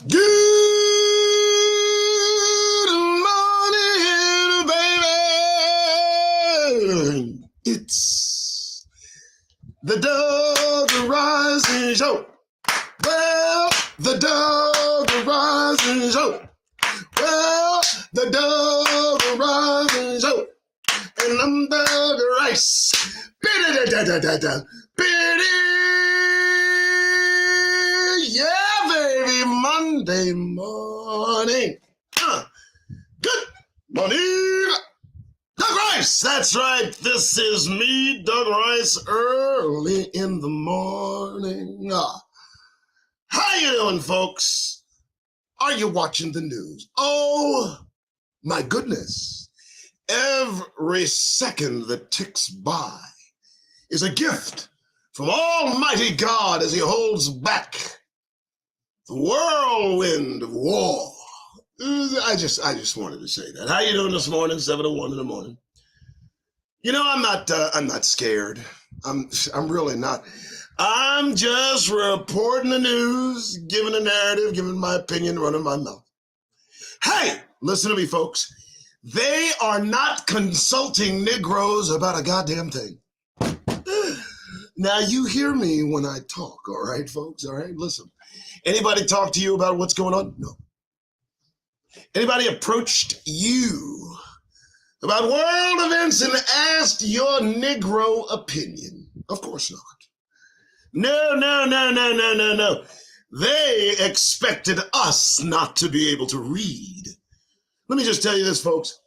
Good morning, baby. It's the Doug Rising Show. Well, the Doug Rising Show. Well, the Doug Rising Show. And I'm Doug Rice. Yeah, baby, Monday morning. Good morning, Doug Rice. That's right. This is me, Doug Rice, early in the morning. How you doing, folks? Are you watching the news? Oh, my goodness. Every second that ticks by is a gift from Almighty God as he holds back the whirlwind of war. I just wanted to say that. How you doing this morning? 7:01 in the morning. You know, I'm not scared. I'm really not. I'm just reporting the news, giving a narrative, giving my opinion, running my mouth. Hey, listen to me, folks. They are not consulting Negroes about a goddamn thing. Now, you hear me when I talk, all right, folks? All right, listen. Anybody talk to you about what's going on? No. Anybody approached you about world events and asked your Negro opinion? Of course not. No. They expected us not to be able to read. Let me just tell you this, folks.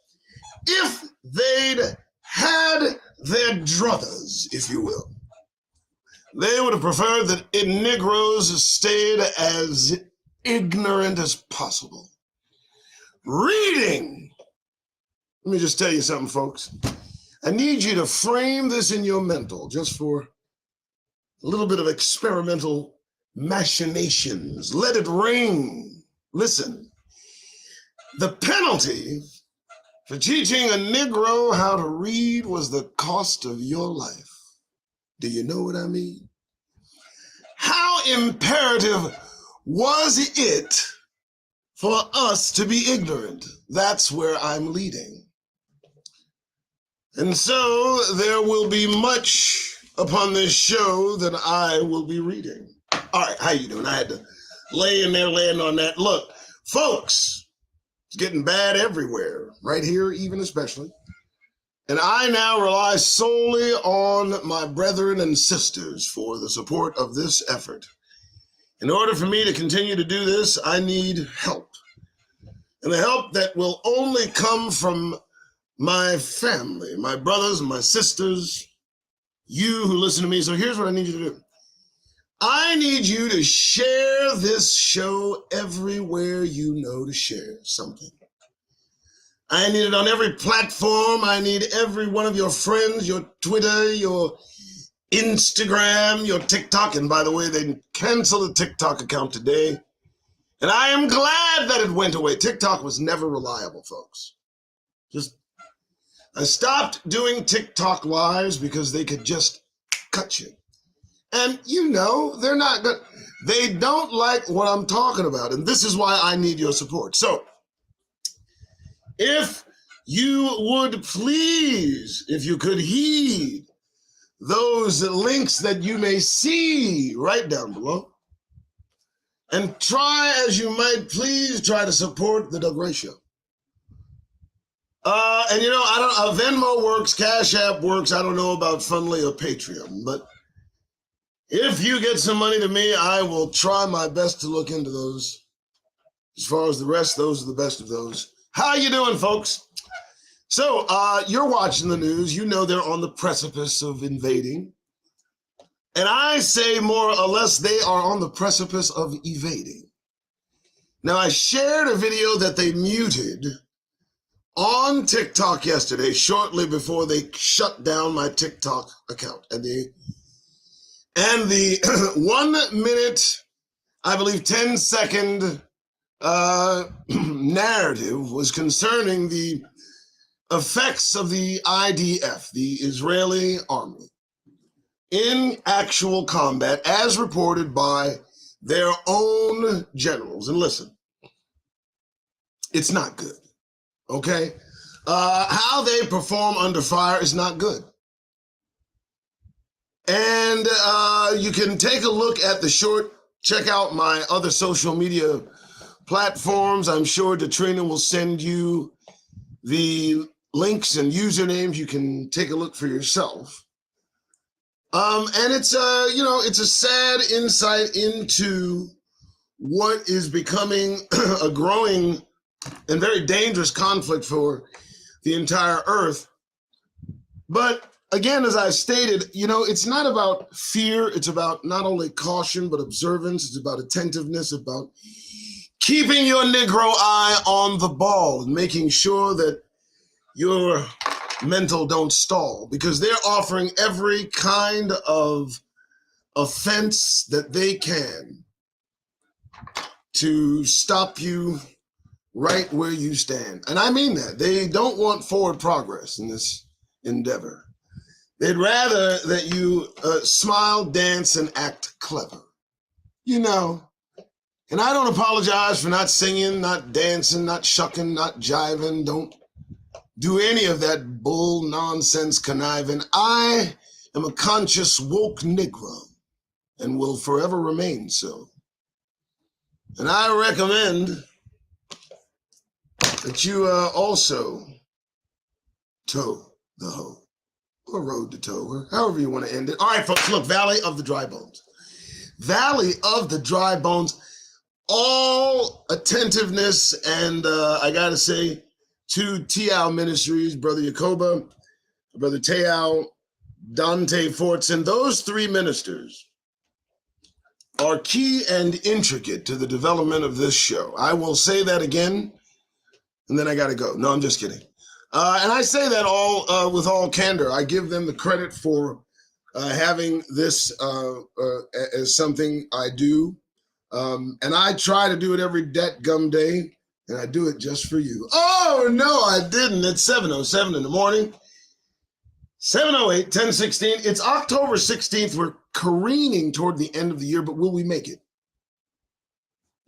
If they'd had their druthers, if you will, they would have preferred that Negroes stayed as ignorant as possible. Reading. Let me just tell you something, folks. I need you to frame this in your mental just for a little bit of experimental machinations. Let it ring. Listen. The penalty for teaching a Negro how to read was the cost of your life. Do you know what I mean? How imperative was it for us to be ignorant? That's where I'm leading. And so there will be much upon this show that I will be reading. All right, how you doing? I had to lay in there, land on that. Look, folks, it's getting bad everywhere, right here even especially. And I now rely solely on my brethren and sisters for the support of this effort. In order for me to continue to do this, I need help. And the help that will only come from my family, my brothers and my sisters, you who listen to me. So here's what I need you to do. I need you to share this show everywhere you know to share something. I need it on every platform. I need every one of your friends, your Twitter, your Instagram, your TikTok. And by the way, they canceled the TikTok account today. And I am glad that it went away. TikTok was never reliable, folks. I stopped doing TikTok lives because they could just cut you. And you know, they don't like what I'm talking about. And this is why I need your support. So if you would please, if you could heed those links that you may see right down below, and try as you might, please try to support the Doug Rice Show. And you know, Venmo works, Cash App works. I don't know about Fundly or Patreon, but if you get some money to me, I will try my best to look into those. As far as the rest, those are the best of those. How you doing, folks? So you're watching the news. You know they're on the precipice of invading. And I say more or less they are on the precipice of evading. Now, I shared a video that they muted on TikTok yesterday, shortly before they shut down my TikTok account. And the 1 minute, I believe 10-second narrative was concerning the effects of the IDF, the Israeli army, in actual combat, as reported by their own generals. And listen, it's not good, okay? How they perform under fire is not good. And you can take a look at the short, check out my other social media platforms. I'm sure Katrina will send you the links and usernames. You can take a look for yourself. And it's it's a sad insight into what is becoming a growing and very dangerous conflict for the entire earth. But again, as I stated, it's not about fear. It's about not only caution, but observance. It's about attentiveness, about keeping your Negro eye on the ball and making sure that your mental don't stall, because they're offering every kind of offense that they can to stop you right where you stand. And I mean that. They don't want forward progress in this endeavor. They'd rather that you smile, dance, and act clever. And I don't apologize for not singing, not dancing, not shucking, not jiving. Don't do any of that bull nonsense conniving. I am a conscious, woke Negro and will forever remain so. And I recommend that you also toe the hoe, or road to toe, or however you want to end it. All right, folks, look, Valley of the Dry Bones. Valley of the Dry Bones, all attentiveness, and I got to say, to Tiao Ministries, Brother Yacoba, Brother Teao, Dante Fortson, those three ministers are key and intricate to the development of this show. I will say that again, and then I got to go. No, I'm just kidding. And I say that all with all candor. I give them the credit for having this as something I do. And I try to do it every gum day, and I do it just for you. Oh, no, I didn't. It's 7:07 in the morning. 7:08, 10:16. It's October 16th. We're careening toward the end of the year, but will we make it?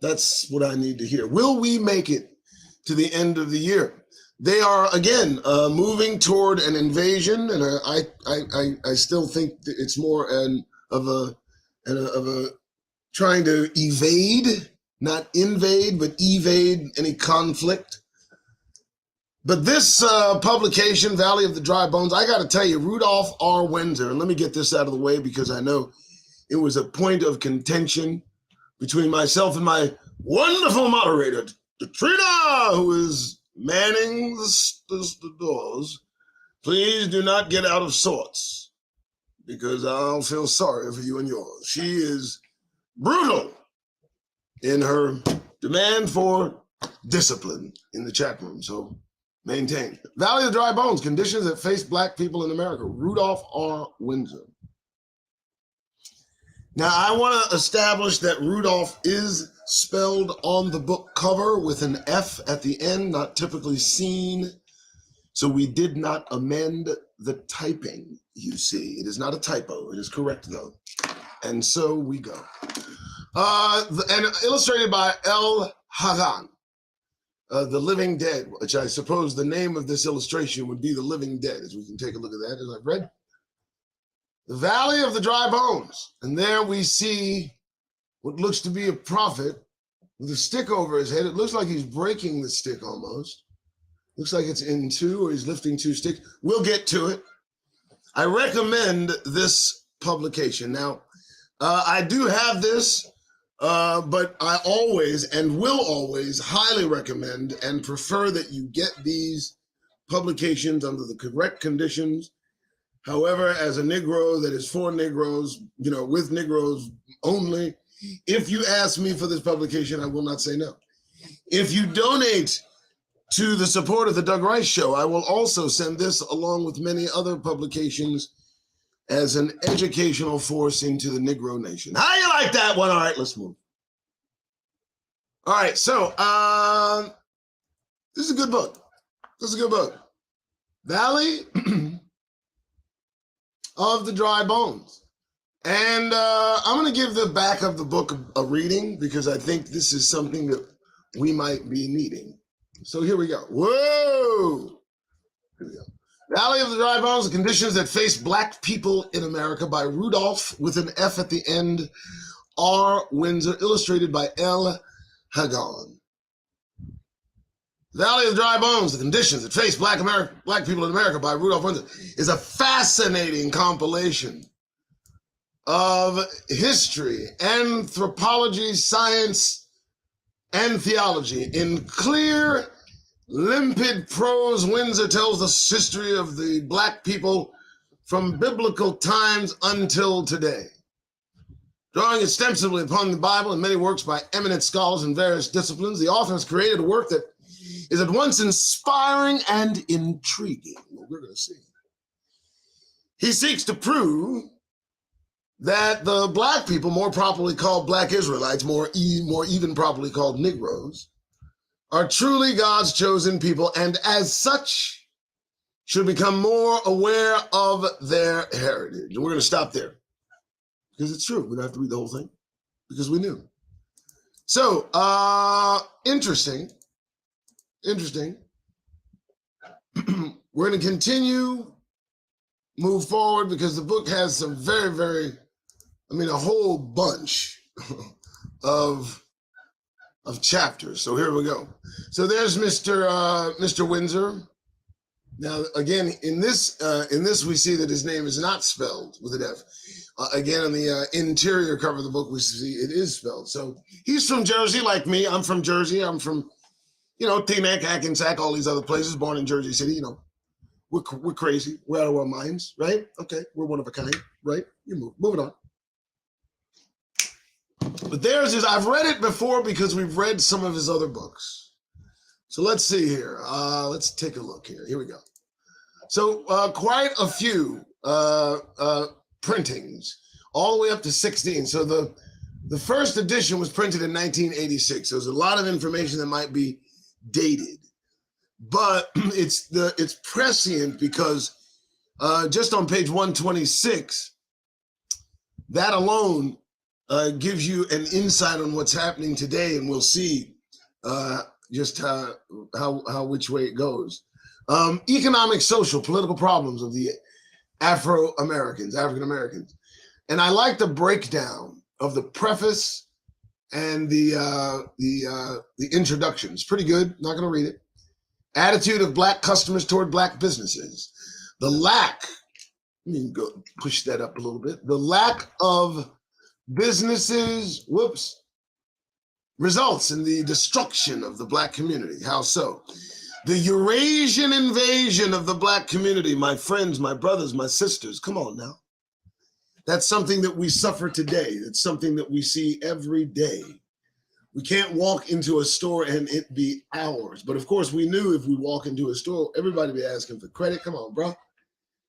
That's what I need to hear. Will we make it to the end of the year? They are, again, moving toward an invasion, and I still think that it's more of a trying to evade, not invade, but evade any conflict. But this publication, Valley of the Dry Bones, I got to tell you, Rudolphf R. Windsor, and let me get this out of the way because I know it was a point of contention between myself and my wonderful moderator, Katrina, who is manning the doors. Please do not get out of sorts, because I'll feel sorry for you and yours. She is brutal in her demand for discipline in the chat room, so maintain. Valley of the Dry Bones, conditions that face Black people in America, Rudolphf R. Windsor. Now, I want to establish that Rudolph is spelled on the book cover with an F at the end, not typically seen. So we did not amend the typing, you see. It is not a typo. It is correct, though. And so we go. And illustrated by L. Hagan, The Living Dead, which I suppose the name of this illustration would be The Living Dead, as we can take a look at that, as I've read. The Valley of the Dry Bones. And there we see what looks to be a prophet with a stick over his head. It looks like he's breaking the stick almost. Looks like it's in two, or he's lifting two sticks. We'll get to it. I recommend this publication. Now, I do have this, but I always and will always highly recommend and prefer that you get these publications under the correct conditions. However, as a Negro that is for Negroes, with Negroes only, if you ask me for this publication, I will not say no. If you donate to the support of the Doug Rice Show, I will also send this along with many other publications as an educational force into the Negro nation. How you like that one? All right, let's move. All right, so this is a good book. This is a good book. Valley of the Dry Bones. And I'm going to give the back of the book a reading because I think this is something that we might be needing. So here we go. Whoa! Here we go. Valley of the Dry Bones, The Conditions That Face Black People in America by Rudolphf, with an F at the end, R. Windsor, illustrated by L. Hagon. Valley of the Dry Bones, The Conditions That Face Black People in America by Rudolphf Windsor is a fascinating compilation of history, anthropology, science, and theology. In clear, limpid prose, Windsor tells the history of the Black people from biblical times until today. Drawing extensively upon the Bible and many works by eminent scholars in various disciplines, the author has created a work that is at once inspiring and intriguing. We're going to see. He seeks to prove that the Black people, more properly called Black Israelites, more even properly called Negroes, are truly God's chosen people, and as such should become more aware of their heritage. And we're going to stop there because it's true. We don't have to read the whole thing because we knew. So, interesting. We're going to continue, move forward, because the book has some very, a whole bunch of chapters. So here we go. So there's Mr. Windsor. Now, again, in this we see that his name is not spelled with an F. Again, on the interior cover of the book, we see it is spelled. So he's from Jersey, like me. I'm from Jersey. I'm from, Teaneck, Hackensack, all these other places. Born in Jersey City. We're crazy. We're out of our minds, right? Okay, we're one of a kind, right? Moving on. But there's his. I've read it before because we've read some of his other books. So let's see here. Let's take a look here. Here we go. So quite a few printings, all the way up to 16. So the first edition was printed in 1986. So there's a lot of information that might be dated, but it's prescient because just on page 126, that alone gives you an insight on what's happening today, and we'll see just how which way it goes. Economic, social, political problems of the African Americans, and I like the breakdown of the preface and the introduction. It's pretty good. Not going to read it. Attitude of Black customers toward Black businesses. The lack. Let me go push that up a little bit. The lack of businesses, results in the destruction of the Black community. How so? The Eurasian invasion of the Black community, my friends, my brothers, my sisters. Come on now. That's something that we suffer today. It's something that we see every day. We can't walk into a store and it be ours. But of course, we knew if we walk into a store, everybody be asking for credit. Come on, bro.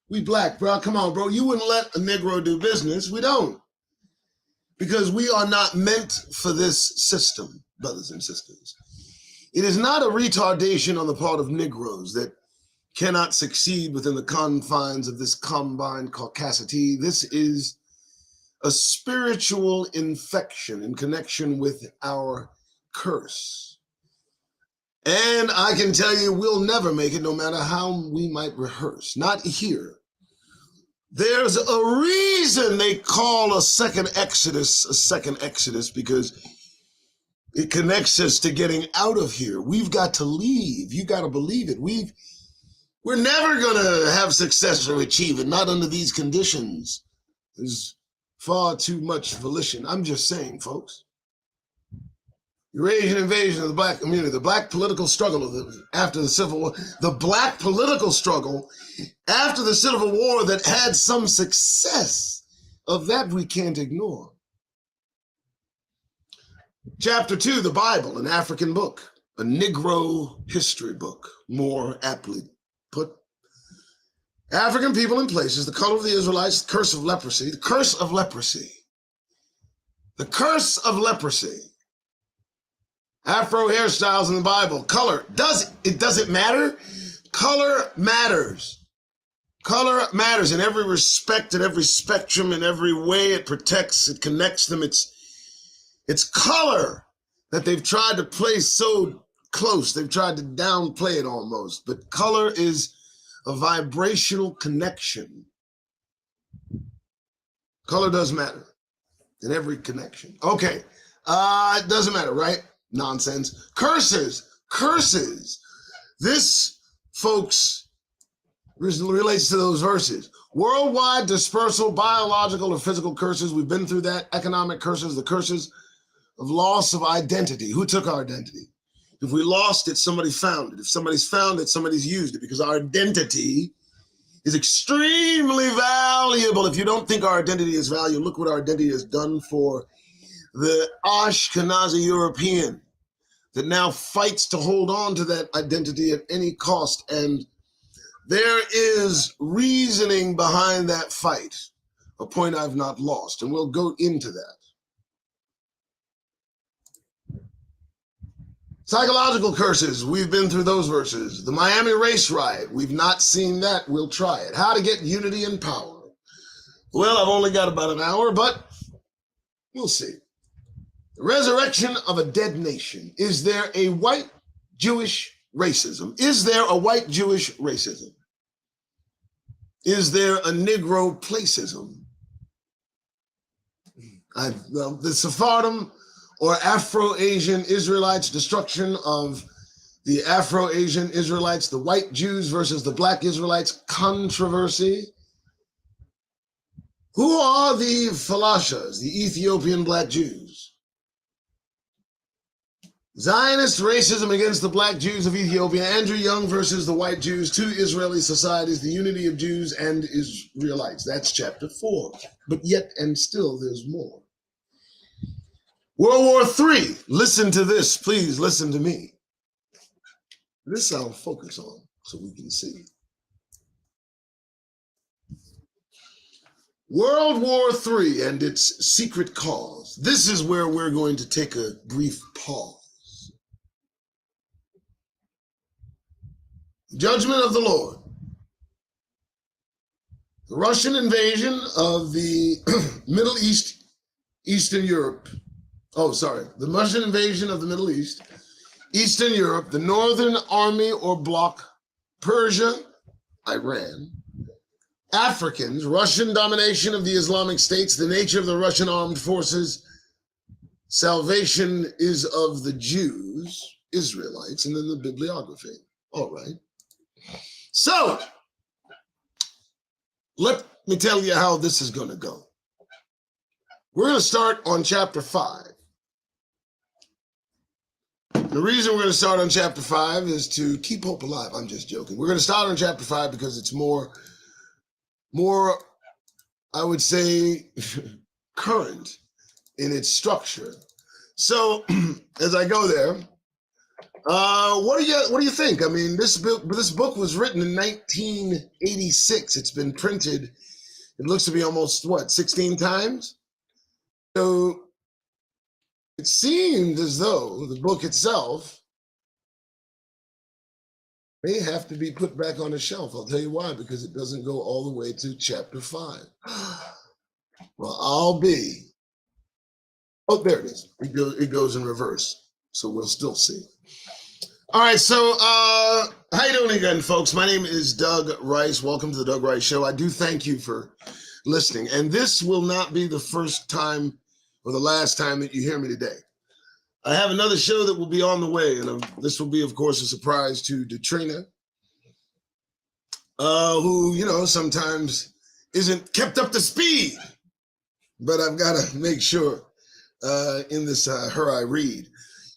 We Black, bro. Come on, bro. You wouldn't let a Negro do business. We don't. Because we are not meant for this system, brothers and sisters. It is not a retardation on the part of Negroes that cannot succeed within the confines of this combined caucasity. This is a spiritual infection in connection with our curse. And I can tell you, we'll never make it no matter how we might rehearse. Not here. There's a reason they call a second Exodus because it connects us to getting out of here. We've got to leave. You got to believe it. We're never going to have success or achieve it, not under these conditions. There's far too much volition. I'm just saying, folks. Eurasian invasion of the Black community, the Black political struggle after the Civil War, the Black political struggle after the Civil War that had some success, of that we can't ignore. Chapter 2, the Bible, an African book, a Negro history book, more aptly put. African people and places, the color of the Israelites, the curse of leprosy, the curse of leprosy. The curse of leprosy. Afro hairstyles in the Bible. Color. Does it matter? Color matters. Color matters in every respect, in every spectrum, in every way. It protects, it connects them. It's color that they've tried to play so close. They've tried to downplay it almost. But color is a vibrational connection. Color does matter in every connection. Okay, it doesn't matter, right? Nonsense. Curses. This, folks, relates to those verses. Worldwide dispersal, biological or physical curses. We've been through that. Economic curses, the curses of loss of identity. Who took our identity? If we lost it, somebody found it. If somebody's found it, somebody's used it, because our identity is extremely valuable. If you don't think our identity is valuable, look what our identity has done for the Ashkenazi European that now fights to hold on to that identity at any cost. And there is reasoning behind that fight, a point I've not lost, and we'll go into that. Psychological curses, we've been through those verses. The Miami race riot, we've not seen that, we'll try it. How to get unity and power. Well, I've only got about an hour, but we'll see. The resurrection of a dead nation. Is there a white Jewish racism? Is there a white Jewish racism? Is there a Negro placism? The Sephardim or Afro-Asian Israelites, destruction of the Afro-Asian Israelites, the white Jews versus the black Israelites, controversy. Who are the Falashas, the Ethiopian black Jews? Zionist racism against the black Jews of Ethiopia. Andrew Young versus the white Jews, two Israeli societies, the unity of Jews and Israelites. That's chapter 4. But yet and still there's more. World War III. Listen to this. Please listen to me. This I'll focus on so we can see. World War III and its secret cause. This is where we're going to take a brief pause. Judgment of the Lord. The Russian invasion of the Middle East, Eastern Europe. The Russian invasion of the Middle East, Eastern Europe, the Northern Army or Bloc, Persia, Iran, Africans, Russian domination of the Islamic States, the nature of the Russian armed forces, salvation is of the Jews, Israelites, and then the bibliography. All right. So, let me tell you how this is going to go. We're going to start on chapter 5. The reason we're going to start on chapter 5 is to keep hope alive. I'm just joking. We're going to start on chapter 5 because it's more, I would say, current in its structure. So as I go there, what do you think? I mean, this book was written in 1986. It's been printed. It looks to be almost 16 times. So it seemed as though the book itself may have to be put back on the shelf. I'll tell you why, because it doesn't go all the way to chapter 5. Well, I'll be. Oh, there it is. It goes in reverse. So we'll still see. All right, so how you doing again, folks? My name is Doug Rice. Welcome to the Doug Rice Show. I do thank you for listening. And this will not be the first time or the last time that you hear me today. I have another show that will be on the way, and this will be, of course, a surprise to Detrina, who, sometimes isn't kept up to speed. But I've got to make sure in this Her I Read.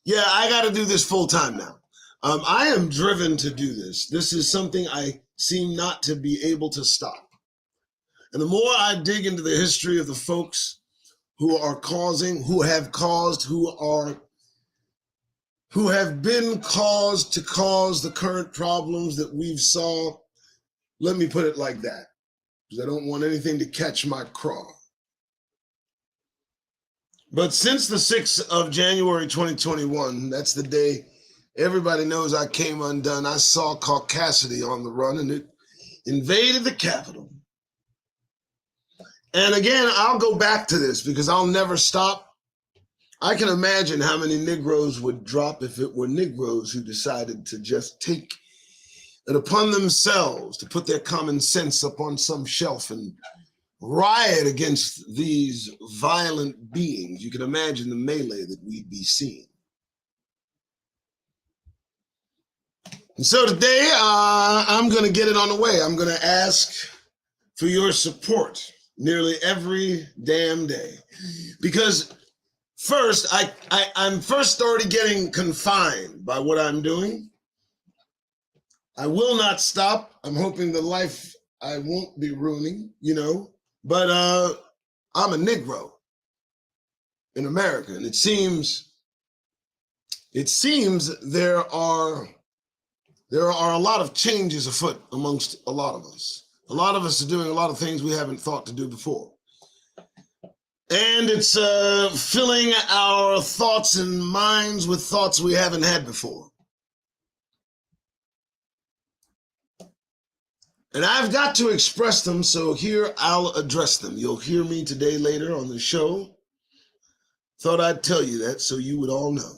Yeah, I got to do this full time now. I am driven to do this. This is something I seem not to be able to stop. And the more I dig into the history of the folks who have been caused to cause the current problems that we've saw, let me put it like that, because I don't want anything to catch my craw. But since the 6th of January, 2021, that's the day everybody knows I came undone. I saw caucasity on the run, and it invaded the Capitol. And again, I'll go back to this because I'll never stop. I can imagine how many Negroes would drop if it were Negroes who decided to just take it upon themselves to put their common sense up on some shelf and riot against these violent beings. You can imagine the melee that we'd be seeing. And so today, I'm going to get it on the way. I'm going to ask for your support nearly every damn day. Because first, I'm first already getting confined by what I'm doing. I will not stop. I'm hoping the life I won't be ruining, But I'm a Negro in America. And it seems there are a lot of changes afoot amongst a lot of us. A lot of us are doing a lot of things we haven't thought to do before. And it's filling our thoughts and minds with thoughts we haven't had before. And I've got to express them, so here I'll address them. You'll hear me today later on the show. Thought I'd tell you that so you would all know.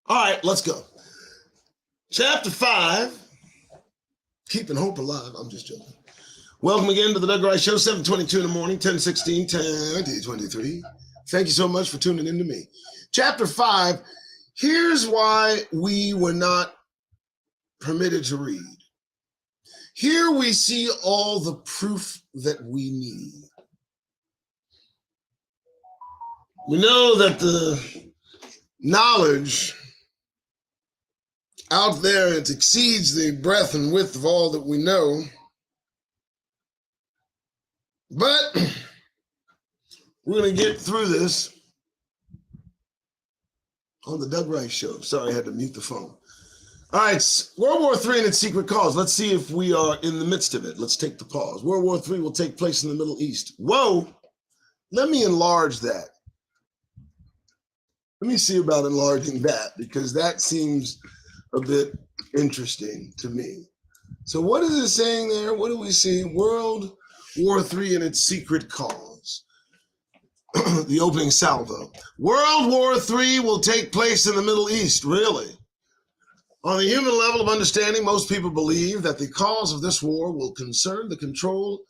All right, let's go. Chapter 5, Keeping Hope Alive. I'm just joking. Welcome again to the Doug Rice Show, 7:22 in the morning, 10:16, 10:23. Thank you so much for tuning in to me. Chapter 5, here's why we were not permitted to read. Here we see all the proof that we need. We know that the knowledge out there, it exceeds the breadth and width of all that we know. But we're going to get through this on the Doug Rice Show. Sorry, I had to mute the phone. All right, World War III and its secret cause. Let's see if we are in the midst of it. Let's take the pause. World War III will take place in the Middle East. Whoa, let me enlarge that. Let me see about enlarging that because that seems a bit interesting to me. So what is it saying there? What do we see? World War III and its secret cause. The opening salvo. World War III will take place in the Middle East. Really? On the human level of understanding, most people believe that the cause of this war will concern the control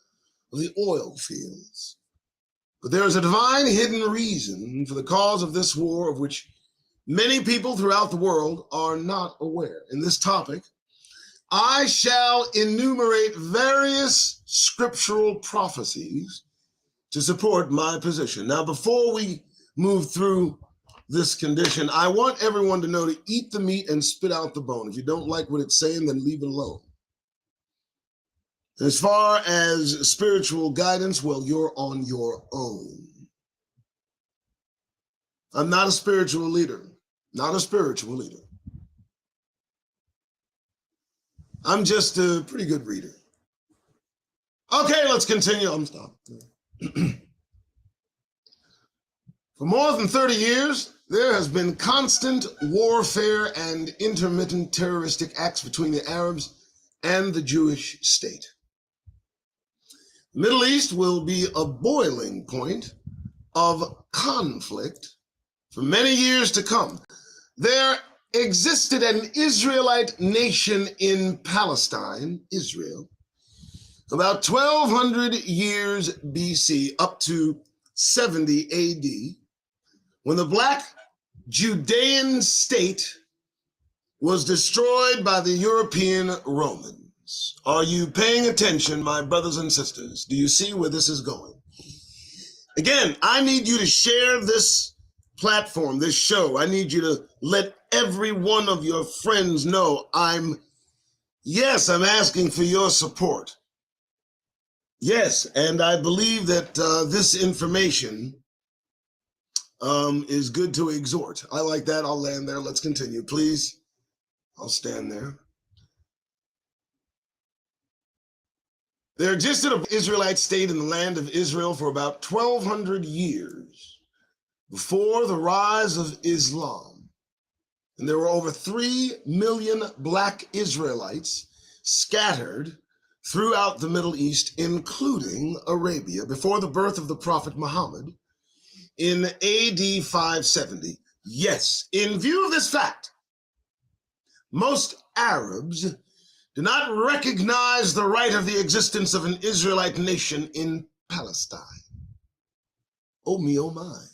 of the oil fields. But there is a divine hidden reason for the cause of this war of which many people throughout the world are not aware. In this topic, I shall enumerate various scriptural prophecies to support my position. Now, before we move through this condition, I want everyone to know to eat the meat and spit out the bone. If you don't like what it's saying, then leave it alone. As far as spiritual guidance, well, you're on your own. I'm not a spiritual leader. Not a spiritual leader. I'm just a pretty good reader. Okay, let's continue. I'm stopping. For more than 30 years, there has been constant warfare and intermittent terroristic acts between the Arabs and the Jewish state. The Middle East will be a boiling point of conflict for many years to come. There existed an Israelite nation in Palestine, Israel, about 1200 years BC up to 70 AD, when the Black Judean state was destroyed by the European Romans. Are you paying attention, my brothers and sisters? Do you see where this is going? Again, I need you to share this platform, this show. I need you to let every one of your friends know I'm asking for your support. Yes, and I believe that this information is good to exhort. I like that. I'll land there. Let's continue, please. I'll stand there. There existed an Israelite state in the land of Israel for about 1200 years before the rise of Islam. And there were over 3 million black Israelites scattered throughout the Middle East, including Arabia, before the birth of the Prophet Muhammad in AD 570. Yes, in view of this fact, most Arabs do not recognize the right of the existence of an Israelite nation in Palestine. Oh me, oh my.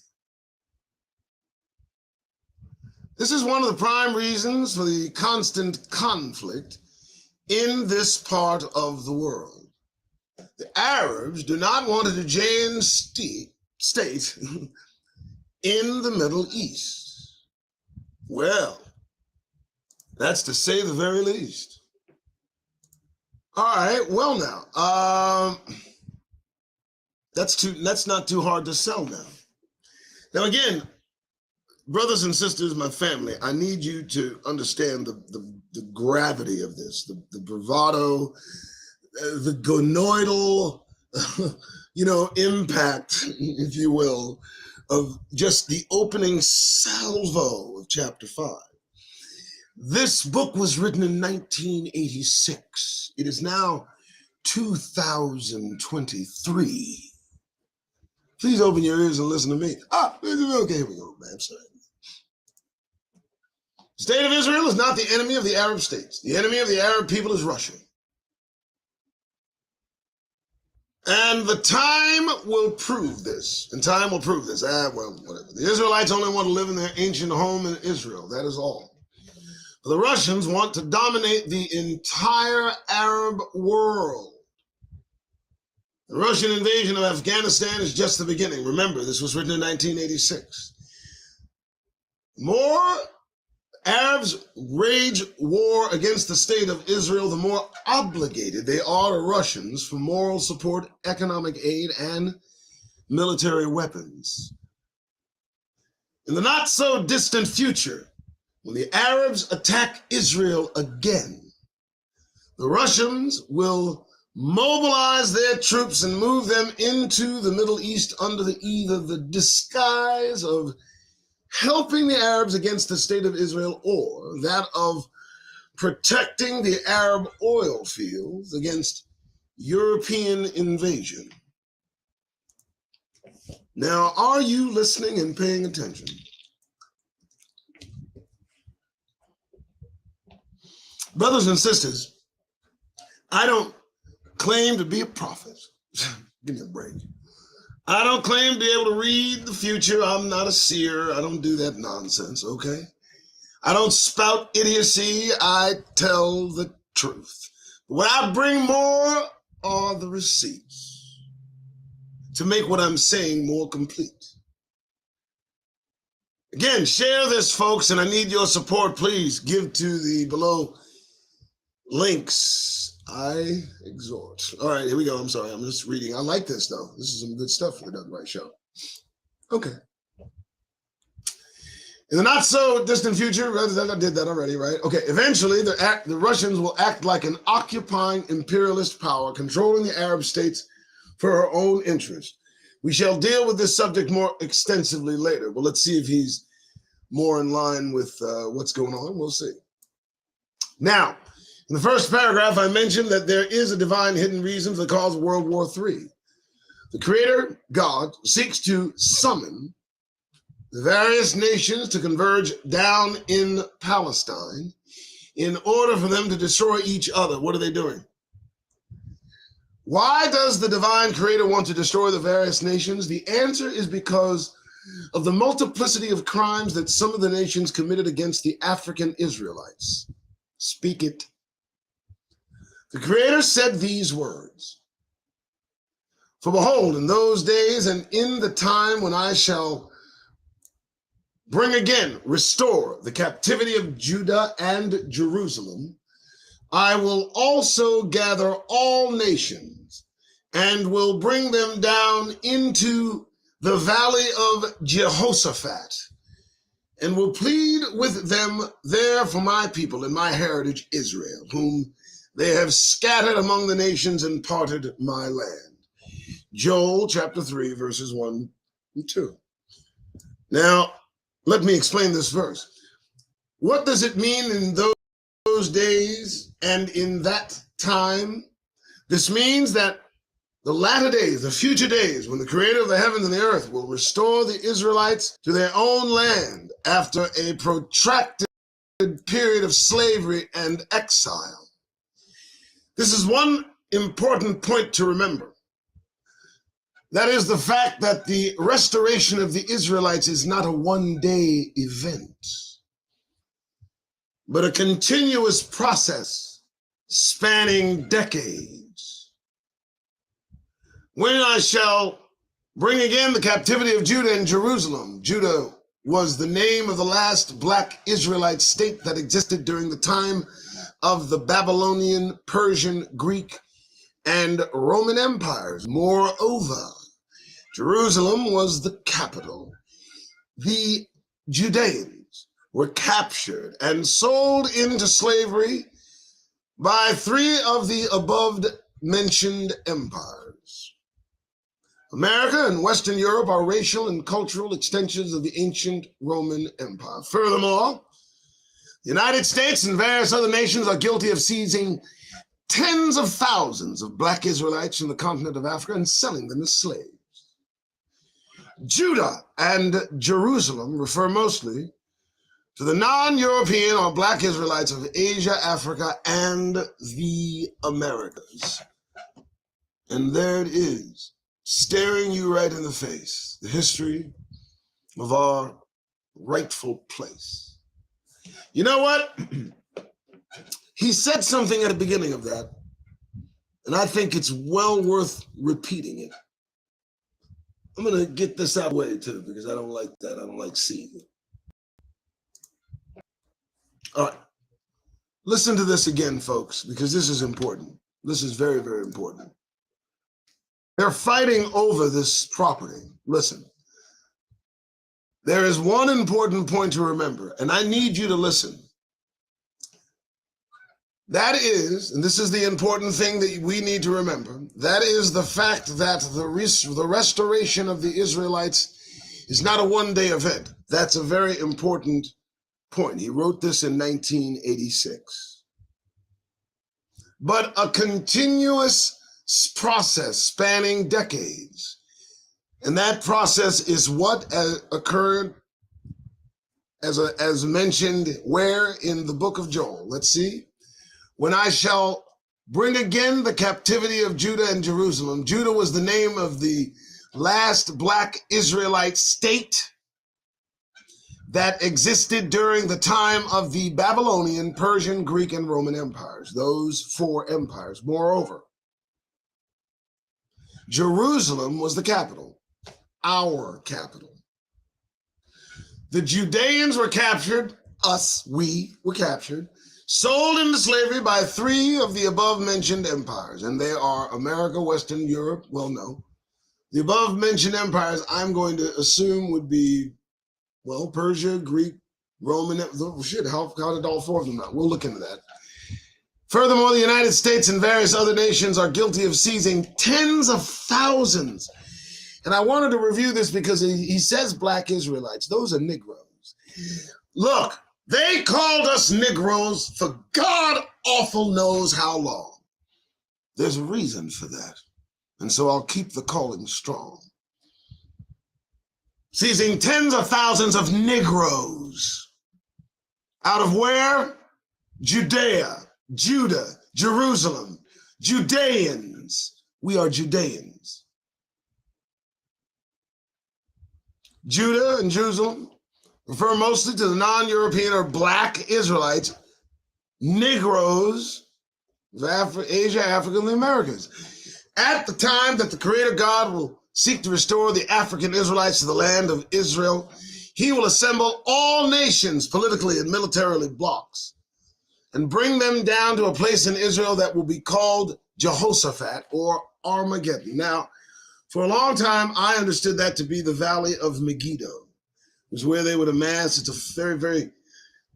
This is one of the prime reasons for the constant conflict in this part of the world. The Arabs do not want a Judean state in the Middle East. Well, that's to say the very least. All right, well now, that's not too hard to sell now. Now again, brothers and sisters, my family, I need you to understand the gravity of this, the bravado, the gonoidal, impact, if you will, of just the opening salvo of chapter 5. This book was written in 1986. It is now 2023. Please open your ears and listen to me. Okay, here we go, man. I'm sorry. The state of Israel is not the enemy of the Arab states. The enemy of the Arab people is Russia. And the time will prove this. And time will prove this. Well, whatever. The Israelites only want to live in their ancient home in Israel. That is all. The Russians want to dominate the entire Arab world. The Russian invasion of Afghanistan is just the beginning. Remember, this was written in 1986. More Arabs wage war against the state of Israel, the more obligated they are to Russians for moral support, economic aid, and military weapons. In the not so distant future, when the Arabs attack Israel again, the Russians will mobilize their troops and move them into the Middle East under either the disguise of helping the Arabs against the state of Israel or that of protecting the Arab oil fields against European invasion. Now, are you listening and paying attention? Brothers and sisters, I don't claim to be a prophet. Give me a break. I don't claim to be able to read the future. I'm not a seer. I don't do that nonsense, okay? I don't spout idiocy. I tell the truth. What I bring more are the receipts to make what I'm saying more complete. Again, share this, folks, and I need your support. Please give to the below links. I exhort. All right, here we go. I'm sorry. I'm just reading. I like this, though. This is some good stuff for the Doug Wright Show. Okay. In the not so distant future, I did that already, right? Okay. Eventually, the Russians will act like an occupying imperialist power, controlling the Arab states for her own interest. We shall deal with this subject more extensively later. Well, let's see if he's more in line with what's going on. We'll see. Now, in the first paragraph, I mentioned that there is a divine hidden reason for the cause of World War III. The Creator, God, seeks to summon the various nations to converge down in Palestine in order for them to destroy each other. What are they doing? Why does the divine Creator want to destroy the various nations? The answer is because of the multiplicity of crimes that some of the nations committed against the African Israelites. Speak it. The Creator said these words, "For behold, in those days and in the time when I shall bring again, restore the captivity of Judah and Jerusalem, I will also gather all nations and will bring them down into the valley of Jehoshaphat and will plead with them there for my people and my heritage Israel, whom they have scattered among the nations and parted my land." Joel chapter 3, verses 1 and 2. Now, let me explain this verse. What does it mean in those days and in that time? This means that the latter days, the future days, when the creator of the heavens and the earth will restore the Israelites to their own land after a protracted period of slavery and exile. This is one important point to remember. That is the fact that the restoration of the Israelites is not a one-day event, but a continuous process spanning decades. When I shall bring again the captivity of Judah and Jerusalem. Judah was the name of the last black Israelite state that existed during the time of the Babylonian, Persian, Greek, and Roman empires. Moreover, Jerusalem was the capital. The Judeans were captured and sold into slavery by three of the above-mentioned empires. America and Western Europe are racial and cultural extensions of the ancient Roman Empire. Furthermore, the United States and various other nations are guilty of seizing tens of thousands of black Israelites from the continent of Africa and selling them as slaves. Judah and Jerusalem refer mostly to the non-European or black Israelites of Asia, Africa, and the Americas. And there it is, staring you right in the face, the history of our rightful place. You know what? He said something at the beginning of that, and I think it's well worth repeating it. I'm going to get this out of the way too, because I don't like that. I don't like seeing it. All right. Listen to this again, folks, because this is important. This is very, very important. They're fighting over this property. Listen, there is one important point to remember, and I need you to listen. That is, and this is the important thing that we need to remember, that is the fact that the restoration of the Israelites is not a one-day event. That's a very important point. He wrote this in 1986. But a continuous process spanning decades. And that process is what occurred as mentioned where in the book of Joel. Let's see. When I shall bring again the captivity of Judah and Jerusalem. Judah was the name of the last black Israelite state that existed during the time of the Babylonian, Persian, Greek, and Roman empires, those four empires. Moreover, Jerusalem was the capital, our capital. The Judeans were captured, we were captured, sold into slavery by three of the above-mentioned empires, and they are America, Western Europe, well, no. The above-mentioned empires, I'm going to assume would be, well, Persia, Greek, Roman, shit, how did all four of them out? We'll look into that. Furthermore, the United States and various other nations are guilty of seizing tens of thousands. And I wanted to review this because he says black Israelites. Those are Negroes. Look, they called us Negroes for God awful knows how long. There's a reason for that. And so I'll keep the calling strong. Seizing tens of thousands of Negroes. Out of where? Judea, Judah, Jerusalem, Judeans. We are Judeans. Judah and Jerusalem refer mostly to the non-European or black Israelites, Negroes of Asia, Africa, and the Americas. At the time that the Creator God will seek to restore the African Israelites to the land of Israel, he will assemble all nations politically and militarily blocks and bring them down to a place in Israel that will be called Jehoshaphat or Armageddon. Now, for a long time, I understood that to be the Valley of Megiddo. It was where they would amass. It's a very, very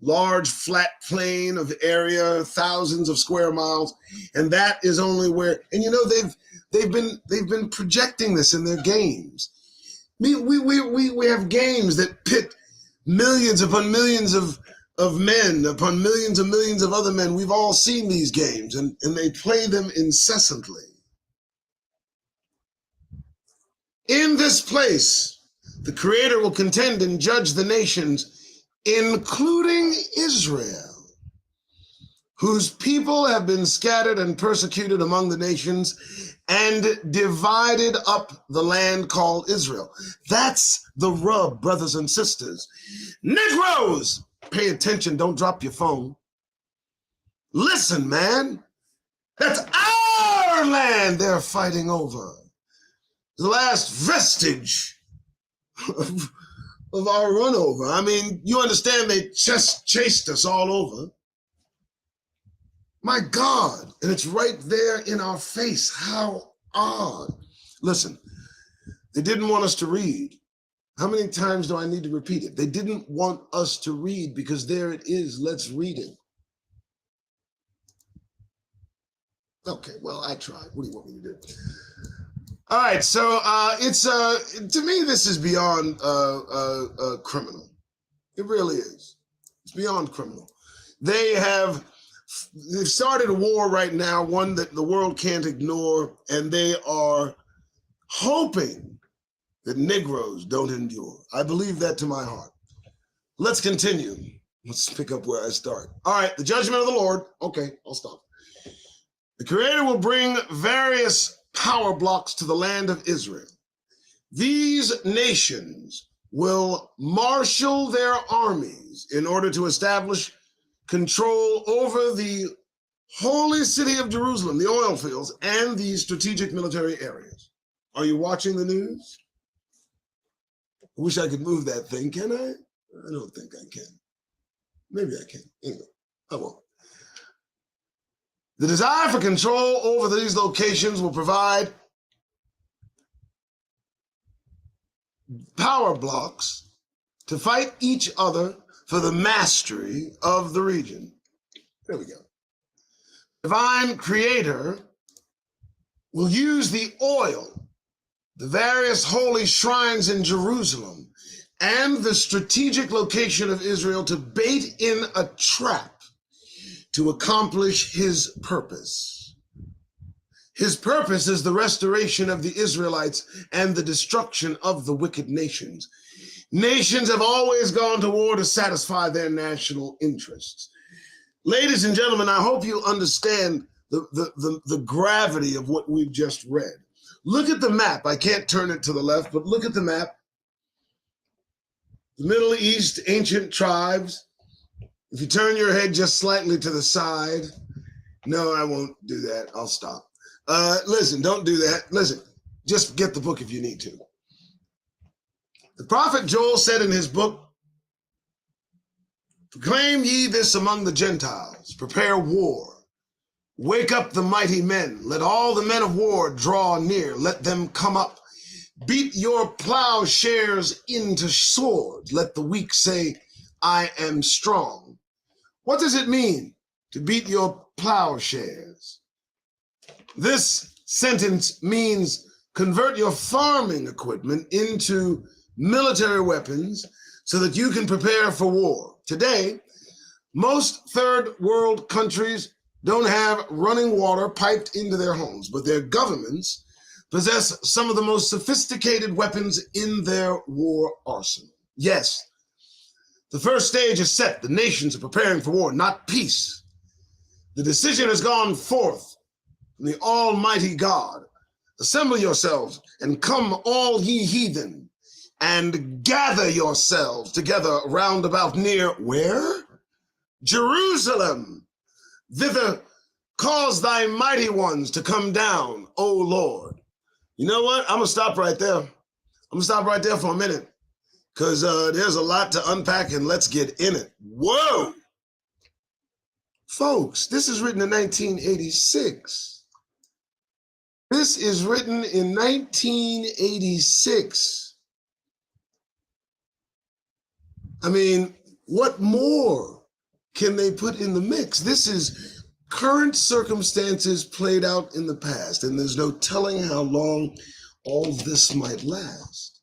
large, flat plain of area, thousands of square miles, and that is only where. And you know, they've been projecting this in their games. We have games that pit millions upon millions of of men upon millions and millions of other men. We've all seen these games, and they play them incessantly. In this place, the Creator will contend and judge the nations, including Israel, whose people have been scattered and persecuted among the nations and divided up the land called Israel. That's the rub, brothers and sisters. Negroes, pay attention, don't drop your phone. Listen, man, that's our land they're fighting over. The last vestige of our run over. I mean, you understand they just chased us all over. My God, and it's right there in our face. How odd. Listen, they didn't want us to read. How many times do I need to repeat it? They didn't want us to read because there it is. Let's read it. Okay, well, I tried. What do you want me to do? All right, so it's to me, this is beyond criminal. It really is. It's beyond criminal. They've started a war right now, one that the world can't ignore, and they are hoping that Negroes don't endure. I believe that to my heart. Let's continue. Let's pick up where I start. All right, the judgment of the Lord. Okay, I'll stop. The Creator will bring various power blocks to the land of Israel. These nations will marshal their armies in order to establish control over the holy city of Jerusalem, the oil fields, and the strategic military areas. Are you watching the news? I wish I could move that thing. Can I? I don't think I can. Maybe I can. Anyway, I won't. The desire for control over these locations will provide power blocks to fight each other for the mastery of the region. There we go. Divine Creator will use the oil, the various holy shrines in Jerusalem, and the strategic location of Israel to bait in a trap to accomplish his purpose. His purpose is the restoration of the Israelites and the destruction of the wicked nations. Nations have always gone to war to satisfy their national interests. Ladies and gentlemen, I hope you understand the gravity of what we've just read. Look at the map. I can't turn it to the left, but look at the map. The Middle East, ancient tribes. If you turn your head just slightly to the side, no, I won't do that. I'll stop. Listen, don't do that. Listen, just get the book if you need to. The prophet Joel said in his book, "Proclaim ye this among the Gentiles, prepare war. Wake up the mighty men. Let all the men of war draw near. Let them come up. Beat your plowshares into swords. Let the weak say, I am strong." What does it mean to beat your plowshares? This sentence means convert your farming equipment into military weapons so that you can prepare for war. Today, most third world countries don't have running water piped into their homes, but their governments possess some of the most sophisticated weapons in their war arsenal. Yes, the first stage is set. The nations are preparing for war, not peace. The decision has gone forth from the Almighty God. Assemble yourselves and come, all ye heathen, and gather yourselves together round about near where? Jerusalem. Thither cause thy mighty ones to come down, O Lord. You know what? I'm going to stop right there. I'm going to stop right there for a minute, because there's a lot to unpack, and let's get in it. Whoa! Folks, this is written in 1986. This is written in 1986. I mean, what more can they put in the mix? This is current circumstances played out in the past, and there's no telling how long all this might last.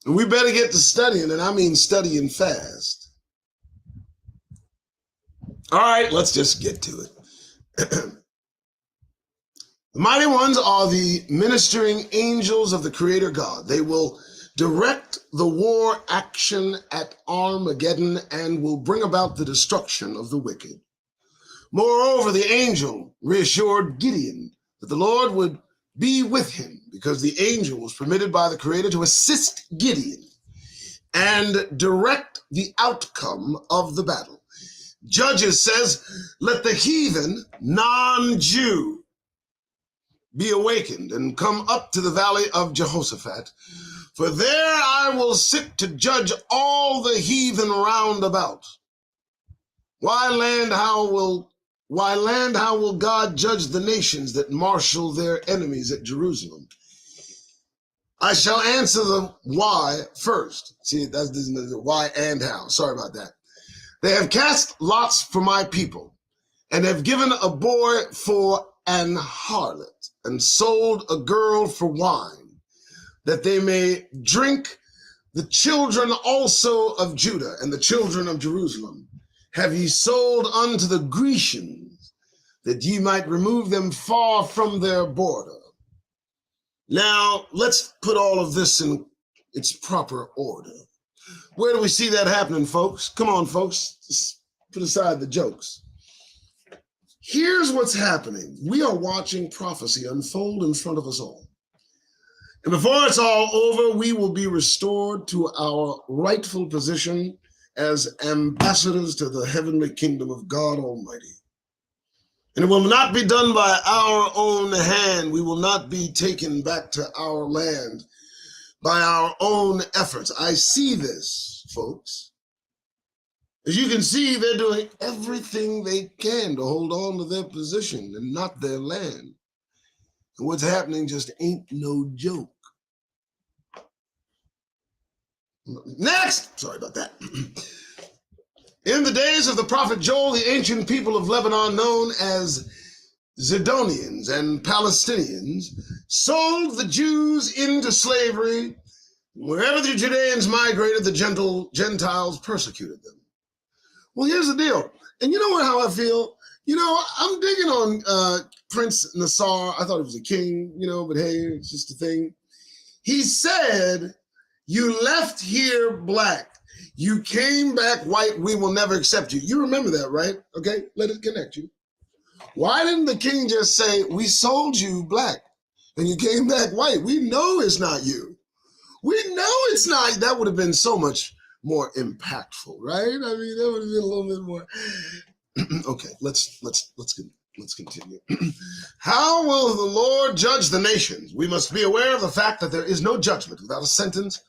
And we better get to studying, and I mean studying fast. All right, let's just get to it. The mighty ones are the ministering angels of the Creator God. They will direct the war action at Armageddon and will bring about the destruction of the wicked. Moreover, the angel reassured Gideon that the Lord would be with him because the angel was permitted by the Creator to assist Gideon and direct the outcome of the battle. Judges says, let the heathen, non-Jew, be awakened and come up to the valley of Jehoshaphat, for there I will sit to judge all the heathen round about. Why land, how will God judge the nations that marshal their enemies at Jerusalem? I shall answer the why first. See, that's the why and how. Sorry about that. They have cast lots for my people and have given a boy for an harlot and sold a girl for wine, that they may drink. The children also of Judah and the children of Jerusalem have ye sold unto the Grecians, that ye might remove them far from their border. Now, let's put all of this in its proper order. Where do we see that happening, folks? Come on, folks. Just put aside the jokes. Here's what's happening. We are watching prophecy unfold in front of us all. And before it's all over, we will be restored to our rightful position as ambassadors to the heavenly kingdom of God Almighty. And it will not be done by our own hand. We will not be taken back to our land by our own efforts. I see this, folks. As you can see, they're doing everything they can to hold on to their position and not their land. And what's happening just ain't no joke. Next! Sorry about that. In the days of the prophet Joel, the ancient people of Lebanon, known as Zidonians and Palestinians, sold the Jews into slavery. Wherever the Judeans migrated, the Gentiles persecuted them. Well, here's the deal. And you know what? How I feel? You know, I'm digging on Prince Nassar. I thought he was a king, you know, but hey, it's just a thing. He said, you left here black. You came back white. We will never accept you. You remember that, right? Okay, let it connect you. Why didn't the king just say, we sold you black and you came back white? We know it's not you. We know it's not. That would have been so much more impactful, right? I mean, that would have been a little bit more. Okay, let's continue. How will the Lord judge the nations? We must be aware of the fact that there is no judgment without a sentence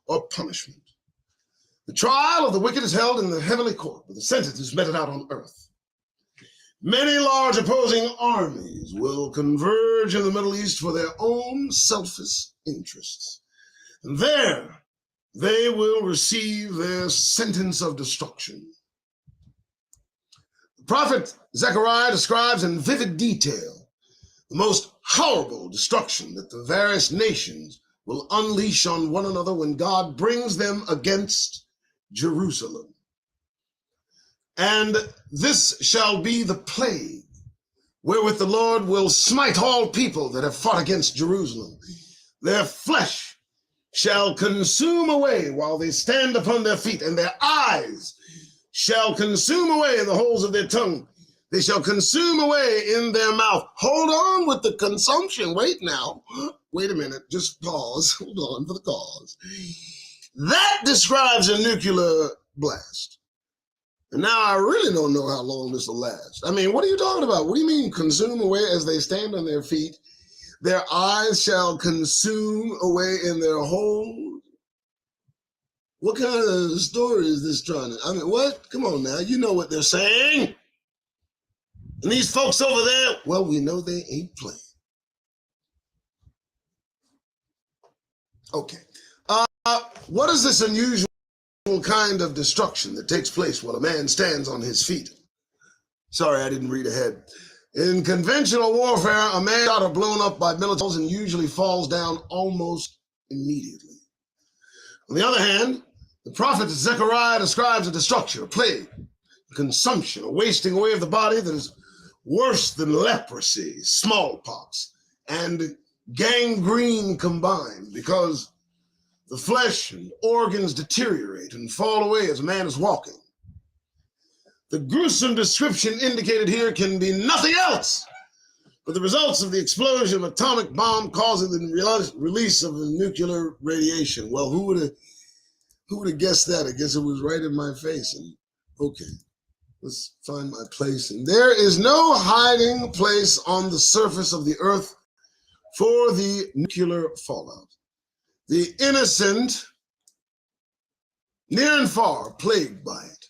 or punishment. The trial of the wicked is held in the heavenly court, but the sentence is meted out on earth. Many large opposing armies will converge in the Middle East for their own selfish interests. And there they will receive their sentence of destruction. The prophet Zechariah describes in vivid detail the most horrible destruction that the various nations will unleash on one another when God brings them against Jerusalem. And this shall be the plague wherewith the Lord will smite all people that have fought against Jerusalem. Their flesh shall consume away while they stand upon their feet, and their eyes shall consume away in the holes of their tongue. They shall consume away in their mouth. Hold on with the consumption. Wait now. Wait a minute. Just pause. Hold on for the cause. That describes a nuclear blast. And now I really don't know how long this will last. I mean, what are you talking about? What do you mean consume away as they stand on their feet? Their eyes shall consume away in their holes. What kind of story is this trying to? I mean, what? Come on now. You know what they're saying. And these folks over there, well, we know they ain't playing. Okay. What is this unusual kind of destruction that takes place while a man stands on his feet? Sorry, I didn't read ahead. In conventional warfare, a man shot or blown up by militaries and usually falls down almost immediately. On the other hand, the prophet Zechariah describes a destruction, a plague, consumption, a wasting away of the body that is worse than leprosy, smallpox, and gangrene combined, because the flesh and organs deteriorate and fall away as man is walking. The gruesome description indicated here can be nothing else but the results of the explosion of an atomic bomb causing the release of nuclear radiation. Well, who would have guessed that? I guess it was right in my face. And okay, let's find my place. And there is no hiding place on the surface of the earth for the nuclear fallout. The innocent, near and far, plagued by it.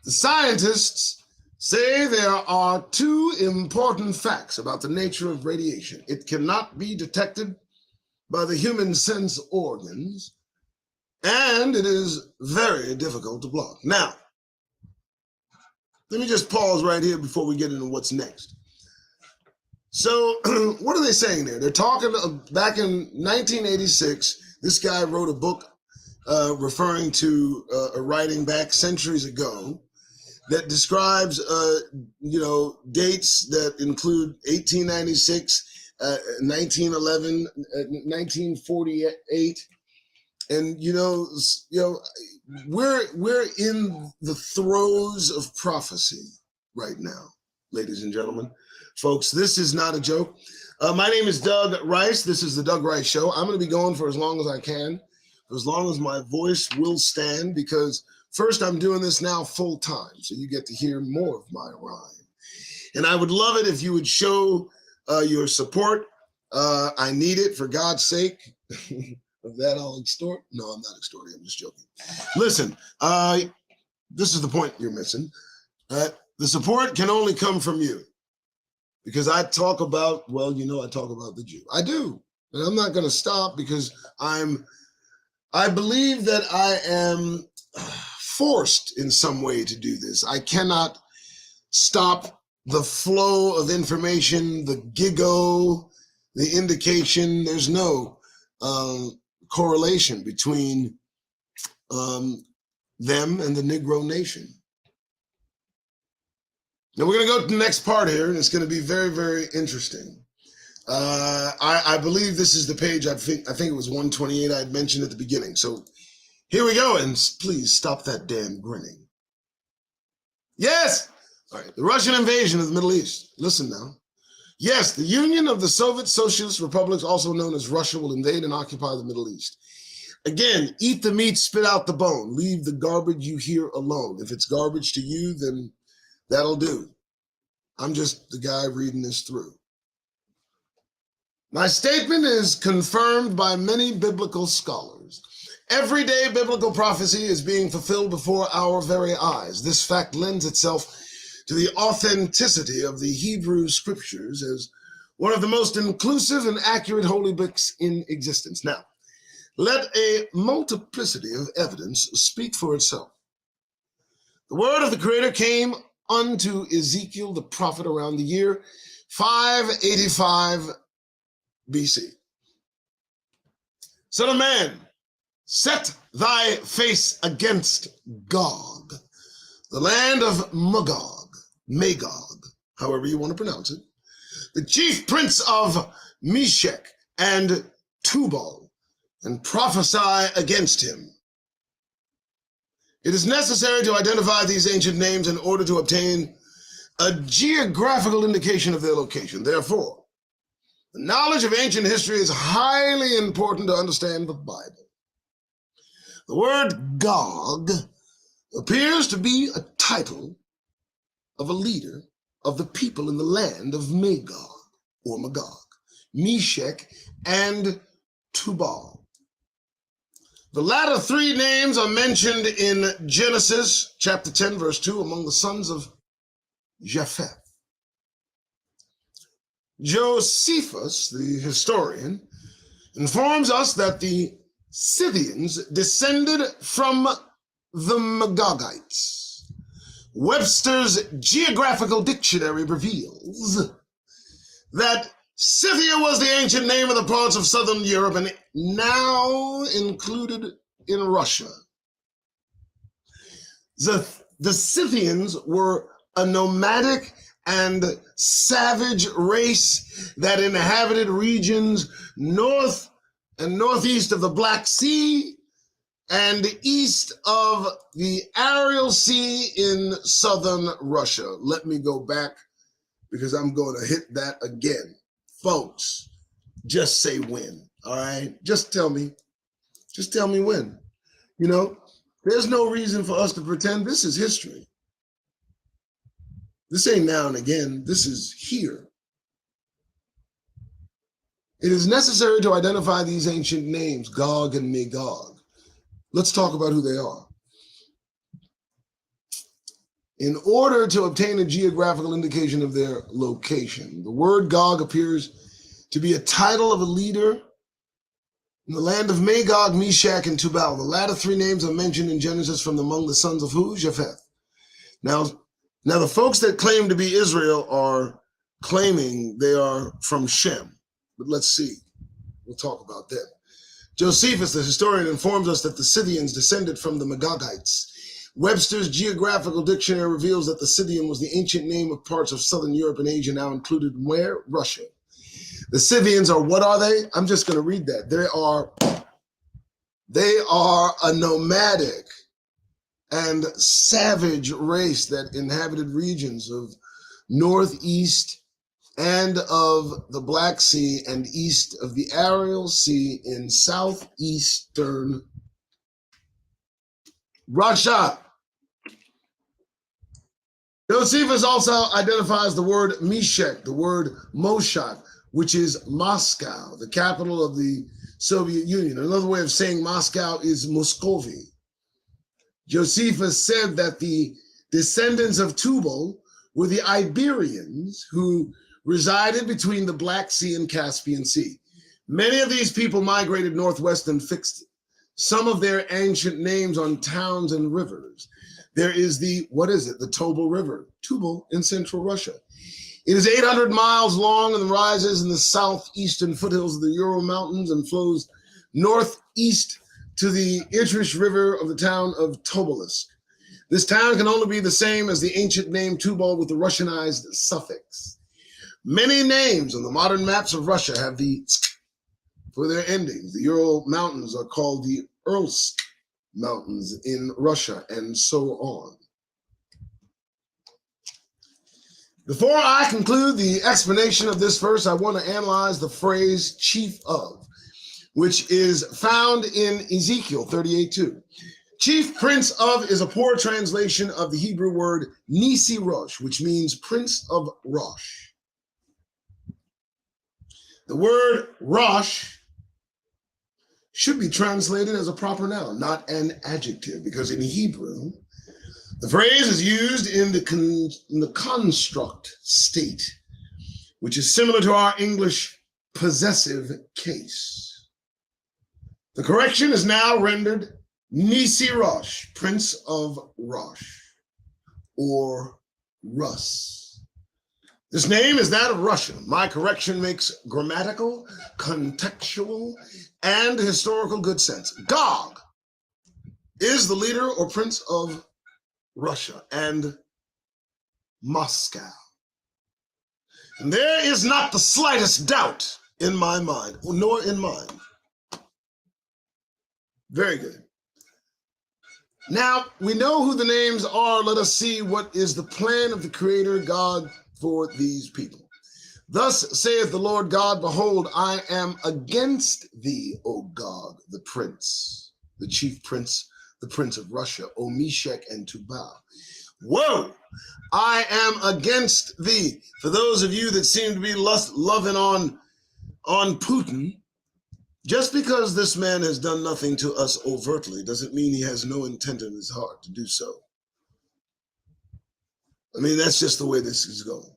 The scientists say there are two important facts about the nature of radiation. It cannot be detected by the human sense organs, and it is very difficult to block. Now, let me just pause right here before we get into what's next. So what are they saying there? They're talking back in 1986, this guy wrote a book referring to a writing back centuries ago that describes, dates that include 1896, 1911, 1948, and we're in the throes of prophecy right now, ladies and gentlemen. Folks, this is not a joke. My name is Doug Rice. This is the Doug Rice Show. I'm going to be going for as long as I can, for as long as my voice will stand, because first, I'm doing this now full time, so you get to hear more of my rhyme. And I would love it if you would show your support. I need it, for God's sake. Of that I'll extort? No, I'm not extorting. I'm just joking. Listen, this is the point you're missing. The support can only come from you, because I talk about, I talk about the Jew. I do, and I'm not going to stop, because I believe that I am forced in some way to do this. I cannot stop the flow of information, the giggle, the indication. There's no correlation between them and the Negro nation. Now we're going to go to the next part here, and it's going to be very, very interesting. I believe this is the page, I think it was 128 I had mentioned at the beginning. So here we go, and please stop that damn grinning. Yes! All right, the Russian invasion of the Middle East. Listen now. Yes, the Union of the Soviet Socialist Republics, also known as Russia, will invade and occupy the Middle East. Again, eat the meat, spit out the bone. Leave the garbage you hear alone. If it's garbage to you, then that'll do. I'm just the guy reading this through. My statement is confirmed by many biblical scholars. Everyday biblical prophecy is being fulfilled before our very eyes. This fact lends itself to the authenticity of the Hebrew scriptures as one of the most inclusive and accurate holy books in existence. Now, let a multiplicity of evidence speak for itself. The word of the Creator came unto Ezekiel the prophet around the year 585 BC. Son of man, set thy face against Gog, the land of Magog, however you want to pronounce it, the chief prince of Meshech and Tubal, and prophesy against him. It is necessary to identify these ancient names in order to obtain a geographical indication of their location. Therefore, the knowledge of ancient history is highly important to understand the Bible. The word Gog appears to be a title of a leader of the people in the land of Magog, or Magog, Meshech, and Tubal. The latter three names are mentioned in Genesis chapter 10, verse 2, among the sons of Japheth. Josephus, the historian, informs us that the Scythians descended from the Magogites. Webster's Geographical Dictionary reveals that Scythia was the ancient name of the parts of southern Europe and now included in Russia. The Scythians were a nomadic and savage race that inhabited regions north and northeast of the Black Sea and east of the Aral Sea in southern Russia. Let me go back because I'm going to hit that again. Folks, just say when, all right? Just tell me when. You know, there's no reason for us to pretend this is history. This ain't now and again, this is here. It is necessary to identify these ancient names, Gog and Magog. Let's talk about who they are. In order to obtain a geographical indication of their location, the word Gog appears to be a title of a leader in the land of Magog, Meshach, and Tubal. The latter three names are mentioned in Genesis from among the sons of who? Japheth. Now the folks that claim to be Israel are claiming they are from Shem. But let's see. We'll talk about that. Josephus, the historian, informs us that the Scythians descended from the Magogites. Webster's Geographical Dictionary reveals that the Scythian was the ancient name of parts of southern Europe and Asia, now included where? Russia. The Scythians are, what are they? I'm just going to read that. They are a nomadic and savage race that inhabited regions of northeast and of the Black Sea and east of the Aral Sea in southeastern Russia. Josephus also identifies the word Meshach, the word Moshat, which is Moscow, the capital of the Soviet Union. Another way of saying Moscow is Muscovy. Josephus said that the descendants of Tubal were the Iberians who resided between the Black Sea and Caspian Sea. Many of these people migrated northwest and fixed some of their ancient names on towns and rivers. There is the Tobol River, Tubal in central Russia. It is 800 miles long and rises in the southeastern foothills of the Ural Mountains and flows northeast to the Irtysh River of the town of Tobolsk. This town can only be the same as the ancient name Tubal with the Russianized suffix. Many names on the modern maps of Russia have the for their endings. The Ural Mountains are called the Uralsk Mountains in Russia, and so on. Before I conclude the explanation of this verse, I want to analyze the phrase chief of, which is found in Ezekiel 38:2. Chief prince of is a poor translation of the Hebrew word Nisi Rosh, which means prince of Rosh. The word Rosh should be translated as a proper noun, not an adjective, because in Hebrew, the phrase is used in the construct state, which is similar to our English possessive case. The correction is now rendered Nisi Rosh, Prince of Rosh, or Rus. This name is that of Russia. My correction makes grammatical, contextual, and historical good sense. Gog is the leader or prince of Russia and Moscow. And there is not the slightest doubt in my mind, nor in mine. Very good. Now, we know who the names are. Let us see what is the plan of the Creator God for these people. Thus saith the Lord God, behold, I am against thee, O Gog, the prince, the chief prince, the prince of Russia, O Meshach and Tubal. Whoa, I am against thee. For those of you that seem to be loving on Putin, just because this man has done nothing to us overtly doesn't mean he has no intent in his heart to do so. I mean, that's just the way this is going.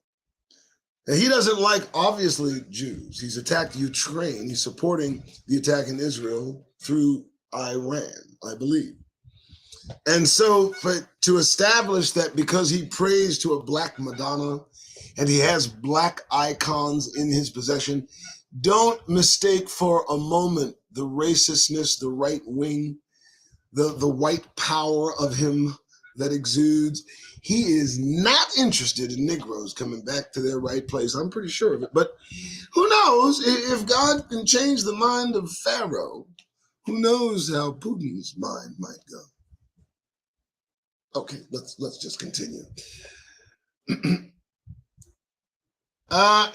And he doesn't like, obviously, Jews. He's attacked Ukraine. He's supporting the attack in Israel through Iran, I believe. And so to establish that because he prays to a black Madonna and he has black icons in his possession, don't mistake for a moment the racistness, the right wing, the white power of him that exudes. He is not interested in Negroes coming back to their right place. I'm pretty sure of it. But who knows? If God can change the mind of Pharaoh, who knows how Putin's mind might go? Okay, let's just continue. And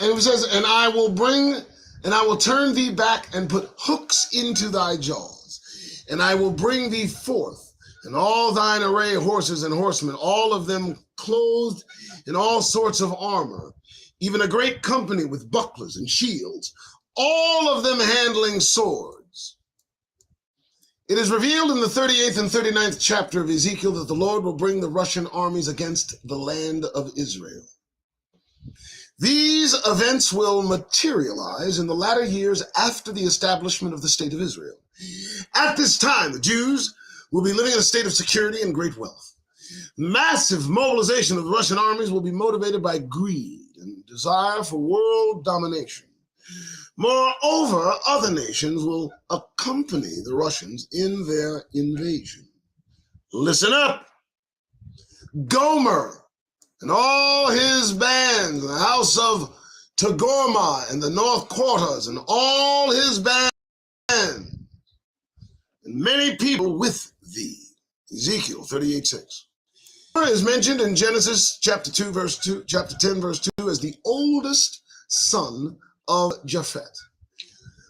it says, and I will turn thee back and put hooks into thy jaws, and I will bring thee forth, and all thine array horses and horsemen, all of them clothed in all sorts of armor, even a great company with bucklers and shields, all of them handling swords. It is revealed in the 38th and 39th chapter of Ezekiel that the Lord will bring the Russian armies against the land of Israel. These events will materialize in the latter years after the establishment of the state of Israel. At this time, the Jews will be living in a state of security and great wealth. Massive mobilization of the Russian armies will be motivated by greed and desire for world domination. Moreover, other nations will accompany the Russians in their invasion. Listen up. Gomer and all his bands, the house of Togarmah and the north quarters, and all his bands, and many people with thee. Ezekiel 38:6. Is mentioned in Genesis chapter 10, verse 2, as the oldest son of Japheth.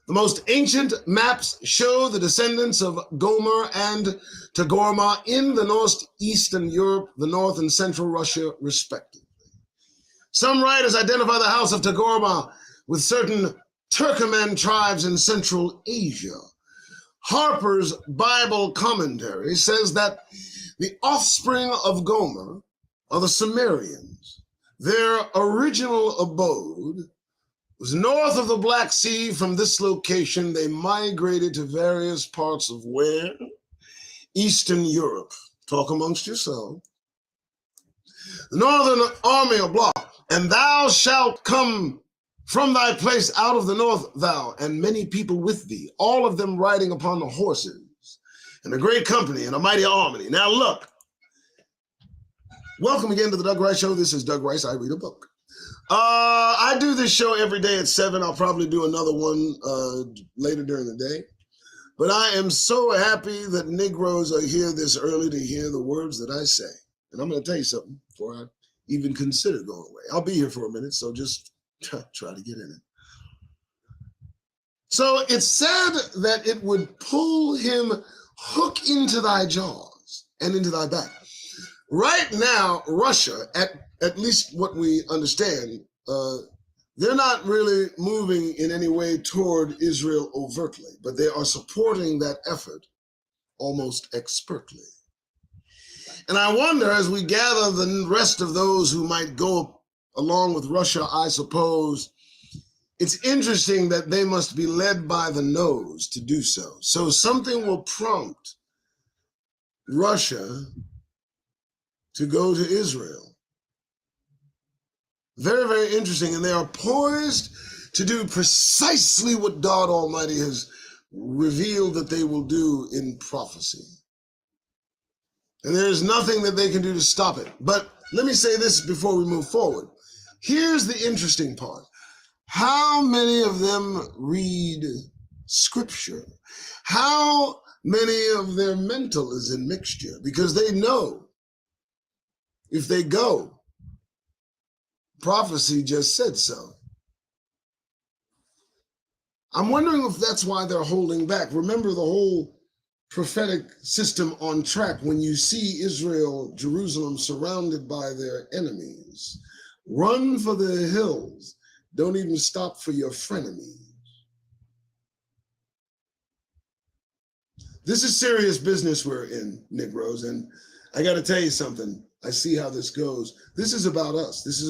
The most ancient maps show the descendants of Gomer and Togarmah in the northeastern Europe, the north and central Russia, respectively. Some writers identify the house of Togarmah with certain Turkoman tribes in Central Asia. Harper's Bible Commentary says that the offspring of Gomer are the Sumerians. Their original abode was north of the Black Sea. From this location, they migrated to various parts of where? Eastern Europe. Talk amongst yourselves. The northern army of block, and thou shalt come from thy place out of the north, thou, and many people with thee, all of them riding upon the horses, and a great company and a mighty army. Now look, welcome again to the Doug Rice Show. This is Doug Rice. I read a book. I do this show every day at 7. I'll probably do another one later during the day. But I am so happy that Negroes are here this early to hear the words that I say. And I'm going to tell you something before I even consider going away. I'll be here for a minute, so just try to get in it. So it's said that it would pull him hook into thy jaws and into thy back. Right now, Russia, at least what we understand, they're not really moving in any way toward Israel overtly, but they are supporting that effort almost expertly. And I wonder, as we gather the rest of those who might go along with Russia, I suppose, it's interesting that they must be led by the nose to do so. So something will prompt Russia to go to Israel. Very, very interesting. And they are poised to do precisely what God Almighty has revealed that they will do in prophecy. And there's nothing that they can do to stop it. But let me say this before we move forward. Here's the interesting part. How many of them read scripture? How many of their mental is in mixture? Because they know if they go, prophecy just said so. I'm wondering if that's why they're holding back. Remember the whole prophetic system on track when you see Israel, Jerusalem surrounded by their enemies. Run for the hills. Don't even stop for your frenemies. This is serious business we're in, Negroes, and I got to tell you something. I see how this goes. This is about us. This is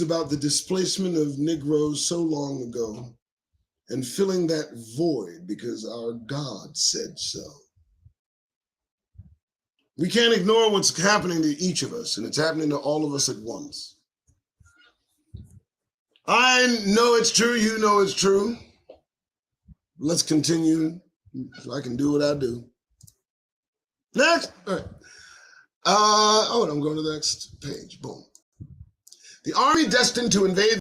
about the displacement of Negroes so long ago and filling that void because our God said so. We can't ignore what's happening to each of us, and it's happening to all of us at once. I know it's true. You know it's true. Let's continue so I can do what I do. Next. All right. I'm going to the next page. Boom. The army destined to invade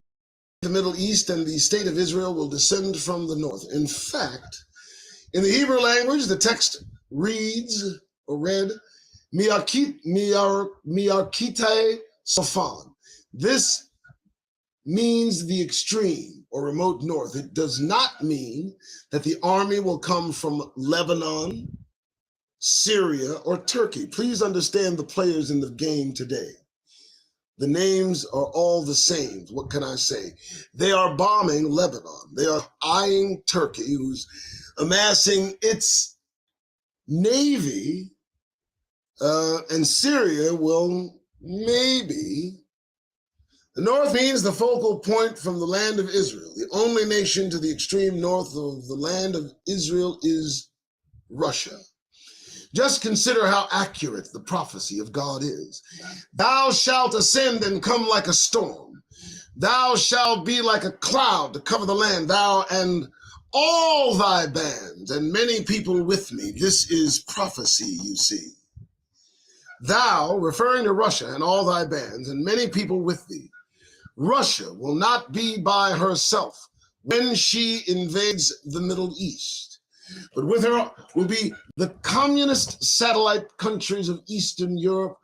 the Middle East and the state of Israel will descend from the north. In fact, in the Hebrew language, the text reads or read, Miarkite Sofan. This means the extreme or remote north. It does not mean that the army will come from Lebanon, Syria, or Turkey. Please understand the players in the game today. The names are all the same. What can I say? They are bombing Lebanon. They are eyeing Turkey, who's amassing its navy, and Syria will maybe. The north means the focal point from the land of Israel. The only nation to the extreme north of the land of Israel is Russia. Just consider how accurate the prophecy of God is. Thou shalt ascend and come like a storm. Thou shalt be like a cloud to cover the land, thou and all thy bands, and many people with me. This is prophecy, you see. Thou, referring to Russia and all thy bands, and many people with thee. Russia will not be by herself when she invades the Middle East, but with her will be the communist satellite countries of Eastern Europe,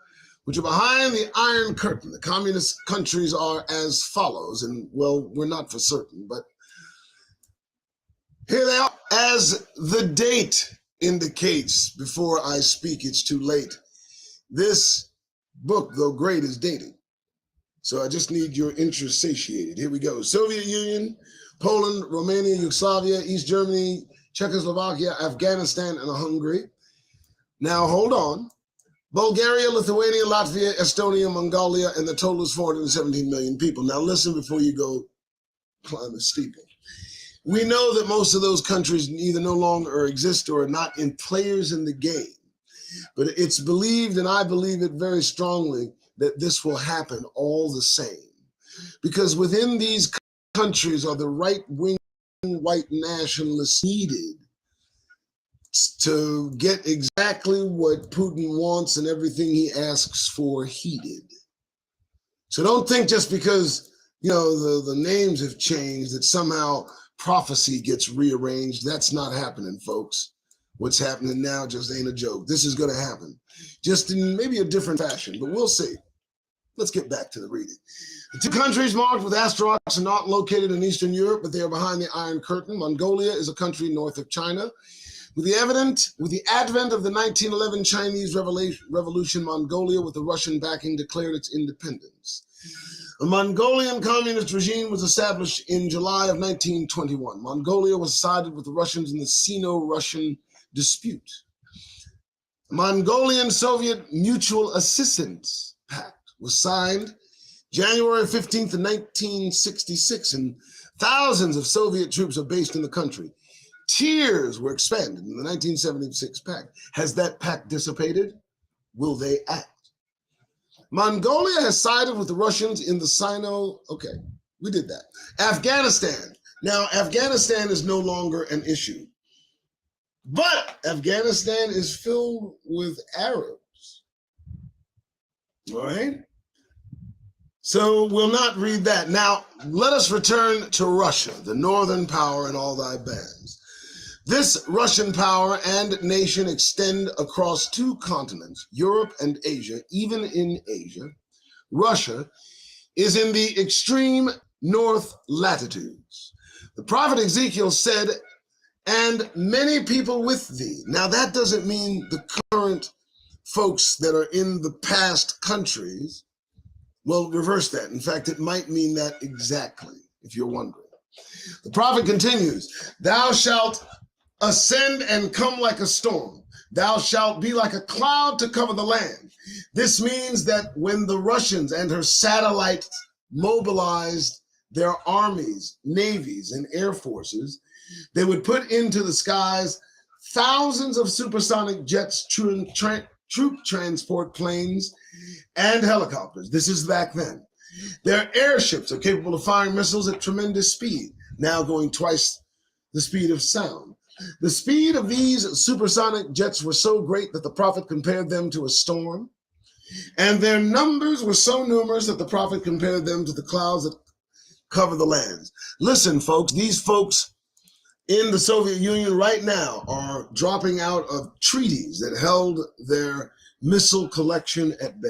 which are behind the Iron Curtain. The communist countries are as follows, and well, we're not for certain, but here they are. As the date indicates, before I speak, it's too late. This book, though great, is dated. So I just need your interest satiated. Here we go. Soviet Union, Poland, Romania, Yugoslavia, East Germany, Czechoslovakia, Afghanistan, and Hungary. Now, hold on. Bulgaria, Lithuania, Latvia, Estonia, Mongolia, and the total is 417 million people. Now, listen before you go climb a steeple. We know that most of those countries either no longer exist or are not in players in the game. But it's believed, and I believe it very strongly, that this will happen all the same. Because within these countries are the right-wing white nationalists needed to get exactly what Putin wants and everything he asks for heeded. So don't think just because, the names have changed that somehow prophecy gets rearranged. That's not happening, folks. What's happening now just ain't a joke. This is going to happen, just in maybe a different fashion, but we'll see. Let's get back to the reading. The two countries marked with asterisks are not located in Eastern Europe, but they are behind the Iron Curtain. Mongolia is a country north of China. With the advent of the 1911 Chinese Revolution, Mongolia, with the Russian backing, declared its independence. A Mongolian communist regime was established in July of 1921. Mongolia was sided with the Russians in the Sino-Russian dispute. The Mongolian-Soviet Mutual Assistance Pact was signed January 15th, 1966, and thousands of Soviet troops are based in the country. Tears were expended in the 1976 pact. Has that pact dissipated? Will they act? Mongolia has sided with the Russians in the Sino. Okay, we did that. Afghanistan. Now, Afghanistan is no longer an issue, but Afghanistan is filled with Arabs. All right? So we'll not read that. Now, let us return to Russia, the northern power and all thy bands. This Russian power and nation extend across two continents, Europe and Asia. Even in Asia, Russia is in the extreme north latitudes. The prophet Ezekiel said, and many people with thee. Now, that doesn't mean the current folks that are in the past countries. Well, reverse that. In fact, it might mean that exactly, if you're wondering. The prophet continues, thou shalt ascend and come like a storm. Thou shalt be like a cloud to cover the land. This means that when the Russians and her satellites mobilized their armies, navies, and air forces, they would put into the skies thousands of supersonic jets, troop transport planes, and helicopters. This is back then. Their airships are capable of firing missiles at tremendous speed, now going twice the speed of sound. The speed of these supersonic jets were so great that the prophet compared them to a storm. And their numbers were so numerous that the prophet compared them to the clouds that cover the lands. Listen, folks, these folks in the Soviet Union right now are dropping out of treaties that held their missile collection at bay.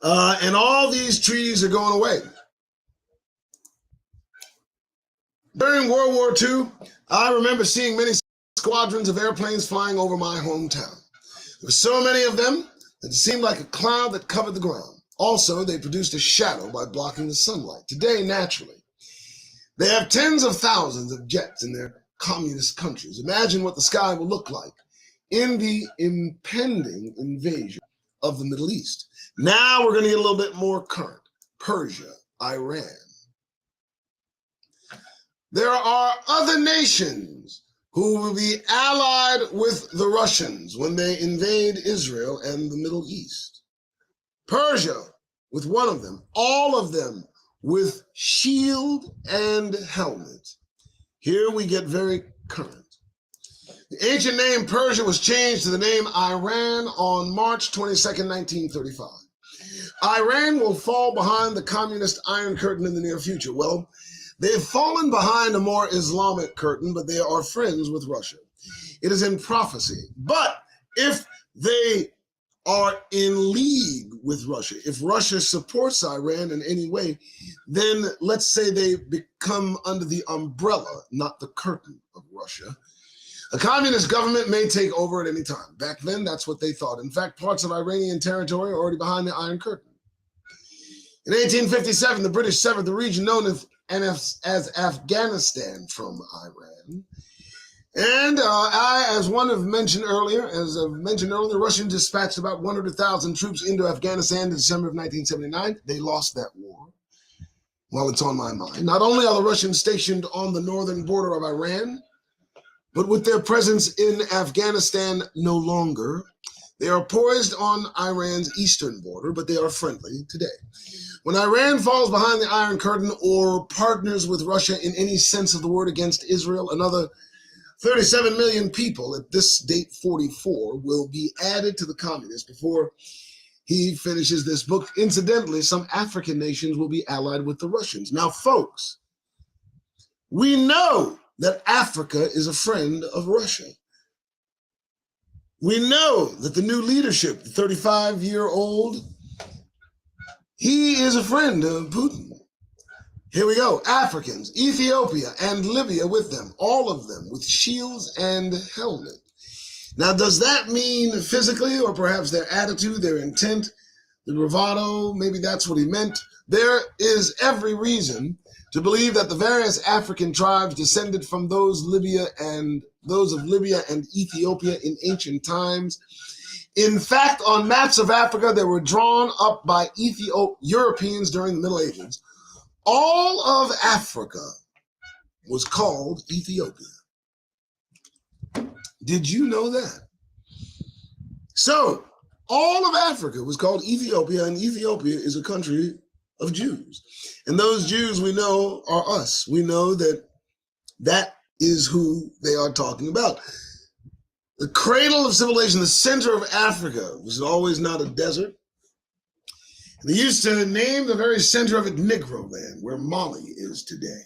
And all these treaties are going away. During World War II, I remember seeing many squadrons of airplanes flying over my hometown. There were so many of them that it seemed like a cloud that covered the ground. Also, they produced a shadow by blocking the sunlight. Today, naturally, they have tens of thousands of jets in their communist countries. Imagine what the sky will look like in the impending invasion of the Middle East. Now we're going to get a little bit more current. Persia, Iran. There are other nations who will be allied with the Russians when they invade Israel and the Middle East. Persia, with one of them, all of them with shield and helmet. Here we get very current. The ancient name Persia was changed to the name Iran on March 22nd, 1935. Iran will fall behind the communist Iron Curtain in the near future. Well, they've fallen behind a more Islamic curtain, but they are friends with Russia. It is in prophecy. But if they are in league with Russia, if Russia supports Iran in any way, then let's say they become under the umbrella, not the curtain of Russia. A communist government may take over at any time. Back then, that's what they thought. In fact, parts of Iranian territory are already behind the Iron Curtain. In 1857, the British severed the region known as Afghanistan from Iran. And as I've mentioned earlier, the Russians dispatched about 100,000 troops into Afghanistan in December of 1979. They lost that war. Well, it's on my mind. Not only are the Russians stationed on the northern border of Iran, but with their presence in Afghanistan no longer, they are poised on Iran's eastern border, but they are friendly today. When Iran falls behind the Iron Curtain or partners with Russia in any sense of the word against Israel, another 37 million people, at this date 44, will be added to the communists before he finishes this book. Incidentally, some African nations will be allied with the Russians. Now, folks, we know that Africa is a friend of Russia. We know that the new leadership, the 35-year-old, he is a friend of Putin. Here we go. Africans, Ethiopia, and Libya with them, all of them with shields and helmet. Now, does that mean physically, or perhaps their attitude, their intent, the bravado? Maybe that's what he meant. There is every reason to believe that the various African tribes descended from those of Libya and Ethiopia in ancient times. In fact, on maps of Africa that were drawn up by Europeans during the Middle Ages, all of Africa was called Ethiopia. Did you know that? So, all of Africa was called Ethiopia, and Ethiopia is a country of Jews. And those Jews we know are us. We know that that is who they are talking about. The cradle of civilization, the center of Africa, was always not a desert. They used to name the very center of it Negro land, where Mali is today.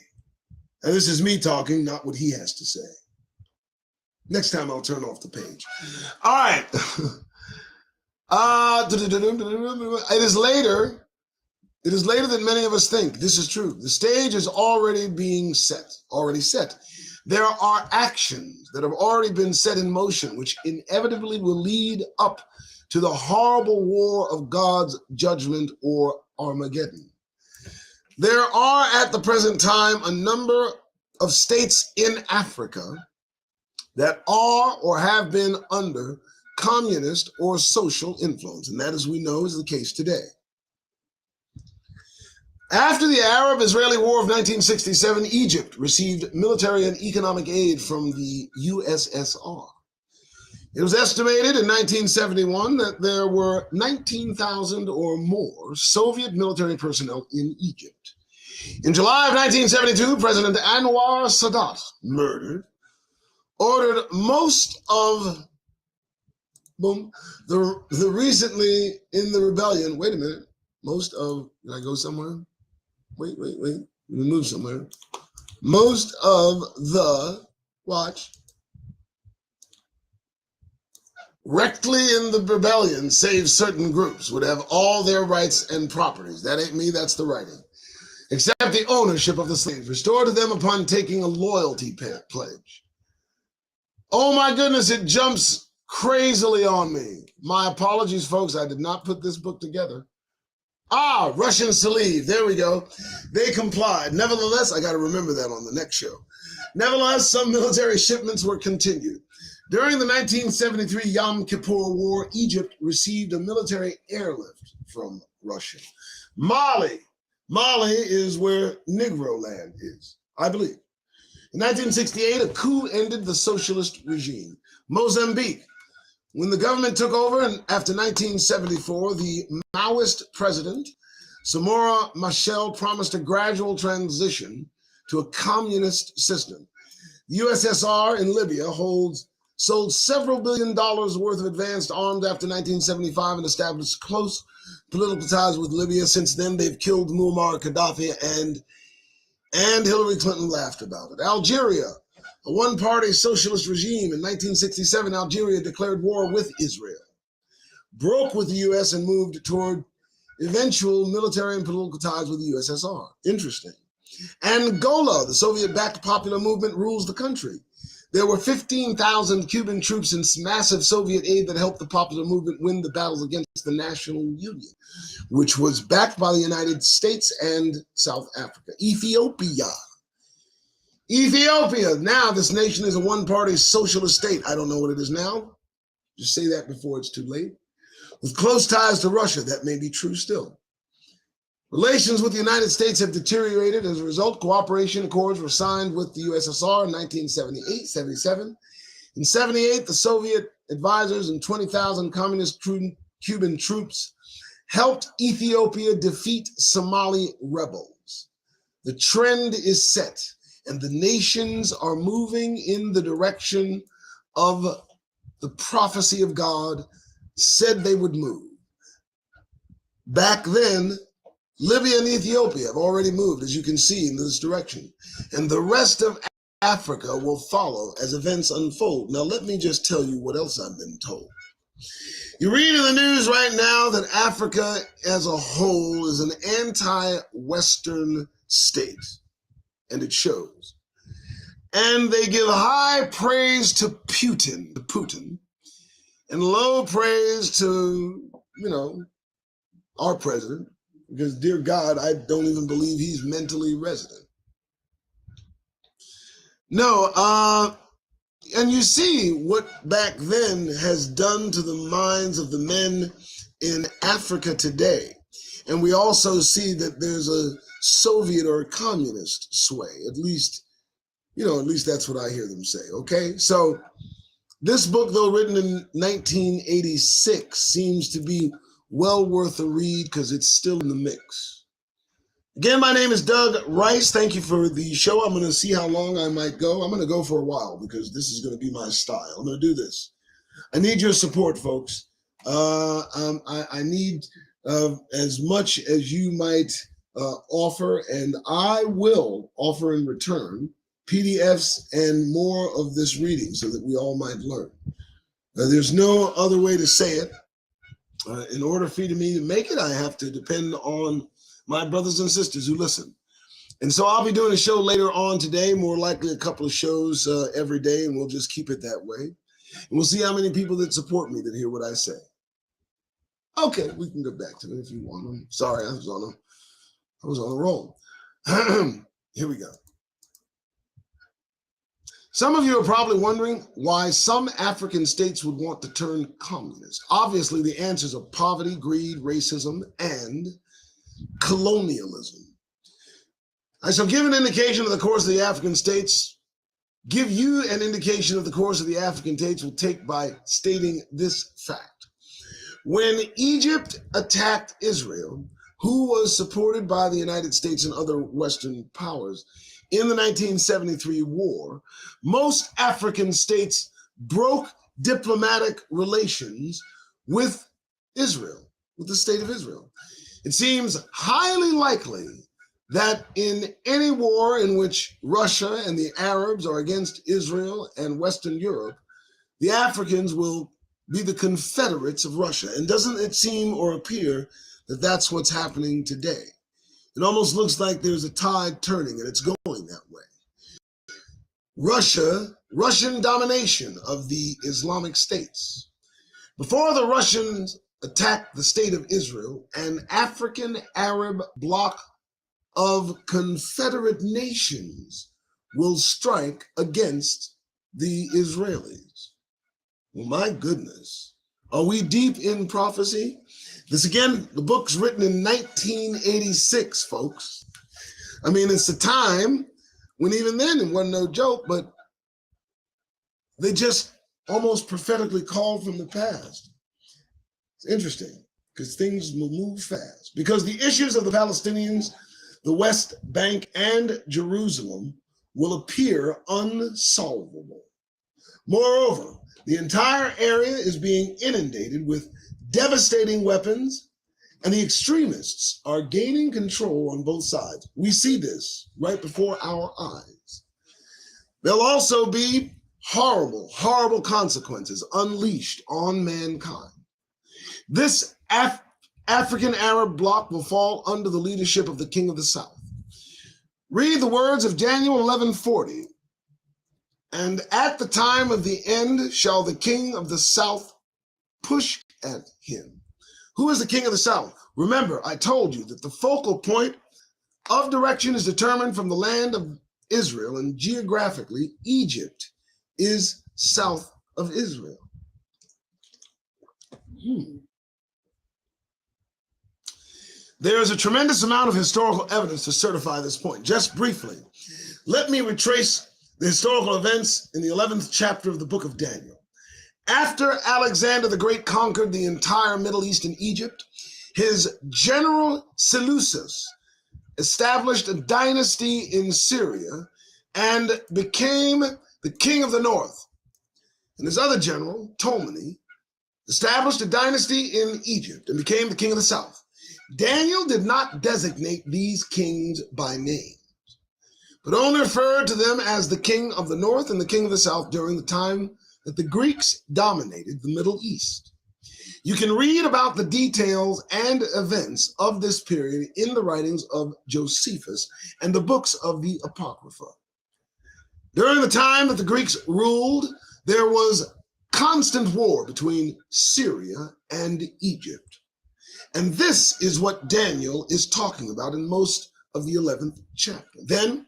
And this is me talking, not what he has to say. Next time I'll turn off the page. All right. It is later than many of us think. This is true. The stage is already set. There are actions that have already been set in motion, which inevitably will lead up to the horrible war of God's judgment, or Armageddon. There are at the present time a number of states in Africa that are or have been under communist or social influence, and that, as we know, is the case today. After the Arab-Israeli War of 1967, Egypt received military and economic aid from the USSR. It was estimated in 1971 that there were 19,000 or more Soviet military personnel in Egypt. In July of 1972, President Anwar Sadat, murdered, ordered most of Boom. The recently in the rebellion, wait a minute, did I go somewhere? Wait, let me move somewhere. Most of the, watch, rectly in the rebellion, save certain groups, would have all their rights and properties. That ain't me, that's the writing. Except the ownership of the slaves, restored to them upon taking a loyalty pledge. Oh my goodness, it jumps crazily on me. My apologies, folks, I did not put this book together. Russians to leave, there we go. They complied. Nevertheless, I got to remember that on the next show. Nevertheless, some military shipments were continued. During the 1973 Yom Kippur War, Egypt received a military airlift from Russia. Mali is where Negro land is, I believe. In 1968, a coup ended the socialist regime. Mozambique, when the government took over after 1974, the Maoist president, Samora Machel, promised a gradual transition to a communist system. The USSR in Libya sold several $billions worth of advanced arms after 1975 and established close political ties with Libya. Since then, they've killed Muammar Gaddafi, and Hillary Clinton laughed about it. Algeria, a one-party socialist regime. In 1967, Algeria declared war with Israel, broke with the U.S., and moved toward eventual military and political ties with the USSR. Interesting. Angola, the Soviet-backed popular movement, rules the country. There were 15,000 Cuban troops and massive Soviet aid that helped the popular movement win the battles against the National Union, which was backed by the United States and South Africa. Ethiopia, now this nation is a one-party socialist state. I don't know what it is now. Just say that before it's too late. With close ties to Russia, that may be true still. Relations with the United States have deteriorated. As a result, cooperation accords were signed with the USSR in 1978, 77. In 78, the Soviet advisors and 20,000 communist Cuban troops helped Ethiopia defeat Somali rebels. The trend is set, and the nations are moving in the direction of the prophecy of God said they would move. Back then, Libya and Ethiopia have already moved, as you can see, in this direction. And the rest of Africa will follow as events unfold. Now, let me just tell you what else I've been told. You read in the news right now that Africa as a whole is an anti-Western state, and it shows. And they give high praise to Putin, and low praise to, our president. Because, dear God, I don't even believe he's mentally resident. No, and you see what back then has done to the minds of the men in Africa today. And we also see that there's a Soviet or a communist sway. At least that's what I hear them say, okay? So this book, though written in 1986, seems to be well worth a read because it's still in the mix. Again, my name is Doug Rice. Thank you for the show. I'm going to see how long I might go. I'm going to go for a while because this is going to be my style. I'm going to do this. I need your support, folks. I need as much as you might offer, and I will offer in return PDFs and more of this reading so that we all might learn. There's no other way to say it. In order for me to make it, I have to depend on my brothers and sisters who listen. And so I'll be doing a show later on today, more likely a couple of shows every day, and we'll just keep it that way. And we'll see how many people that support me that hear what I say. Okay, we can go back to it if you want. I'm sorry, I was on a roll. Here we go. Some of you are probably wondering why some African states would want to turn communist. Obviously, the answers are poverty, greed, racism, and colonialism. I shall give an indication of the course of the African states, give you an indication of the course of the African states will take by stating this fact. When Egypt attacked Israel, who was supported by the United States and other Western powers, in the 1973 war, most African states broke diplomatic relations with Israel, with the state of Israel. It seems highly likely that in any war in which Russia and the Arabs are against Israel and Western Europe, the Africans will be the Confederates of Russia. And doesn't it seem or appear that that's what's happening today? It almost looks like there's a tide turning, and it's going that way. Russian domination of the Islamic states. Before the Russians attacked the state of Israel, an African Arab bloc of confederate nations will strike against the Israelis. Well, my goodness. Are we deep in prophecy? This again, the book's written in 1986, folks. I mean, it's a time when even then it wasn't no joke, but they just almost prophetically called from the past. It's interesting because things will move fast. Because the issues of the Palestinians, the West Bank, and Jerusalem will appear unsolvable. Moreover, the entire area is being inundated with devastating weapons, and the extremists are gaining control on both sides. We see this right before our eyes. There'll also be horrible, horrible consequences unleashed on mankind. This African Arab bloc will fall under the leadership of the King of the South. Read the words of Daniel 11:40. And at the time of the end shall the King of the South push at him. Who is the King of the South? Remember, I told you that the focal point of direction is determined from the land of Israel, and geographically, Egypt is south of Israel. There is a tremendous amount of historical evidence to certify this point. Just briefly, let me retrace the historical events in the 11th chapter of the book of Daniel. After Alexander the Great conquered the entire Middle East and Egypt, his general Seleucus established a dynasty in Syria and became the king of the north. And his other general, Ptolemy, established a dynasty in Egypt and became the king of the south. Daniel did not designate these kings by name, but only referred to them as the king of the north and the king of the south during the time that the Greeks dominated the Middle East. You can read about the details and events of this period in the writings of Josephus and the books of the Apocrypha. During the time that the Greeks ruled, there was constant war between Syria and Egypt. And this is what Daniel is talking about in most of the 11th chapter. Then,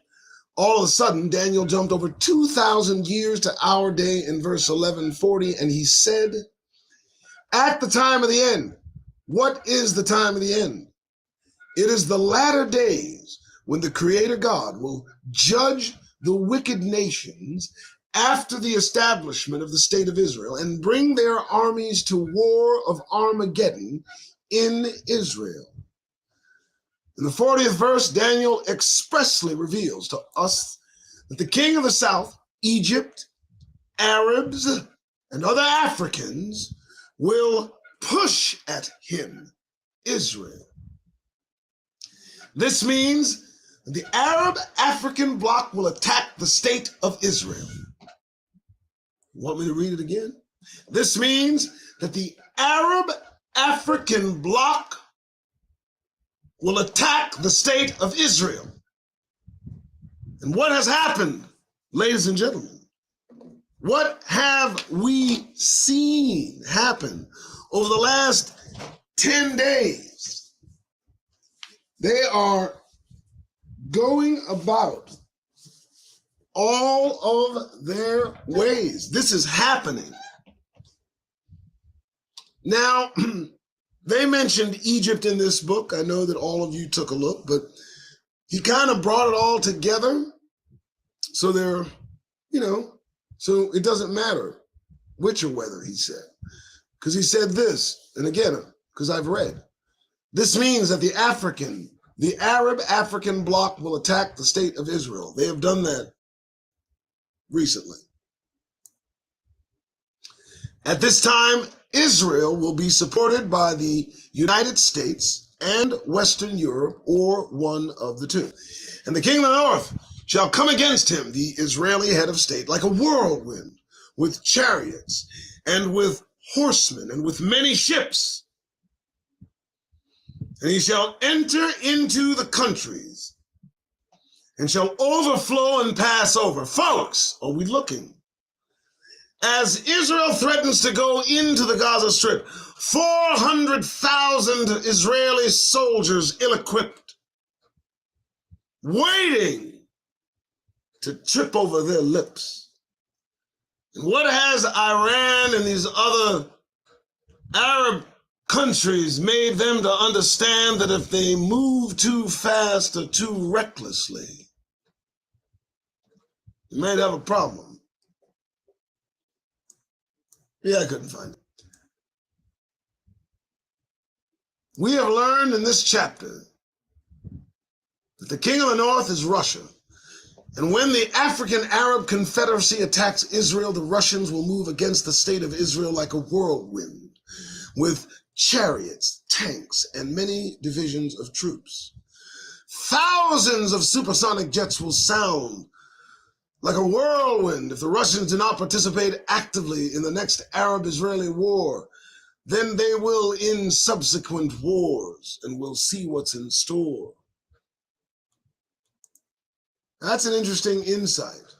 all of a sudden, Daniel jumped over 2,000 years to our day in verse 11:40, and he said, at the time of the end. What is the time of the end? It is the latter days when the Creator God will judge the wicked nations after the establishment of the state of Israel and bring their armies to war of Armageddon in Israel. In the 40th verse, Daniel expressly reveals to us that the king of the south, Egypt, Arabs, and other Africans will push at him, Israel. This means that the Arab-African bloc will attack the state of Israel. You want me to read it again? This means that the Arab-African bloc will attack the state of Israel. And what has happened, ladies and gentlemen? What have we seen happen over the last 10 days? They are going about all of their ways. This is happening. Now, they mentioned Egypt in this book. I know that all of you took a look, but he kind of brought it all together. So they're, so it doesn't matter which or whether, he said. Because he said this, and again, because I've read, this means that the Arab-African bloc will attack the state of Israel. They have done that recently. At this time, Israel will be supported by the United States and Western Europe, or one of the two. And the king of the north shall come against him, the Israeli head of state, like a whirlwind, with chariots and with horsemen and with many ships. And he shall enter into the countries and shall overflow and pass over. Folks, are we looking? As Israel threatens to go into the Gaza Strip, 400,000 Israeli soldiers ill-equipped, waiting to trip over their lips. And what has Iran and these other Arab countries made them to understand that if they move too fast or too recklessly, they might have a problem? Yeah, I couldn't find it. We have learned in this chapter that the king of the north is Russia. And when the African Arab Confederacy attacks Israel, the Russians will move against the state of Israel like a whirlwind, with chariots, tanks, and many divisions of troops. Thousands of supersonic jets will sound like a whirlwind if the Russians do not participate actively in the next Arab-Israeli war. Then they will in subsequent wars, and we'll see what's in store. That's an interesting insight,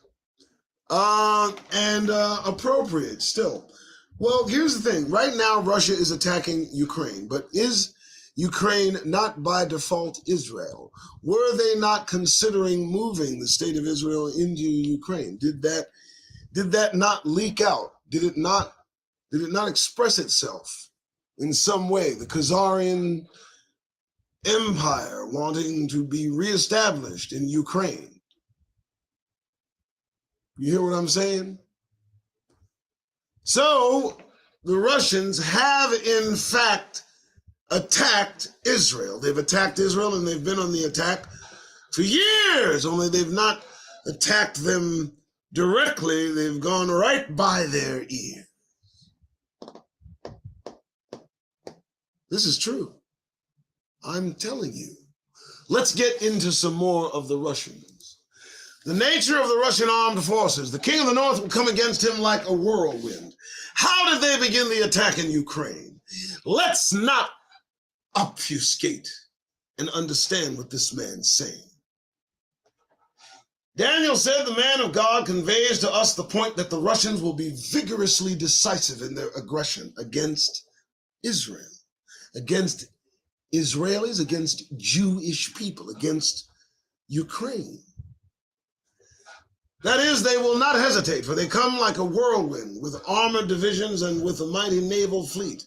and appropriate still. Well, here's the thing. Right now, Russia is attacking Ukraine, but is Ukraine not by default Israel? Were they not considering moving the state of Israel into Ukraine? Did that not leak out? Did it not express itself in some way? The Khazarian Empire wanting to be reestablished in Ukraine. You hear what I'm saying? So the Russians have in fact attacked Israel. They've attacked Israel and they've been on the attack for years, only they've not attacked them directly. They've gone right by their ear. This is true. I'm telling you. Let's get into some more of the Russians. The nature of the Russian armed forces. The king of the north will come against him like a whirlwind. How did they begin the attack in Ukraine? Let's not obfuscate and understand what this man's saying. Daniel said, the man of God conveys to us the point that the Russians will be vigorously decisive in their aggression against Israel, against Israelis, against Jewish people, against Ukraine. That is, they will not hesitate, for they come like a whirlwind with armored divisions and with a mighty naval fleet.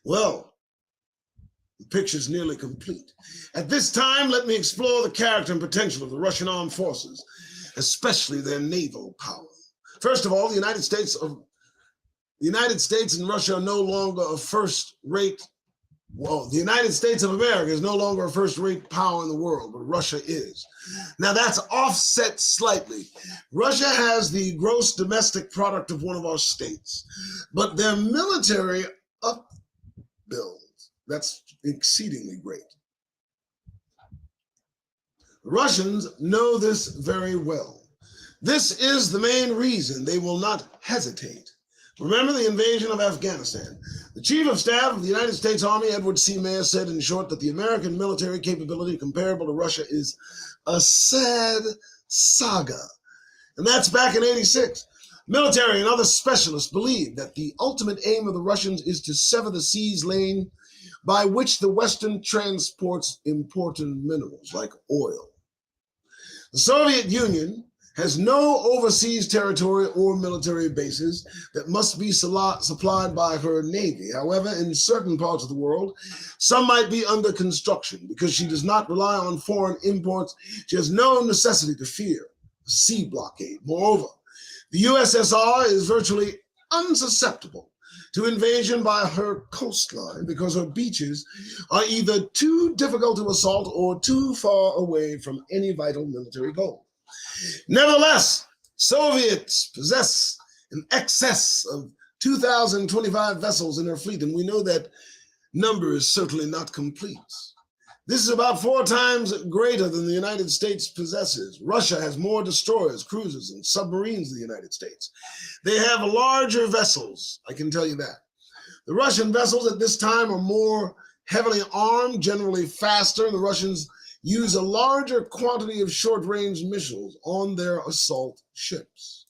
Well, the picture's nearly complete. At this time, let me explore the character and potential of the Russian armed forces, especially their naval power. First of all, the United States and Russia are no longer a first-rate. Well, the United States of America is no longer a first-rate power in the world, but Russia is. Now, that's offset slightly. Russia has the gross domestic product of one of our states, but their military upbuild, that's exceedingly great. The Russians know this very well. This is the main reason they will not hesitate. Remember the invasion of Afghanistan. The Chief of Staff of the United States Army, Edward C. Mayer, said in short that the American military capability comparable to Russia is a sad saga. And that's back in '86. Military and other specialists believe that the ultimate aim of the Russians is to sever the seas lane by which the Western transports important minerals like oil. The Soviet Union has no overseas territory or military bases that must be supplied by her Navy. However, in certain parts of the world, some might be under construction. Because she does not rely on foreign imports, she has no necessity to fear a sea blockade. Moreover, the USSR is virtually unsusceptible to invasion by her coastline because her beaches are either too difficult to assault or too far away from any vital military goal. Nevertheless, Soviets possess an excess of 2,025 vessels in her fleet, and we know that number is certainly not complete. This is about 4 times greater than the United States possesses. Russia has more destroyers, cruisers, and submarines than the United States. They have larger vessels, I can tell you that. The Russian vessels at this time are more heavily armed, generally faster, and the Russians use a larger quantity of short-range missiles on their assault ships.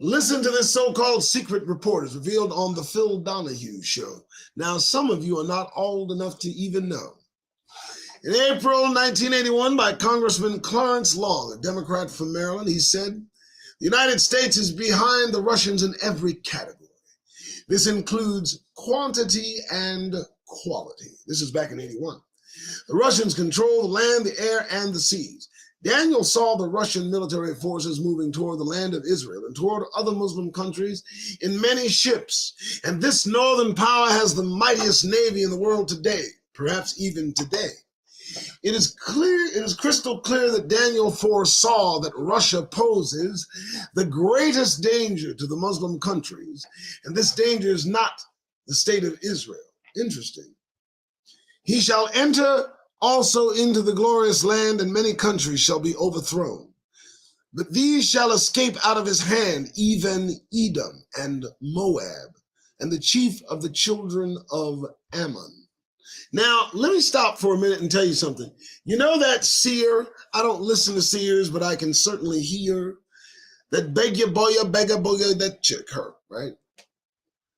Listen to this so-called secret report as revealed on the Phil Donahue show. Now, some of you are not old enough to even know. In April 1981, by Congressman Clarence Long, a Democrat from Maryland, he said, "The United States is behind the Russians in every category. This includes quantity and quality." This is back in 81. "The Russians control the land, the air, and the seas." Daniel saw the Russian military forces moving toward the land of Israel and toward other Muslim countries in many ships. And this northern power has the mightiest navy in the world today, perhaps even today. It is crystal clear that Daniel foresaw that Russia poses the greatest danger to the Muslim countries, and this danger is not the state of Israel. Interesting. "He shall enter also into the glorious land, and many countries shall be overthrown. But these shall escape out of his hand, even Edom and Moab, and the chief of the children of Ammon." Now, let me stop for a minute and tell you something. You know that seer? I don't listen to seers, but I can certainly hear that beggar boya, that chick, her, right?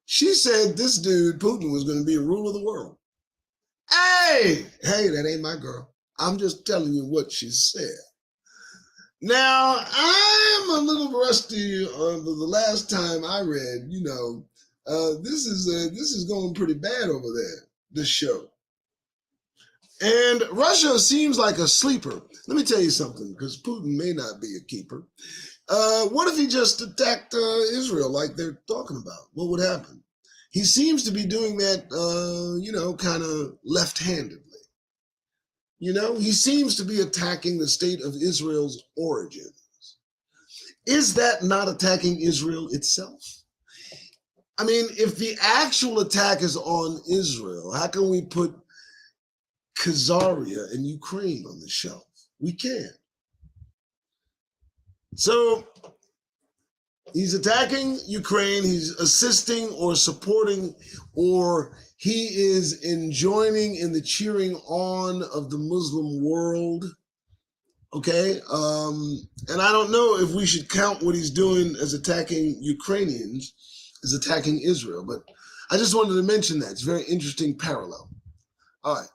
She said this dude, Putin, was going to be a ruler of the world. Hey, that ain't my girl. I'm just telling you what she said. Now, I'm a little rusty on the last time I read, this is going pretty bad over there, this show. And Russia seems like a sleeper. Let me tell you something, because Putin may not be a keeper. What if he just attacked Israel like they're talking about? What would happen? He seems to be doing that, kind of left-handedly. He seems to be attacking the state of Israel's origins. Is that not attacking Israel itself? I mean, if the actual attack is on Israel, how can we put Khazaria and Ukraine on the shelf? We can't. So he's attacking Ukraine, he's assisting or supporting, or he is enjoining in the cheering on of the Muslim world. Okay. And I don't know if we should count what he's doing as attacking Ukrainians as attacking Israel, but I just wanted to mention that. It's a very interesting parallel. All right,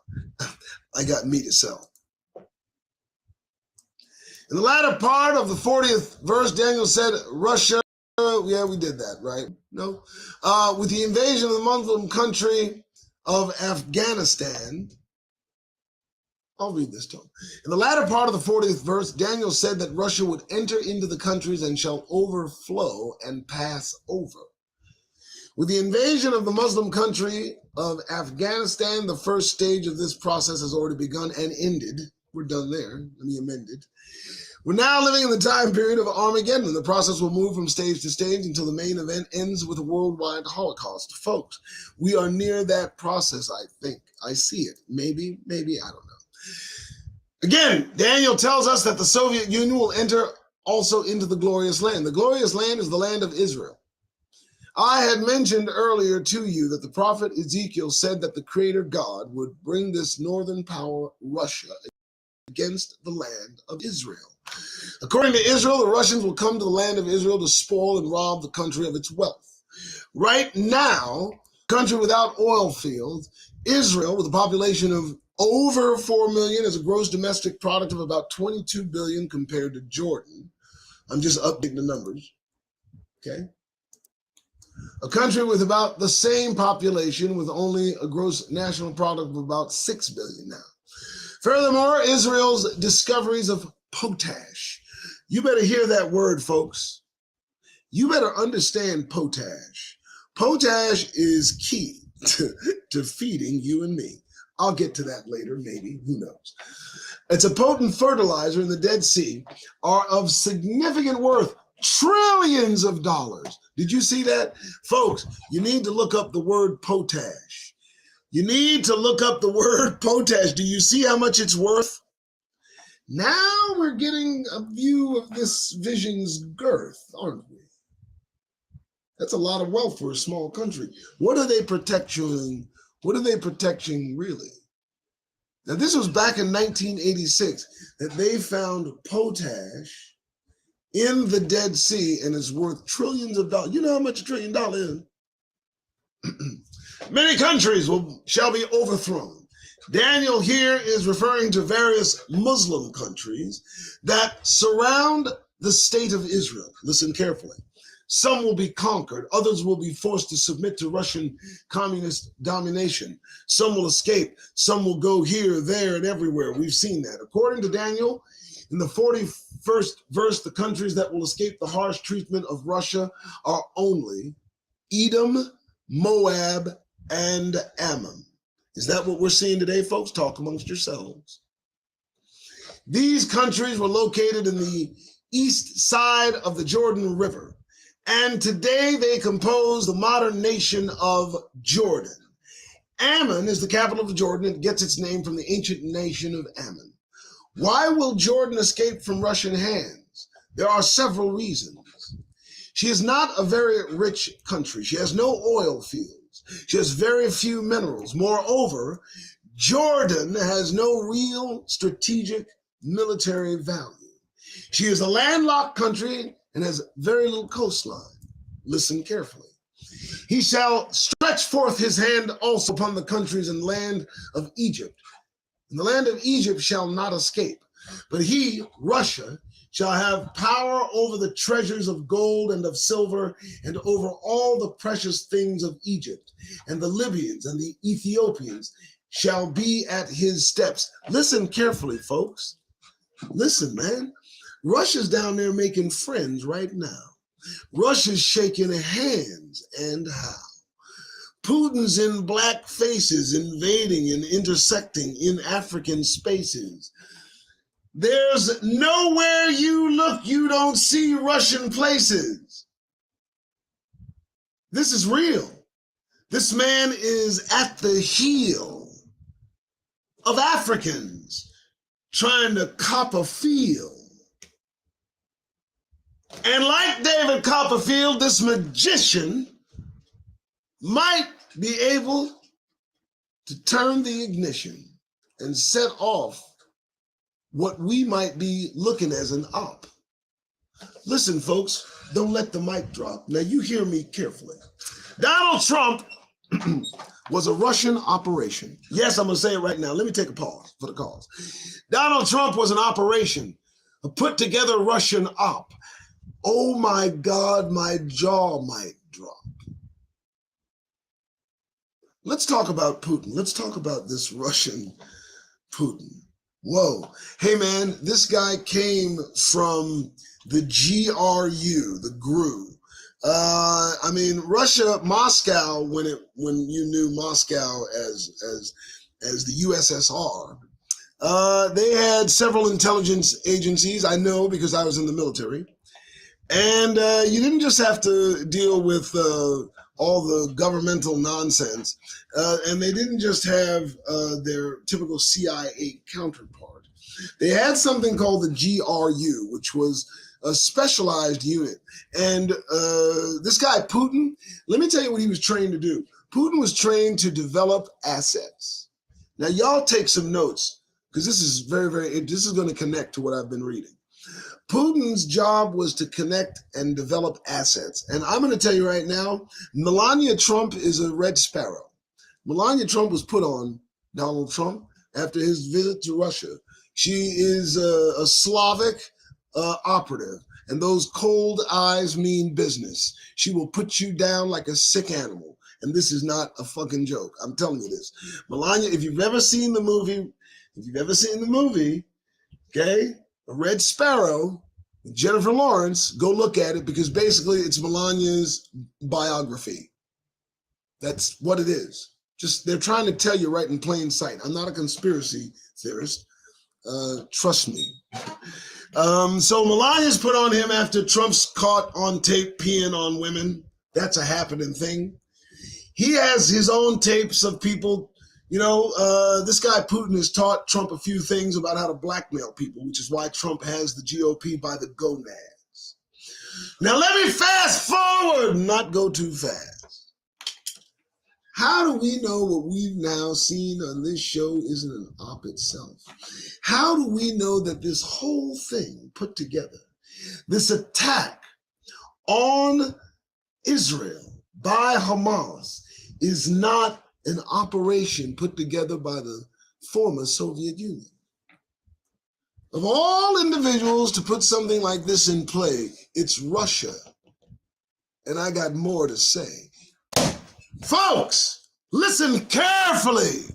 I got me to sell. In the latter part of the 40th verse, Daniel said, Russia, yeah, we did that, right? No? With the invasion of the Muslim country of Afghanistan, I'll read this to him. In the latter part of the 40th verse, Daniel said that Russia would enter into the countries and shall overflow and pass over. With the invasion of the Muslim country of Afghanistan, the first stage of this process has already begun and ended. We're done there. Let me amend it. We're now living in the time period of Armageddon. The process will move from stage to stage until the main event ends with a worldwide Holocaust. Folks, we are near that process, I think. I see it. Maybe, I don't know. Again, Daniel tells us that the Soviet Union will enter also into the glorious land. The glorious land is the land of Israel. I had mentioned earlier to you that the prophet Ezekiel said that the Creator God would bring this northern power, Russia, against the land of Israel. According to Israel, the Russians will come to the land of Israel to spoil and rob the country of its wealth. Right now, country without oil fields, Israel, with a population of over 4 million, has a gross domestic product of about 22 billion compared to Jordan. I'm just updating the numbers, okay? A country with about the same population with only a gross national product of about 6 billion now. Furthermore, Israel's discoveries of potash. You better hear that word, folks. You better understand potash. Potash is key to feeding you and me. I'll get to that later, maybe, who knows. It's a potent fertilizer in the Dead Sea, are of significant worth, trillions of dollars. Did you see that? Folks, you need to look up the word potash. You need to look up the word potash. Do you see how much it's worth? Now we're getting a view of this vision's girth, aren't we? That's a lot of wealth for a small country. What are they protecting? What are they protecting really? Now, this was back in 1986 that they found potash in the Dead Sea, and it's worth trillions of dollars. You know how much $1 trillion is? Many countries shall be overthrown. Daniel here is referring to various Muslim countries that surround the state of Israel. Listen carefully. Some will be conquered. Others will be forced to submit to Russian communist domination. Some will escape. Some will go here, there, and everywhere. We've seen that. According to Daniel, in the 41st verse, the countries that will escape the harsh treatment of Russia are only Edom, Moab, and Ammon. Is that what we're seeing today, folks? Talk amongst yourselves. These countries were located in the east side of the Jordan River, and today they compose the modern nation of Jordan. Ammon is the capital of Jordan. It gets its name from the ancient nation of Ammon. Why will Jordan escape from Russian hands? There are several reasons. She is not a very rich country. She has no oil fields. She has very few minerals. Moreover, Jordan has no real strategic military value. She is a landlocked country and has very little coastline. Listen carefully. He shall stretch forth his hand also upon the countries and land of Egypt. And the land of Egypt shall not escape. But he, Russia, shall have power over the treasures of gold and of silver and over all the precious things of Egypt. And the Libyans and the Ethiopians shall be at his steps. Listen carefully, folks. Listen, man. Russia's down there making friends right now. Russia's shaking hands, and how? Putin's in black faces, invading and intersecting in African spaces. There's nowhere you look, you don't see Russian places. This is real. This man is at the heel of Africans trying to cop a field. And like David Copperfield, this magician might be able to turn the ignition and set off what we might be looking as an op. Listen, folks, don't let the mic drop. Now, you hear me carefully. Donald Trump was a Russian operation. Yes, I'm going to say it right now. Let me take a pause for the cause. Donald Trump was an operation, a put together Russian op. Oh my God, my jaw might drop. Let's talk about Putin. Let's talk about this Russian Putin. Whoa. Hey man, this guy came from the GRU, the GRU. I mean, Russia, Moscow, when you knew Moscow as the USSR, they had several intelligence agencies. I know because I was in the military. And you didn't just have to deal with all the governmental nonsense. And they didn't just have their typical CIA counterpart. They had something called the GRU, which was a specialized unit. And this guy, Putin, let me tell you what he was trained to do. Putin was trained to develop assets. Now, y'all take some notes, because this is this is going to connect to what I've been reading. Putin's job was to connect and develop assets. And I'm going to tell you right now, Melania Trump is a red sparrow. Melania Trump was put on Donald Trump after his visit to Russia. She is a Slavic operative, and those cold eyes mean business. She will put you down like a sick animal. And this is not a fucking joke. I'm telling you this. Melania, if you've ever seen the movie, okay, A Red Sparrow, Jennifer Lawrence, go look at it, because basically it's Melania's biography. That's what it is. Just, they're trying to tell you right in plain sight. I'm not a conspiracy theorist. Trust me. So Melania's put on him after Trump's caught on tape peeing on women. That's a happening thing. He has his own tapes of people. This guy Putin has taught Trump a few things about how to blackmail people, which is why Trump has the GOP by the gonads. Now let me fast forward, not go too fast. How do we know what we've now seen on this show isn't an op itself? How do we know that this whole thing put together, this attack on Israel by Hamas, is not an operation put together by the former Soviet Union? Of all individuals to put something like this in play, it's Russia. And I got more to say. Folks, listen carefully.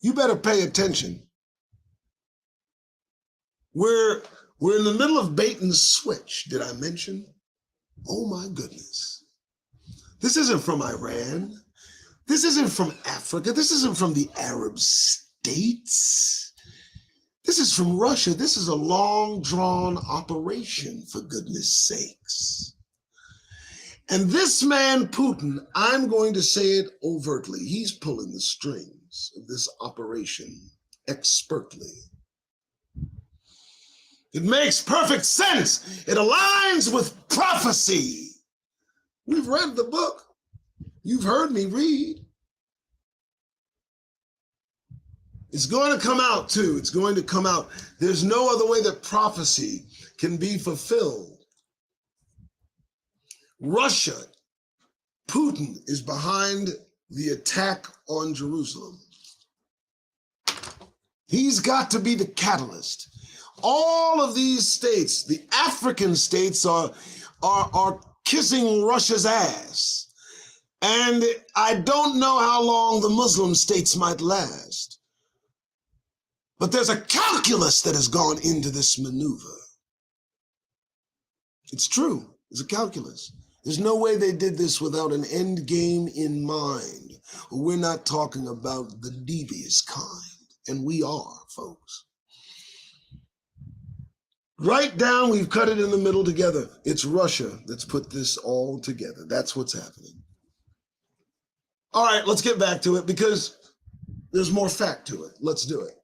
You better pay attention. We're in the middle of bait and switch, did I mention? Oh my goodness. This isn't from Iran. This isn't from Africa. This isn't from the Arab states. This is from Russia. This is a long-drawn operation, for goodness sakes. And this man, Putin, I'm going to say it overtly, he's pulling the strings of this operation expertly. It makes perfect sense. It aligns with prophecy. We've read the book. You've heard me read. It's going to come out too. It's going to come out. There's no other way that prophecy can be fulfilled. Russia, Putin is behind the attack on Jerusalem. He's got to be the catalyst. All of these states, the African states, are kissing Russia's ass. And I don't know how long the Muslim states might last. But there's a calculus that has gone into this maneuver. It's true. There's a calculus. There's no way they did this without an end game in mind. We're not talking about the devious kind. And we are, folks. Right down, we've cut it in the middle together. It's Russia that's put this all together. That's what's happening. All right, let's get back to it because there's more fact to it. Let's do it.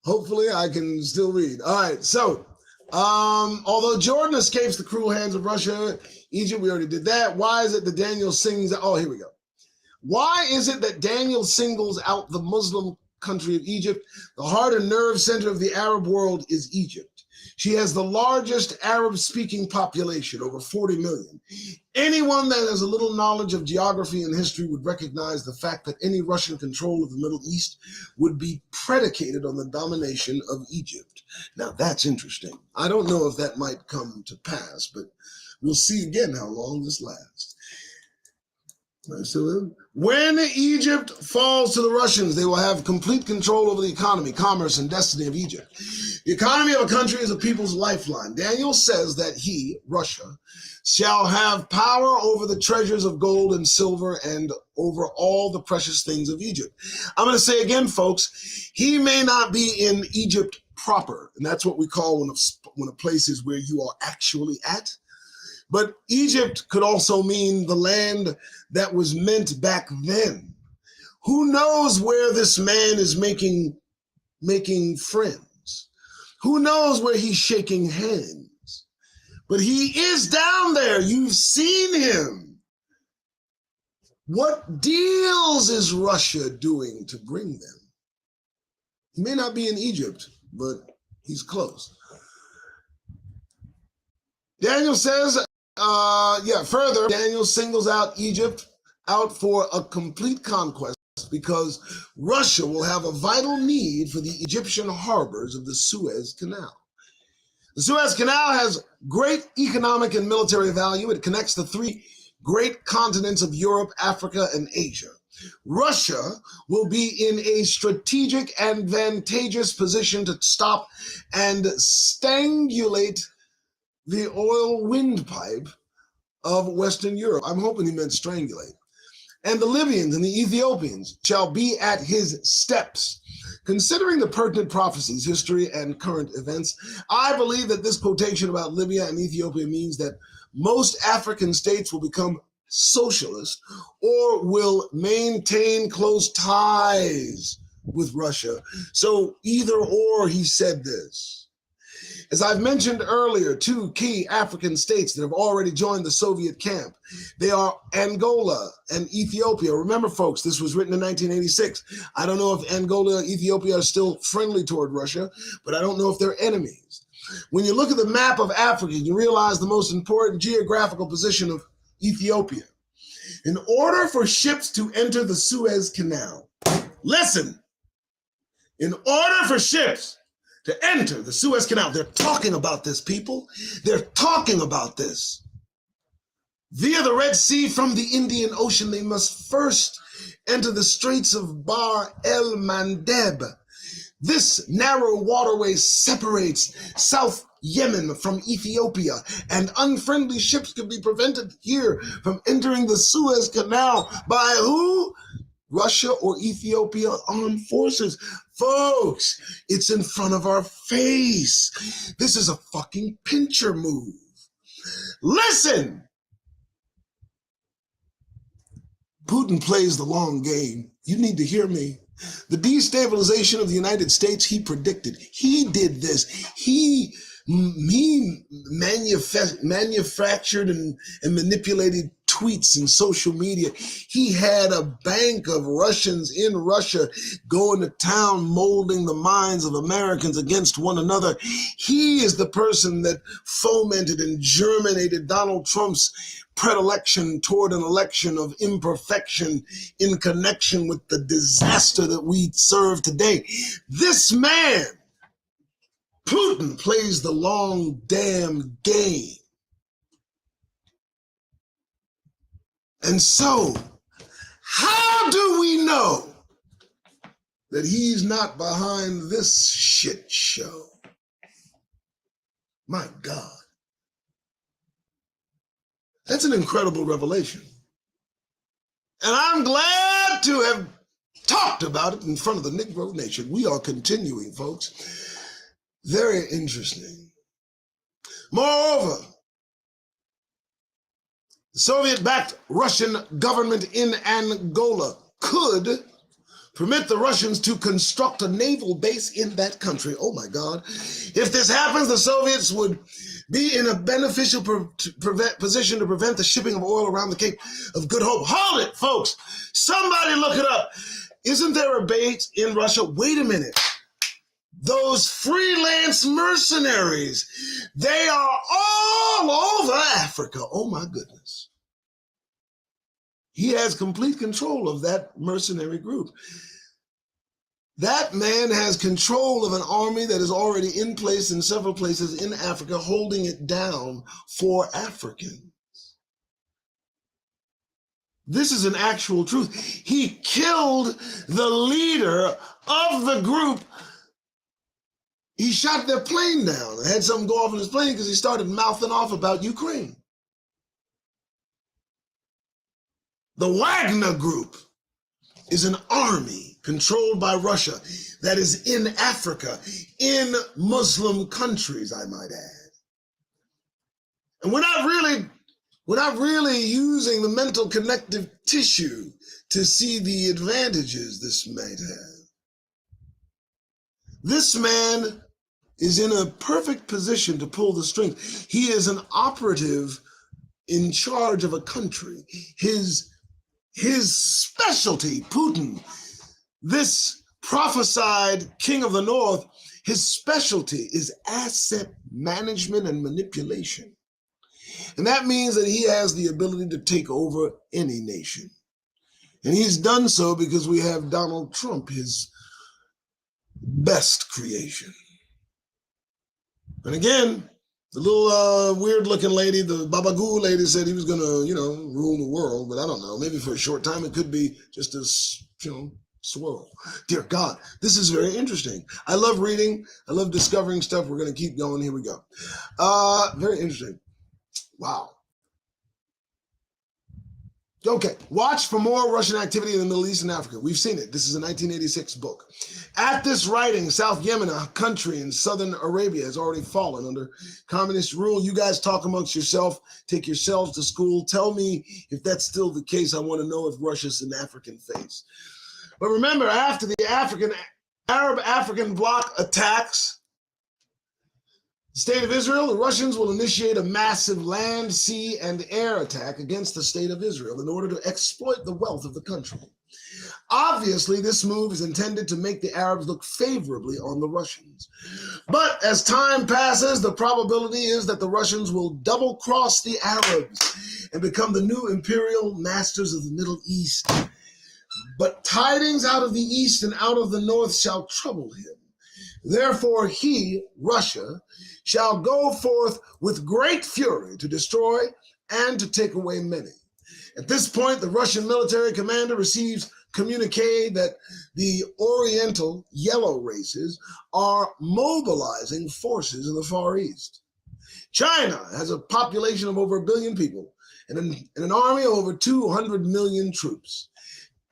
Hopefully I can still read. All right, so although Jordan escapes the cruel hands of Russia, Egypt, we already did that. Why is it that Daniel sings? Oh, here we go. Why is it that Daniel singles out the Muslim country of Egypt? The heart and nerve center of the Arab world is Egypt. She has the largest Arab-speaking population, over 40 million. Anyone that has a little knowledge of geography and history would recognize the fact that any Russian control of the Middle East would be predicated on the domination of Egypt. Now, that's interesting. I don't know if that might come to pass, but we'll see again how long this lasts. So when Egypt falls to the Russians, they will have complete control over the economy, commerce, and destiny of Egypt. The economy of a country is a people's lifeline. Daniel says that he, Russia, shall have power over the treasures of gold and silver and over all the precious things of Egypt. I'm going to say again, folks, he may not be in Egypt proper, and that's what we call when a place is where you are actually at. But Egypt could also mean the land that was meant back then. Who knows where this man is making friends? Who knows where he's shaking hands? But he is down there. You've seen him. What deals is Russia doing to bring them? He may not be in Egypt, but he's close. Daniel says, further, Daniel singles out Egypt out for a complete conquest because Russia will have a vital need for the Egyptian harbors of the Suez Canal. The Suez Canal has great economic and military value. It connects the three great continents of Europe, Africa, and Asia. Russia will be in a strategic, advantageous position to stop and strangulate the oil windpipe of Western Europe. I'm hoping he meant strangulate. And the Libyans and the Ethiopians shall be at his steps Considering the pertinent prophecies, history, and current events, I believe that this quotation about Libya and Ethiopia means that most African states will become socialist or will maintain close ties with Russia. So either or, he said this. As I've mentioned earlier, two key African states that have already joined the Soviet camp. They are Angola and Ethiopia. Remember, folks, this was written in 1986. I don't know if Angola and Ethiopia are still friendly toward Russia, but I don't know if they're enemies. When you look at the map of Africa, you realize the most important geographical position of Ethiopia. In order for ships to enter the Suez Canal, listen, in order for ships to enter the Suez Canal, they're talking about this, people. They're talking about this. Via the Red Sea from the Indian Ocean, they must first enter the Straits of Bar el Mandeb. This narrow waterway separates South Yemen from Ethiopia, and unfriendly ships could be prevented here from entering the Suez Canal by who? Russia or Ethiopia armed forces. Folks, it's in front of our face. This is a fucking pincher move. Listen! Putin plays the long game. You need to hear me. The destabilization of the United States, he predicted. He did this. He manufactured and manipulated tweets and social media. He had a bank of Russians in Russia going to town, molding the minds of Americans against one another. He is the person that fomented and germinated Donald Trump's predilection toward an election of imperfection in connection with the disaster that we serve today. This man, Putin, plays the long damn game. And so, how do we know that he's not behind this shit show? My God. That's an incredible revelation. And I'm glad to have talked about it in front of the Negro Nation. We are continuing, folks. Very interesting. Moreover, the Soviet-backed Russian government in Angola could permit the Russians to construct a naval base in that country. Oh my God. If this happens, the Soviets would be in a beneficial position to prevent the shipping of oil around the Cape of Good Hope. Hold it, folks. Somebody look it up. Isn't there a base in Russia? Wait a minute. Those freelance mercenaries, they are all over Africa. Oh my goodness. He has complete control of that mercenary group. That man has control of an army that is already in place in several places in Africa, holding it down for Africans. This is an actual truth. He killed the leader of the group. He shot their plane down. Had something go off in his plane because he started mouthing off about Ukraine. The Wagner Group is an army controlled by Russia that is in Africa, in Muslim countries, I might add. And we're not really using the mental connective tissue to see the advantages this might have. This man is in a perfect position to pull the strings. He is an operative in charge of a country. His specialty, Putin, this prophesied king of the North, his specialty is asset management and manipulation. And that means that he has the ability to take over any nation. And he's done so because we have Donald Trump, his best creation. And again, the little weird-looking lady, the Babagoo lady, said he was going to, rule the world. But I don't know. Maybe for a short time, it could be just a, swirl. Dear God, this is very interesting. I love reading. I love discovering stuff. We're going to keep going. Here we go. Very interesting. Wow. Okay, watch for more Russian activity in the Middle East and Africa. We've seen it. This is a 1986 book. At this writing, South Yemen, a country in southern Arabia, has already fallen under communist rule. You guys talk amongst yourself, take yourselves to school. Tell me if that's still the case. I want to know if Russia's an African face. But remember, after the Arab-African bloc attacks the state of Israel, the Russians will initiate a massive land, sea, and air attack against the state of Israel in order to exploit the wealth of the country. Obviously, this move is intended to make the Arabs look favorably on the Russians. But as time passes, the probability is that the Russians will double-cross the Arabs and become the new imperial masters of the Middle East. But tidings out of the east and out of the north shall trouble him. Therefore he, Russia, shall go forth with great fury to destroy and to take away many. At this point, the Russian military commander receives communique that the Oriental yellow races are mobilizing forces in the Far East. China has a population of over 1 billion people and an army of over 200 million troops.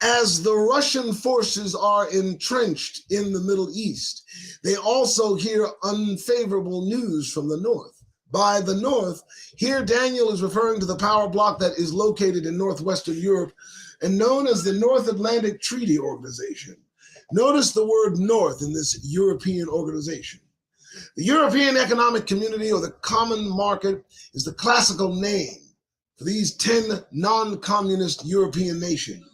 As the Russian forces are entrenched in the Middle East, they also hear unfavorable news from the north. By the north, here Daniel is referring to the power bloc that is located in northwestern Europe and known as the North Atlantic Treaty Organization. Notice the word north in this European organization. The European Economic Community, or the Common Market, is the classical name for these 10 non-communist European nations.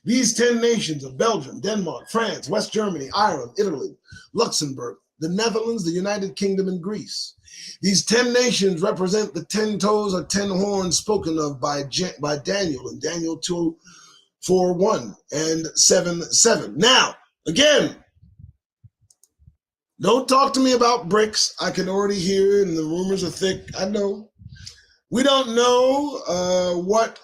These 10 nations of Belgium, Denmark, France, West Germany, Ireland, Italy, Luxembourg, the Netherlands, the United Kingdom, and Greece. These 10 nations represent the 10 toes or 10 horns spoken of by Daniel in Daniel 2:4-1 and 7:7. Now, again, don't talk to me about BRICS. I can already hear, and the rumors are thick. I know. We don't know what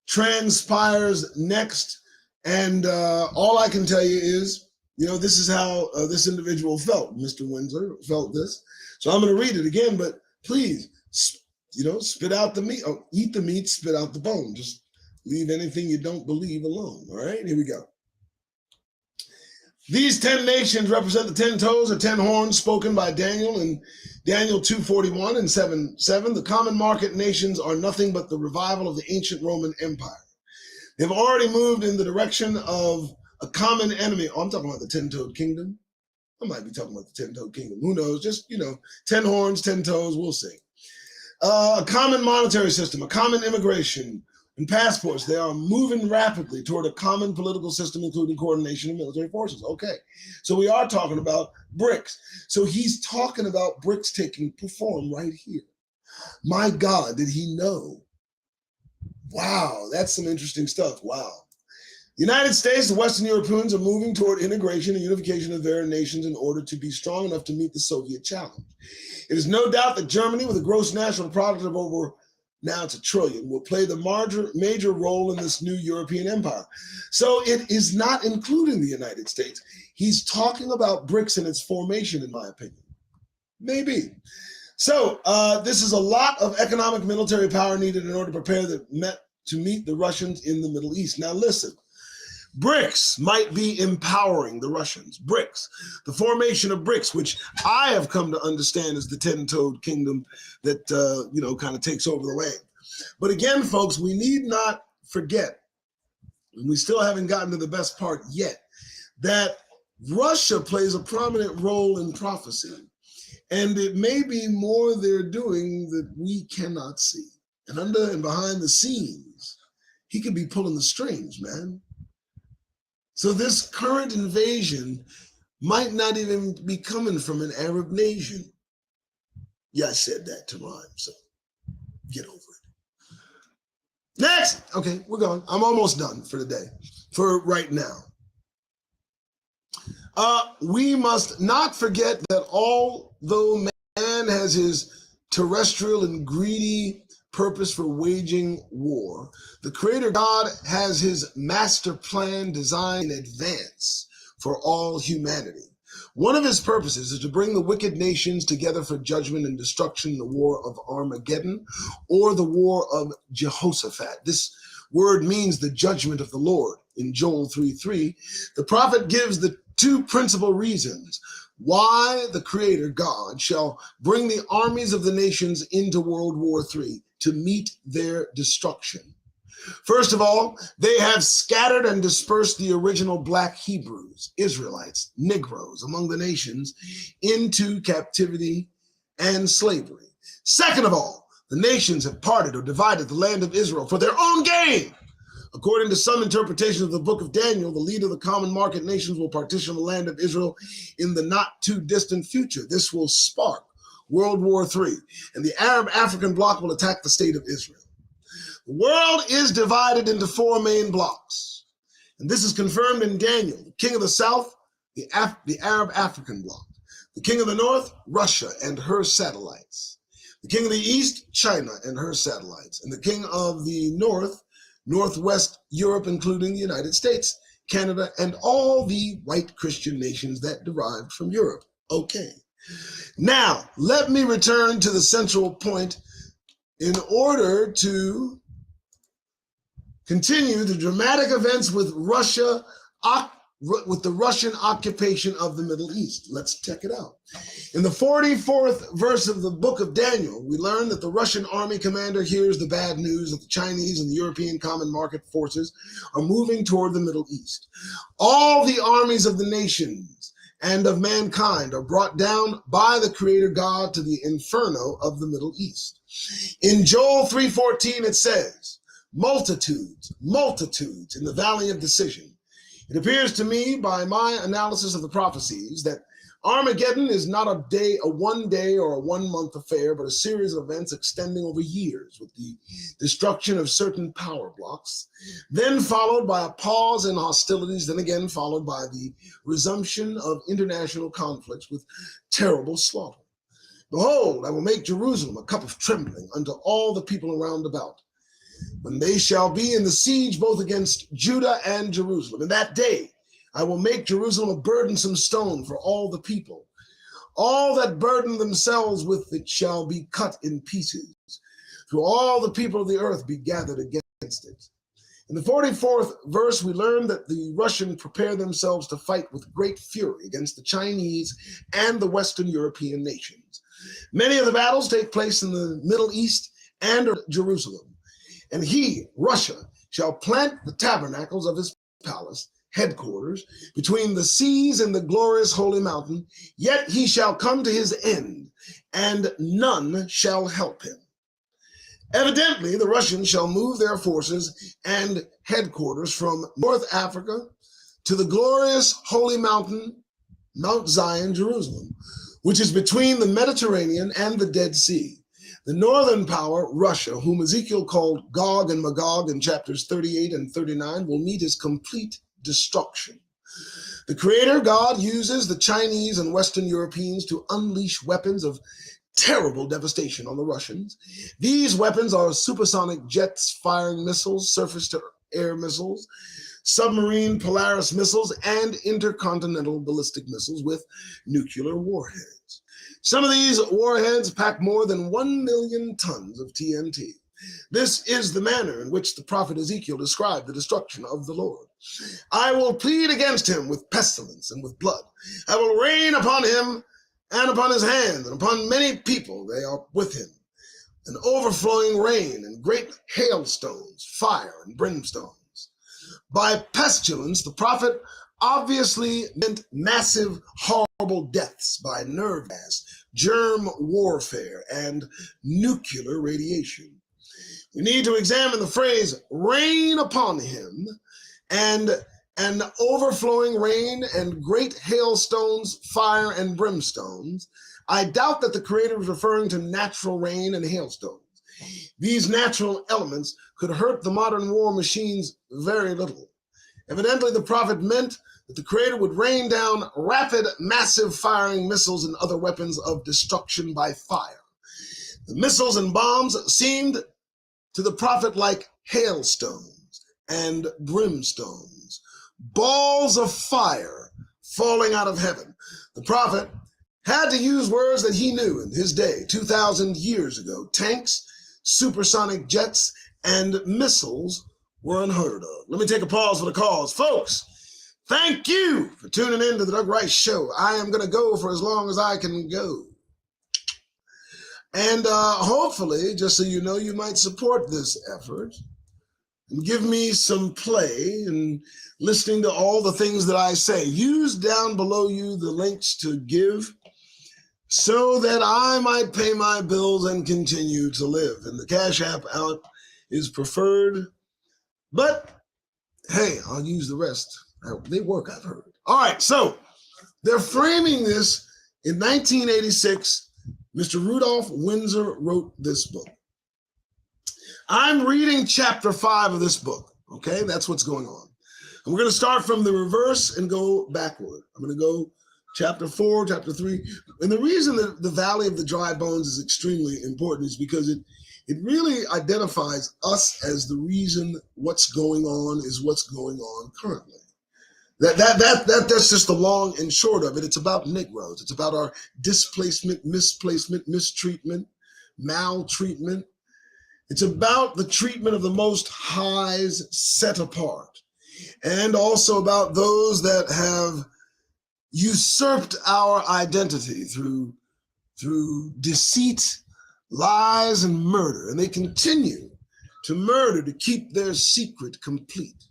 transpires next. And all I can tell you is, this is how this individual felt. Mr. Windsor felt this. So I'm going to read it again, but please, spit out the meat. Oh, eat the meat, spit out the bone. Just leave anything you don't believe alone. All right, here we go. These 10 nations represent the 10 toes or 10 horns spoken by Daniel in Daniel 2:41 and 7:7. The common market nations are nothing but the revival of the ancient Roman Empire. They've already moved in the direction of a common enemy. Oh, I'm talking about the 10-toed kingdom. I might be talking about the 10-toed kingdom. Who knows? Just, 10 horns, 10 toes, we'll see. A common monetary system, a common immigration and passports. They are moving rapidly toward a common political system, including coordination of military forces. Okay, so we are talking about BRICS. So he's talking about BRICS taking form right here. My God, did he know? Wow, that's some interesting stuff. Wow. The United States and Western Europeans are moving toward integration and unification of their nations in order to be strong enough to meet the Soviet challenge. It is no doubt that Germany, with a gross national product of over, now it's $1 trillion, will play the major role in this new European empire. So it is not including the United States. He's talking about BRICS and its formation, in my opinion. Maybe. So this is a lot of economic military power needed in order to prepare to meet the Russians in the Middle East. Now listen, BRICS might be empowering the Russians. BRICS, the formation of BRICS, which I have come to understand is the 10-toed kingdom that, kind of takes over the land. But again, folks, we need not forget, and we still haven't gotten to the best part yet, that Russia plays a prominent role in prophecy. And it may be more they're doing that we cannot see. And under and behind the scenes, he could be pulling the strings, man. So this current invasion might not even be coming from an Arab nation. Yeah, I said that to rhyme, so get over it. Next! Okay, we're going. I'm almost done for the day, for right now. We must not forget that although man has his terrestrial and greedy purpose for waging war, the Creator God has his master plan designed in advance for all humanity. One of his purposes is to bring the wicked nations together for judgment and destruction in the war of Armageddon or the war of Jehoshaphat. This word means the judgment of the Lord. In Joel 3:3, the prophet gives the two principal reasons why the Creator God shall bring the armies of the nations into World War III to meet their destruction. First of all, they have scattered and dispersed the original black Hebrews, Israelites, Negroes among the nations into captivity and slavery. Second of all, the nations have parted or divided the land of Israel for their own gain. According to some interpretations of the book of Daniel, the leader of the common market nations will partition the land of Israel in the not too distant future. This will spark World War III, and the Arab African bloc will attack the state of Israel. The world is divided into four main blocks, and this is confirmed in Daniel. The king of the south, the Arab African bloc. The king of the north, Russia and her satellites. The king of the east, China and her satellites. And the king of the north, Northwest Europe, including the United States, Canada, and all the white Christian nations that derived from Europe. Okay. Now, let me return to the central point in order to continue the dramatic events with the Russian occupation of the Middle East. Let's check it out. In the 44th verse of the book of Daniel, we learn that the Russian army commander hears the bad news that the Chinese and the European common market forces are moving toward the Middle East. All the armies of the nations and of mankind are brought down by the Creator God to the inferno of the Middle East. In Joel 3:14, it says, multitudes, multitudes in the valley of decision. It appears to me by my analysis of the prophecies that Armageddon is not a one day or a 1 month affair, but a series of events extending over years with the destruction of certain power blocks, then followed by a pause in hostilities, then again followed by the resumption of international conflicts with terrible slaughter. Behold, I will make Jerusalem a cup of trembling unto all the people around about, when they shall be in the siege both against Judah and Jerusalem. In that day I will make Jerusalem a burdensome stone for all the people. All that burden themselves with it shall be cut in pieces. Through all the people of the earth be gathered against it. In the 44th verse, we learn that the Russians prepare themselves to fight with great fury against the Chinese and the Western European nations. Many of the battles take place in the Middle East and Jerusalem. And he, Russia, shall plant the tabernacles of his palace, headquarters, between the seas and the glorious holy mountain, yet he shall come to his end, and none shall help him. Evidently, the Russians shall move their forces and headquarters from North Africa to the glorious holy mountain, Mount Zion, Jerusalem, which is between the Mediterranean and the Dead Sea. The northern power, Russia, whom Ezekiel called Gog and Magog in chapters 38 and 39, will meet his complete destruction. The Creator God uses the Chinese and Western Europeans to unleash weapons of terrible devastation on the Russians. These weapons are supersonic jets firing missiles, surface-to-air missiles, submarine Polaris missiles, and intercontinental ballistic missiles with nuclear warheads. Some of these warheads pack more than 1 million tons of TNT. This is the manner in which the prophet Ezekiel described the destruction of the Lord. I will plead against him with pestilence and with blood. I will rain upon him and upon his hand, and upon many people they are with him, an overflowing rain and great hailstones, fire and brimstones. By pestilence, the prophet obviously meant massive, horrible deaths by nerve gas, germ warfare, and nuclear radiation. We need to examine the phrase rain upon him and an overflowing rain and great hailstones, fire, and brimstones. I doubt that the Creator was referring to natural rain and hailstones. These natural elements could hurt the modern war machines very little. Evidently, the prophet meant that the Creator would rain down rapid, massive firing missiles and other weapons of destruction by fire. The missiles and bombs seemed to the prophet like hailstones and brimstones, balls of fire falling out of heaven. The prophet had to use words that he knew in his day, 2,000 years ago. Tanks, supersonic jets, and missiles were unheard of. Let me take a pause for the cause. Folks, thank you for tuning in to the Doug Rice Show. I am going to go for as long as I can go. And hopefully, just so you know, you might support this effort and give me some play and listening to all the things that I say. Use down below you the links to give so that I might pay my bills and continue to live. And the Cash App out is preferred, but hey, I'll use the rest. They work, I've heard. All right, so they're framing this in 1986. Mr. Rudolphf Windsor wrote this book. I'm reading chapter 5 of this book, okay? That's what's going on. And we're going to start from the reverse and go backward. I'm going to go chapter 4, chapter 3. And the reason that the Valley of the Dry Bones is extremely important is because it really identifies us as the reason what's going on is what's going on currently. That's just the long and short of it. It's about Negroes. It's about our displacement, misplacement, mistreatment, maltreatment. It's about the treatment of the Most High's set apart, and also about those that have usurped our identity through deceit, lies, and murder. And they continue to murder to keep their secret complete.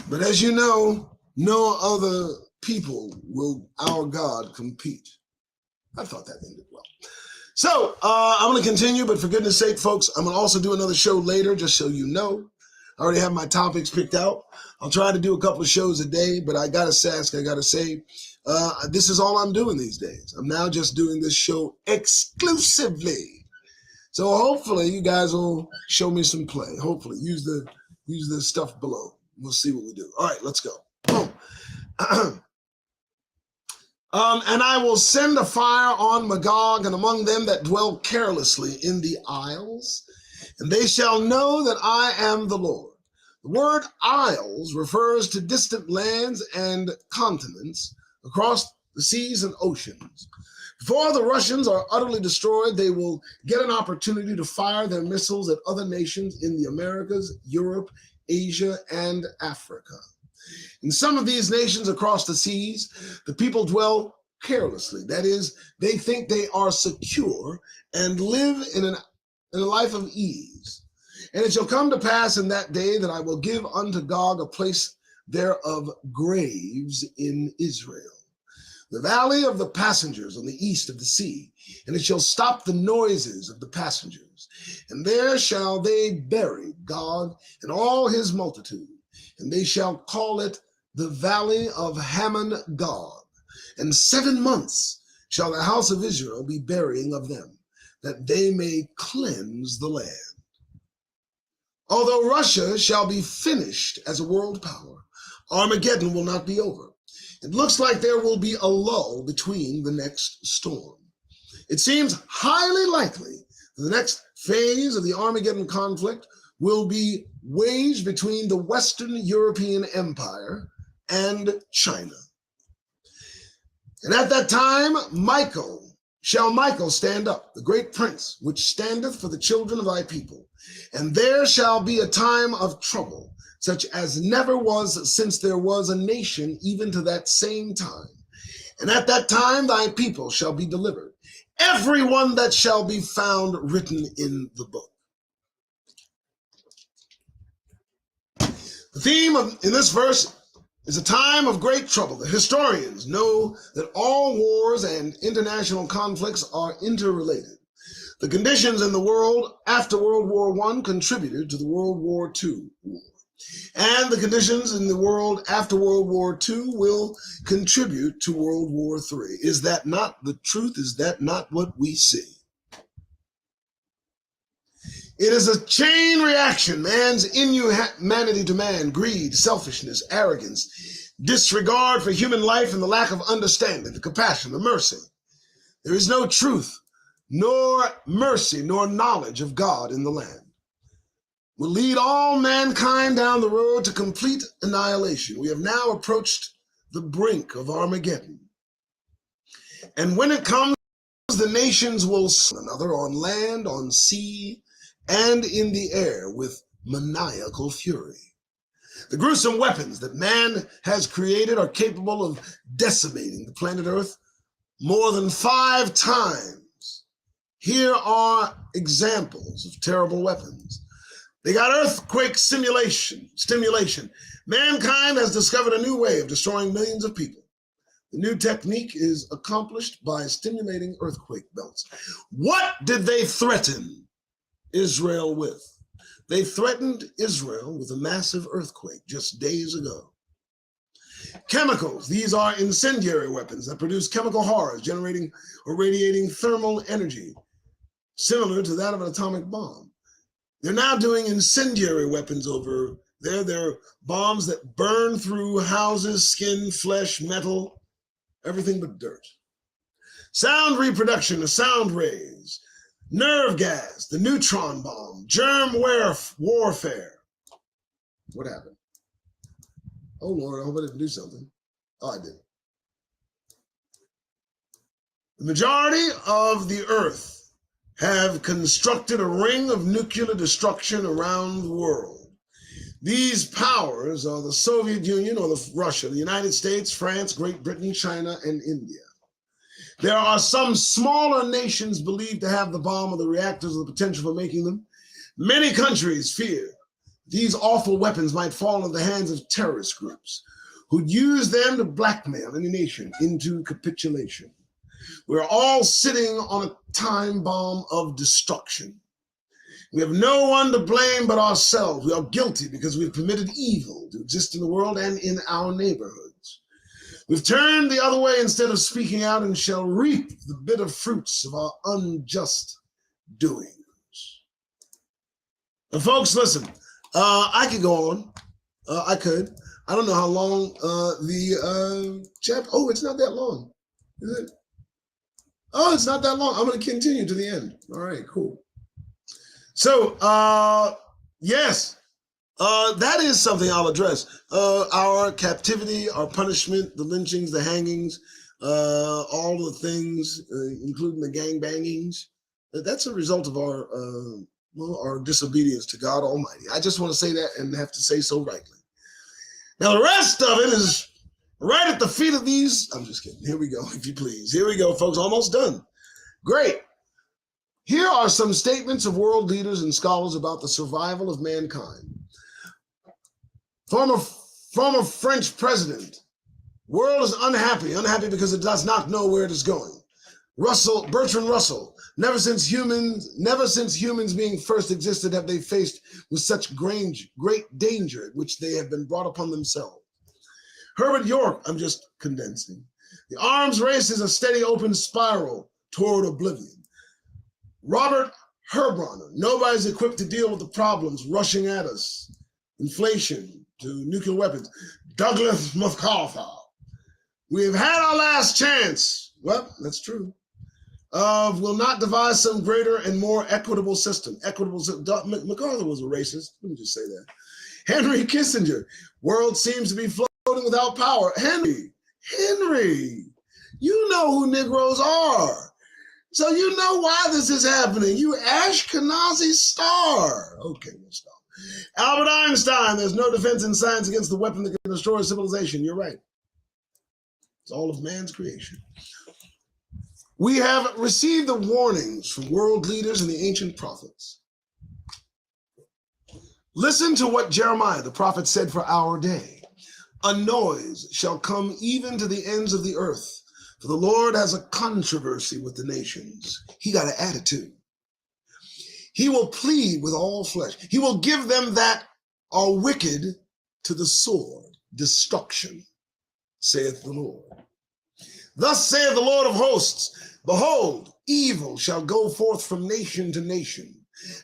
But as you know, no other people will our God compete. I thought that ended well. So I'm going to continue, but for goodness sake, folks, I'm going to also do another show later, just so you know. I already have my topics picked out. I'll try to do a couple of shows a day, but I got to say, this is all I'm doing these days. I'm now just doing this show exclusively. So hopefully you guys will show me some play. Hopefully use the stuff below. We'll see what we do. All right, let's go. Boom. And I will send a fire on Magog and among them that dwell carelessly in the isles, and they shall know that I am the Lord. The word isles refers to distant lands and continents across the seas and oceans. Before the Russians are utterly destroyed, they will get an opportunity to fire their missiles at other nations in the Americas, Europe, Asia, and Africa. In some of these nations across the seas, the people dwell carelessly. That is, they think they are secure and live in a life of ease. And it shall come to pass in that day that I will give unto Gog a place thereof graves in Israel, the valley of the passengers on the east of the sea, and it shall stop the noises of the passengers. And there shall they bury Gog and all his multitude, and they shall call it the valley of Hammon Gog. And 7 months shall the house of Israel be burying of them, that they may cleanse the land. Although Russia shall be finished as a world power, Armageddon will not be over. It looks like there will be a lull between the next storm. It seems highly likely that the next phase of the Armageddon conflict will be waged between the Western European Empire and China. And at that time, Michael stand up, the great prince, which standeth for the children of thy people. And there shall be a time of trouble, such as never was since there was a nation, even to that same time. And at that time thy people shall be delivered, every one that shall be found written in the book. The theme in this verse is a time of great trouble. The historians know that all wars and international conflicts are interrelated. The conditions in the world after World War I contributed to the World War II war. And the conditions in the world after World War II will contribute to World War III. Is that not the truth? Is that not what we see? It is a chain reaction, man's inhumanity to man, greed, selfishness, arrogance, disregard for human life, and the lack of understanding, the compassion, the mercy. There is no truth, nor mercy, nor knowledge of God in the land. Will lead all mankind down the road to complete annihilation. We have now approached the brink of Armageddon. And when it comes, the nations will slay one another on land, on sea, and in the air with maniacal fury. The gruesome weapons that man has created are capable of decimating the planet Earth more than 5 times. Here are examples of terrible weapons. They got earthquake stimulation. Mankind has discovered a new way of destroying millions of people. The new technique is accomplished by stimulating earthquake belts. What did they threaten Israel with? They threatened Israel with a massive earthquake just days ago. Chemicals. These are incendiary weapons that produce chemical horrors, generating or radiating thermal energy, similar to that of an atomic bomb. They're now doing incendiary weapons over there. They're bombs that burn through houses, skin, flesh, metal, everything but dirt. Sound reproduction, the sound rays, nerve gas, the neutron bomb, germ warfare. What happened? Oh, Lord, I hope I didn't do something. Oh, I did. The majority of the Earth have constructed a ring of nuclear destruction around the world. These powers are the Soviet Union or Russia, the United States, France, Great Britain, China, and India. There are some smaller nations believed to have the bomb or the reactors or the potential for making them. Many countries fear these awful weapons might fall into the hands of terrorist groups who'd use them to blackmail any nation into capitulation. We're all sitting on a time bomb of destruction. We have no one to blame but ourselves. We are guilty because we've permitted evil to exist in the world and in our neighborhoods. We've turned the other way instead of speaking out and shall reap the bitter fruits of our unjust doings. Now, folks, listen, I could go on. I could. I don't know how long the chapter. Oh, it's not that long. Is it? Oh, it's not that long. I'm going to continue to the end. All right, cool. So, yes, that is something I'll address. Our captivity, our punishment, the lynchings, the hangings, all the things, including the gang bangings. That's a result of our disobedience to God Almighty. I just want to say that and have to say so rightly. Now, the rest of it is right at the feet of these. I'm just kidding. Here we go, if you please. Here we go, folks. Almost done. Great. Here are some statements of world leaders and scholars about the survival of mankind. Former French president. World is unhappy because it does not know where it is going. Bertrand Russell. Never since humans being first existed have they faced with such great danger at which they have been brought upon themselves. Herbert York, I'm just condensing. The arms race is a steady open spiral toward oblivion. Robert Herbronner, nobody's equipped to deal with the problems rushing at us. Inflation to nuclear weapons. Douglas MacArthur, we have had our last chance. Well, that's true. Will not devise some greater and more equitable system. MacArthur was a racist. Let me just say that. Henry Kissinger, world seems to be floating without power. Henry, you know who Negroes are. So you know why this is happening. You Ashkenazi star. Okay, we'll stop. Albert Einstein, there's no defense in science against the weapon that can destroy civilization. You're right. It's all of man's creation. We have received the warnings from world leaders and the ancient prophets. Listen to what Jeremiah, the prophet, said for our day. A noise shall come even to the ends of the earth, for the Lord has a controversy with the nations. He got an attitude. He will plead with all flesh. He will give them that are wicked to the sword, destruction, saith the Lord. Thus saith the Lord of hosts, behold, evil shall go forth from nation to nation,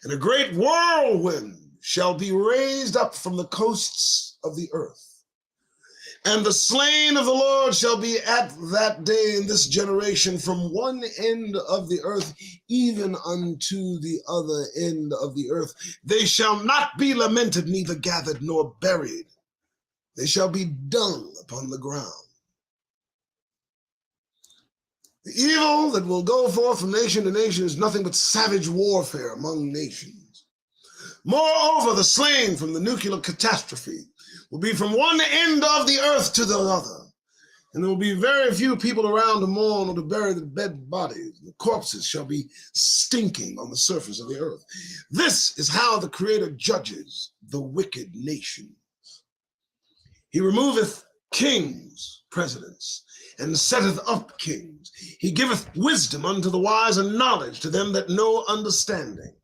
and a great whirlwind shall be raised up from the coasts of the earth. And the slain of the Lord shall be at that day in this generation from one end of the earth even unto the other end of the earth. They shall not be lamented, neither gathered nor buried. They shall be dung upon the ground. The evil that will go forth from nation to nation is nothing but savage warfare among nations. Moreover, the slain from the nuclear catastrophe will be from one end of the earth to the other, and there will be very few people around to mourn or to bury the dead bodies. The corpses shall be stinking on the surface of the earth. This is how the Creator judges the wicked nations. He removeth kings, presidents, and setteth up kings. He giveth wisdom unto the wise and knowledge to them that know understanding.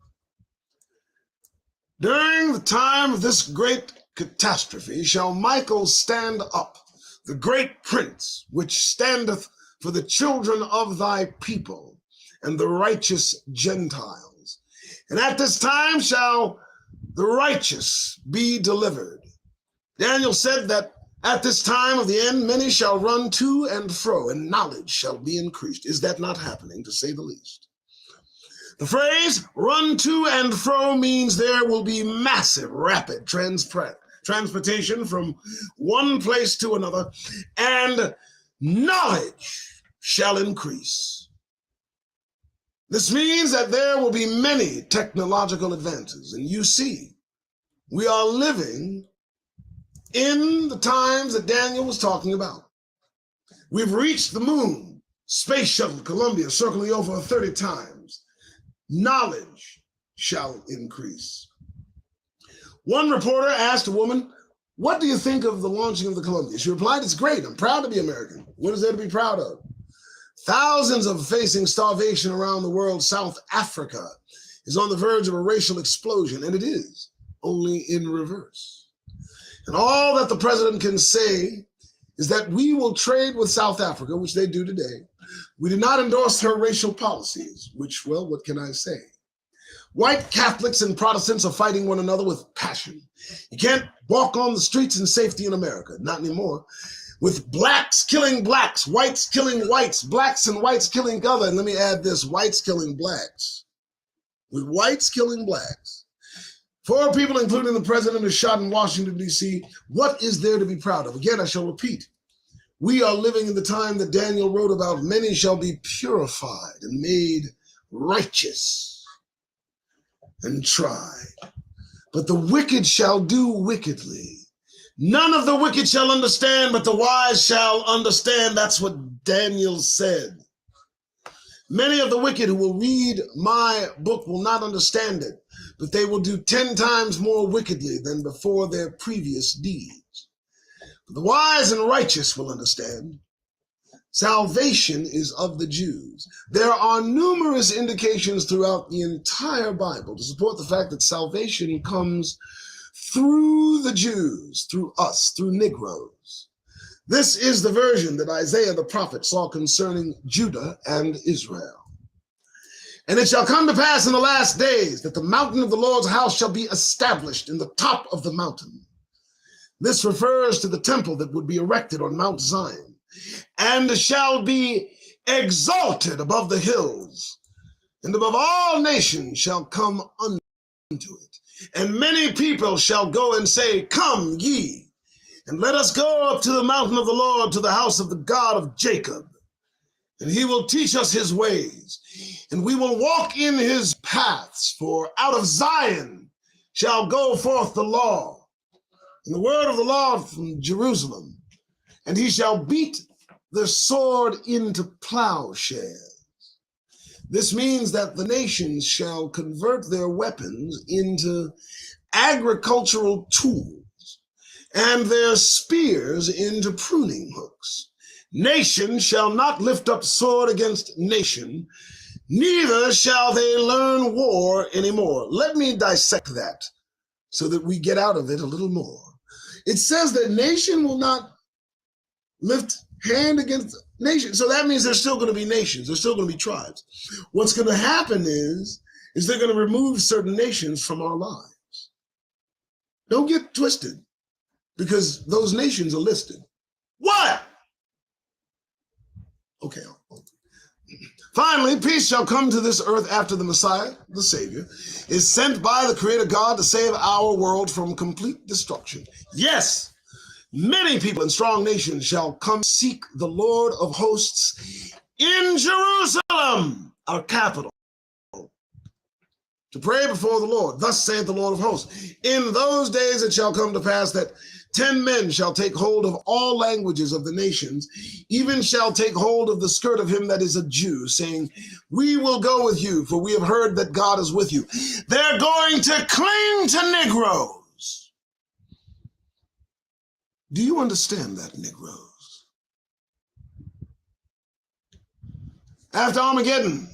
During the time of this great catastrophe shall Michael stand up, the great prince, which standeth for the children of thy people and the righteous Gentiles. And at this time shall the righteous be delivered. Daniel said that at this time of the end, many shall run to and fro, and knowledge shall be increased. Is that not happening, to say the least? The phrase run to and fro means there will be massive, rapid transportation from one place to another, and knowledge shall increase. This means that there will be many technological advances, and you see, we are living in the times that Daniel was talking about. We've reached the moon, space shuttle Columbia circling over 30 times. Knowledge shall increase. One reporter asked a woman, "What do you think of the launching of the Columbia?" She replied, "It's great. I'm proud to be American." What is there to be proud of? Thousands are facing starvation around the world. South Africa is on the verge of a racial explosion, and it is, only in reverse. And all that the president can say is that we will trade with South Africa, which they do today. We do not endorse her racial policies, which, well, what can I say? White Catholics and Protestants are fighting one another with passion. You can't walk on the streets in safety in America, not anymore. With blacks killing blacks, whites killing whites, blacks and whites killing other. And let me add this, whites killing blacks. With whites killing blacks. 4 people, including the president, are shot in Washington, D.C. What is there to be proud of? Again, I shall repeat. We are living in the time that Daniel wrote about. Many shall be purified and made righteous and tried. But the wicked shall do wickedly. None of the wicked shall understand, but the wise shall understand. That's what Daniel said. Many of the wicked who will read my book will not understand it, but they will do 10 times more wickedly than before their previous deeds. But the wise and righteous will understand. Salvation is of the Jews. There are numerous indications throughout the entire Bible to support the fact that salvation comes through the Jews, through us, through Negroes. This is the version that Isaiah the prophet saw concerning Judah and Israel. And it shall come to pass in the last days that the mountain of the Lord's house shall be established in the top of the mountain. This refers to the temple that would be erected on Mount Zion, and shall be exalted above the hills, and above all nations shall come unto it. And many people shall go and say, "Come ye, and let us go up to the mountain of the Lord, to the house of the God of Jacob. And he will teach us his ways, and we will walk in his paths. For out of Zion shall go forth the law, and the word of the Lord from Jerusalem. And he shall beat the sword into plowshares." This means that the nations shall convert their weapons into agricultural tools, and their spears into pruning hooks. Nation shall not lift up sword against nation, neither shall they learn war anymore. Let me dissect that so that we get out of it a little more. It says that nation will not lift hand against nation. So that means there's still going to be nations. There's still going to be tribes. What's going to happen is they're going to remove certain nations from our lives. Don't get twisted, because those nations are listed. What? Okay. Finally, peace shall come to this earth after the Messiah, the Savior, is sent by the Creator God to save our world from complete destruction. Yes, many people and strong nations shall come seek the Lord of hosts in Jerusalem, our capital, to pray before the Lord. Thus saith the Lord of hosts, in those days it shall come to pass that 10 men shall take hold of all languages of the nations, even shall take hold of the skirt of him that is a Jew, saying, we will go with you, for we have heard that God is with you. They're going to cling to Negroes. Do you understand that, Negroes? After Armageddon,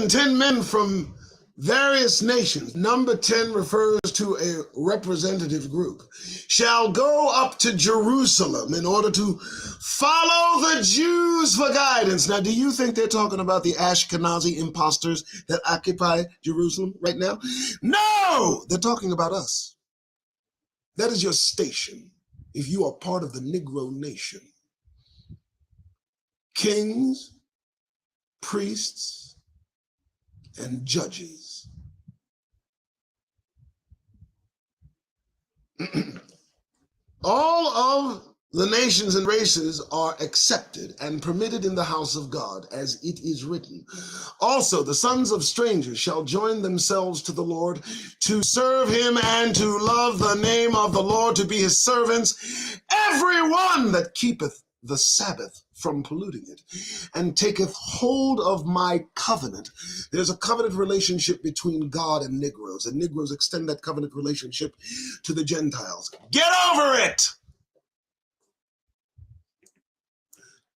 10 men from various nations, number 10 refers to a representative group, shall go up to Jerusalem in order to follow the Jews for guidance. Now, do you think they're talking about the Ashkenazi imposters that occupy Jerusalem right now? No, they're talking about us. That is your station if you are part of the Negro nation. Kings, priests, and judges. All of the nations and races are accepted and permitted in the house of God, as it is written. Also, the sons of strangers shall join themselves to the Lord to serve him and to love the name of the Lord, to be his servants. Everyone that keepeth the Sabbath from polluting it, and taketh hold of my covenant. There's a covenant relationship between God and Negroes, and Negroes extend that covenant relationship to the Gentiles. Get over it!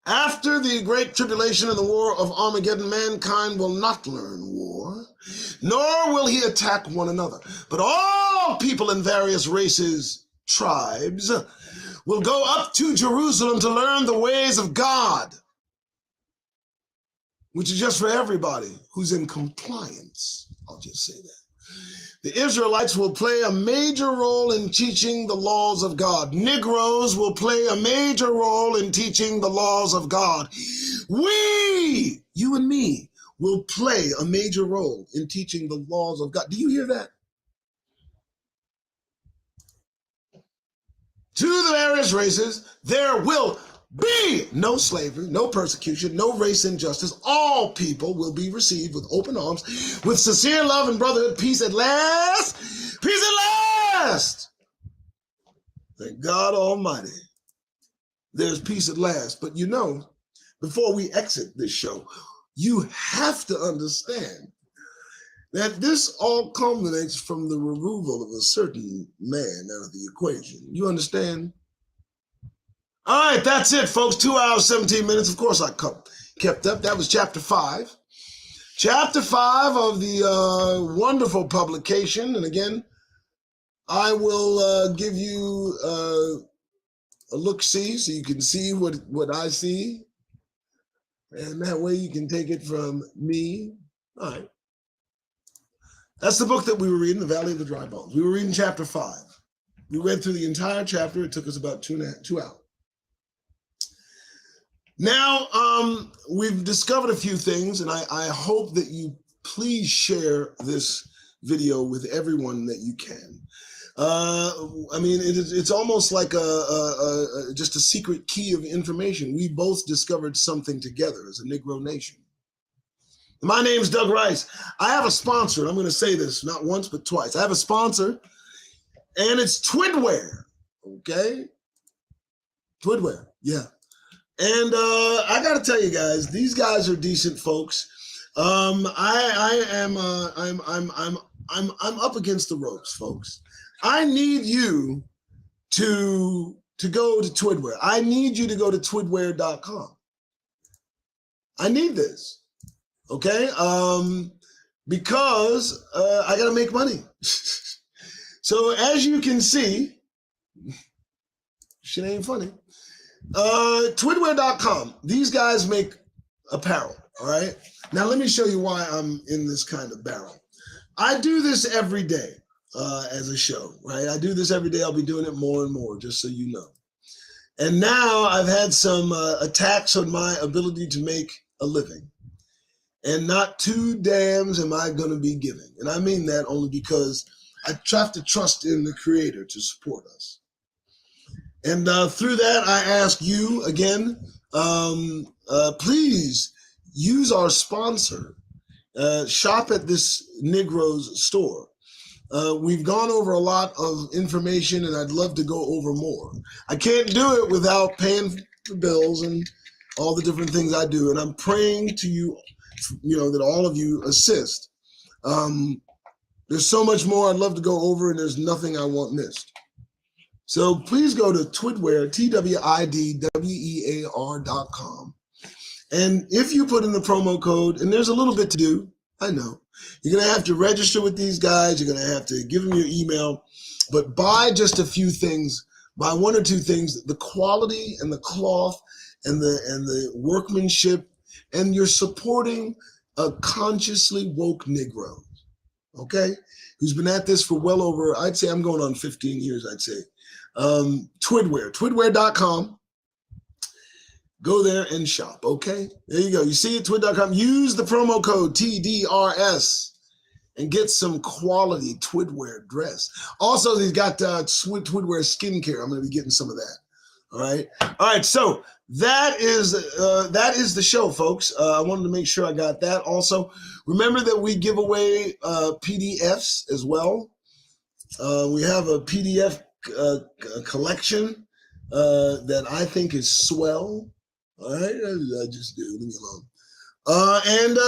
After the great tribulation and the war of Armageddon, mankind will not learn war, nor will he attack one another, but all people in various races, tribes, will go up to Jerusalem to learn the ways of God, which is just for everybody who's in compliance. I'll just say that. The Israelites will play a major role in teaching the laws of God. Negroes will play a major role in teaching the laws of God. We, you and me, will play a major role in teaching the laws of God. Do you hear that? To the various races, there will be no slavery, no persecution, no race injustice. All people will be received with open arms, with sincere love and brotherhood. Peace at last. Peace at last. Thank God Almighty. There's peace at last. But you know, before we exit this show, you have to understand that this all culminates from the removal of a certain man out of the equation. You understand? All right, that's it, folks. 2 hours, 17 minutes. Of course, I kept up. That was chapter 5. Chapter 5 of the wonderful publication. And again, I will give you a look-see so you can see what I see. And that way you can take it from me. All right. That's the book that we were reading, The Valley of the Dry Bones. We were reading chapter 5. We read through the entire chapter. It took us about 2 hours. Now, we've discovered a few things, and I hope that you please share this video with everyone that you can. I mean, it's almost like just a secret key of information. We both discovered something together as a Negro nation. My name's Doug Rice. I have a sponsor. I'm going to say this not once, but twice. I have a sponsor, and it's Twidware. Okay? Twidware, yeah. And I got to tell you guys, these guys are decent folks. I'm up against the ropes, folks. I need you to go to Twidware. I need you to go to twidware.com. I need this. Okay, because I gotta make money. So as you can see, shit ain't funny. Twidware.com. These guys make apparel. All right. Now let me show you why I'm in this kind of barrel. I do this every day as a show. Right. I do this every day. I'll be doing it more and more, just so you know. And now I've had some attacks on my ability to make a living. And not 2 damns am I going to be giving. And I mean that only because I have to trust in the Creator to support us. And through that, I ask you again, please use our sponsor. Shop at this Negroes store. We've gone over a lot of information, and I'd love to go over more. I can't do it without paying the bills and all the different things I do. And I'm praying to you, that all of you assist. There's so much more I'd love to go over, and there's nothing I want missed. So please go to Twidwear, TWIDWEAR.com. And if you put in the promo code, and there's a little bit to do, I know. You're going to have to register with these guys. You're going to have to give them your email. But buy just a few things. Buy one or two things. The quality and the cloth and the workmanship. And you're supporting a consciously woke Negro. Okay? Who's been at this for well over, I'd say I'm going on 15 years, I'd say. Twidwear. Twidwear.com. Go there and shop, okay? There you go. You see it, twid.com. Use the promo code TDRS and get some quality Twidwear dress. Also, he's got Twidwear skincare. I'm going to be getting some of that. All right? All right, so that is the show, folks. I wanted to make sure I got that. Also, remember that we give away PDFs as well. We have a PDF collection that I think is swell. All right, I just do. Leave me alone. And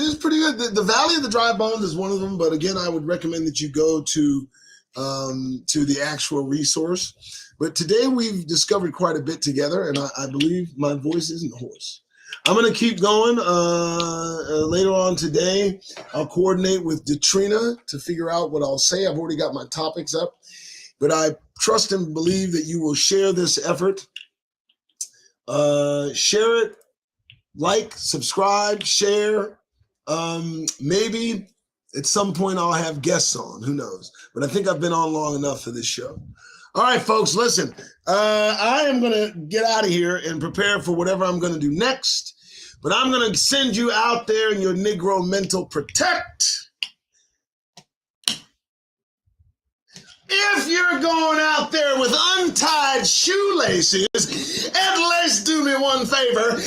it's pretty good. The Valley of the Dry Bones is one of them, but again, I would recommend that you go to the actual resource. But today we've discovered quite a bit together, and I believe my voice isn't hoarse. I'm going to keep going. Later on today, I'll coordinate with Detrina to figure out what I'll say. I've already got my topics up, but I trust and believe that you will share this effort. Share it, like, subscribe, share. Maybe at some point I'll have guests on, who knows? But I think I've been on long enough for this show. All right, folks, listen, I am going to get out of here and prepare for whatever I'm going to do next. But I'm going to send you out there in your Negro mental protect. If you're going out there with untied shoelaces, at least do me one favor.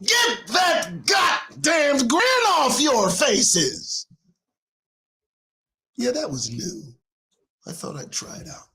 Get that goddamn grin off your faces. Yeah, that was new. I thought I'd try it out.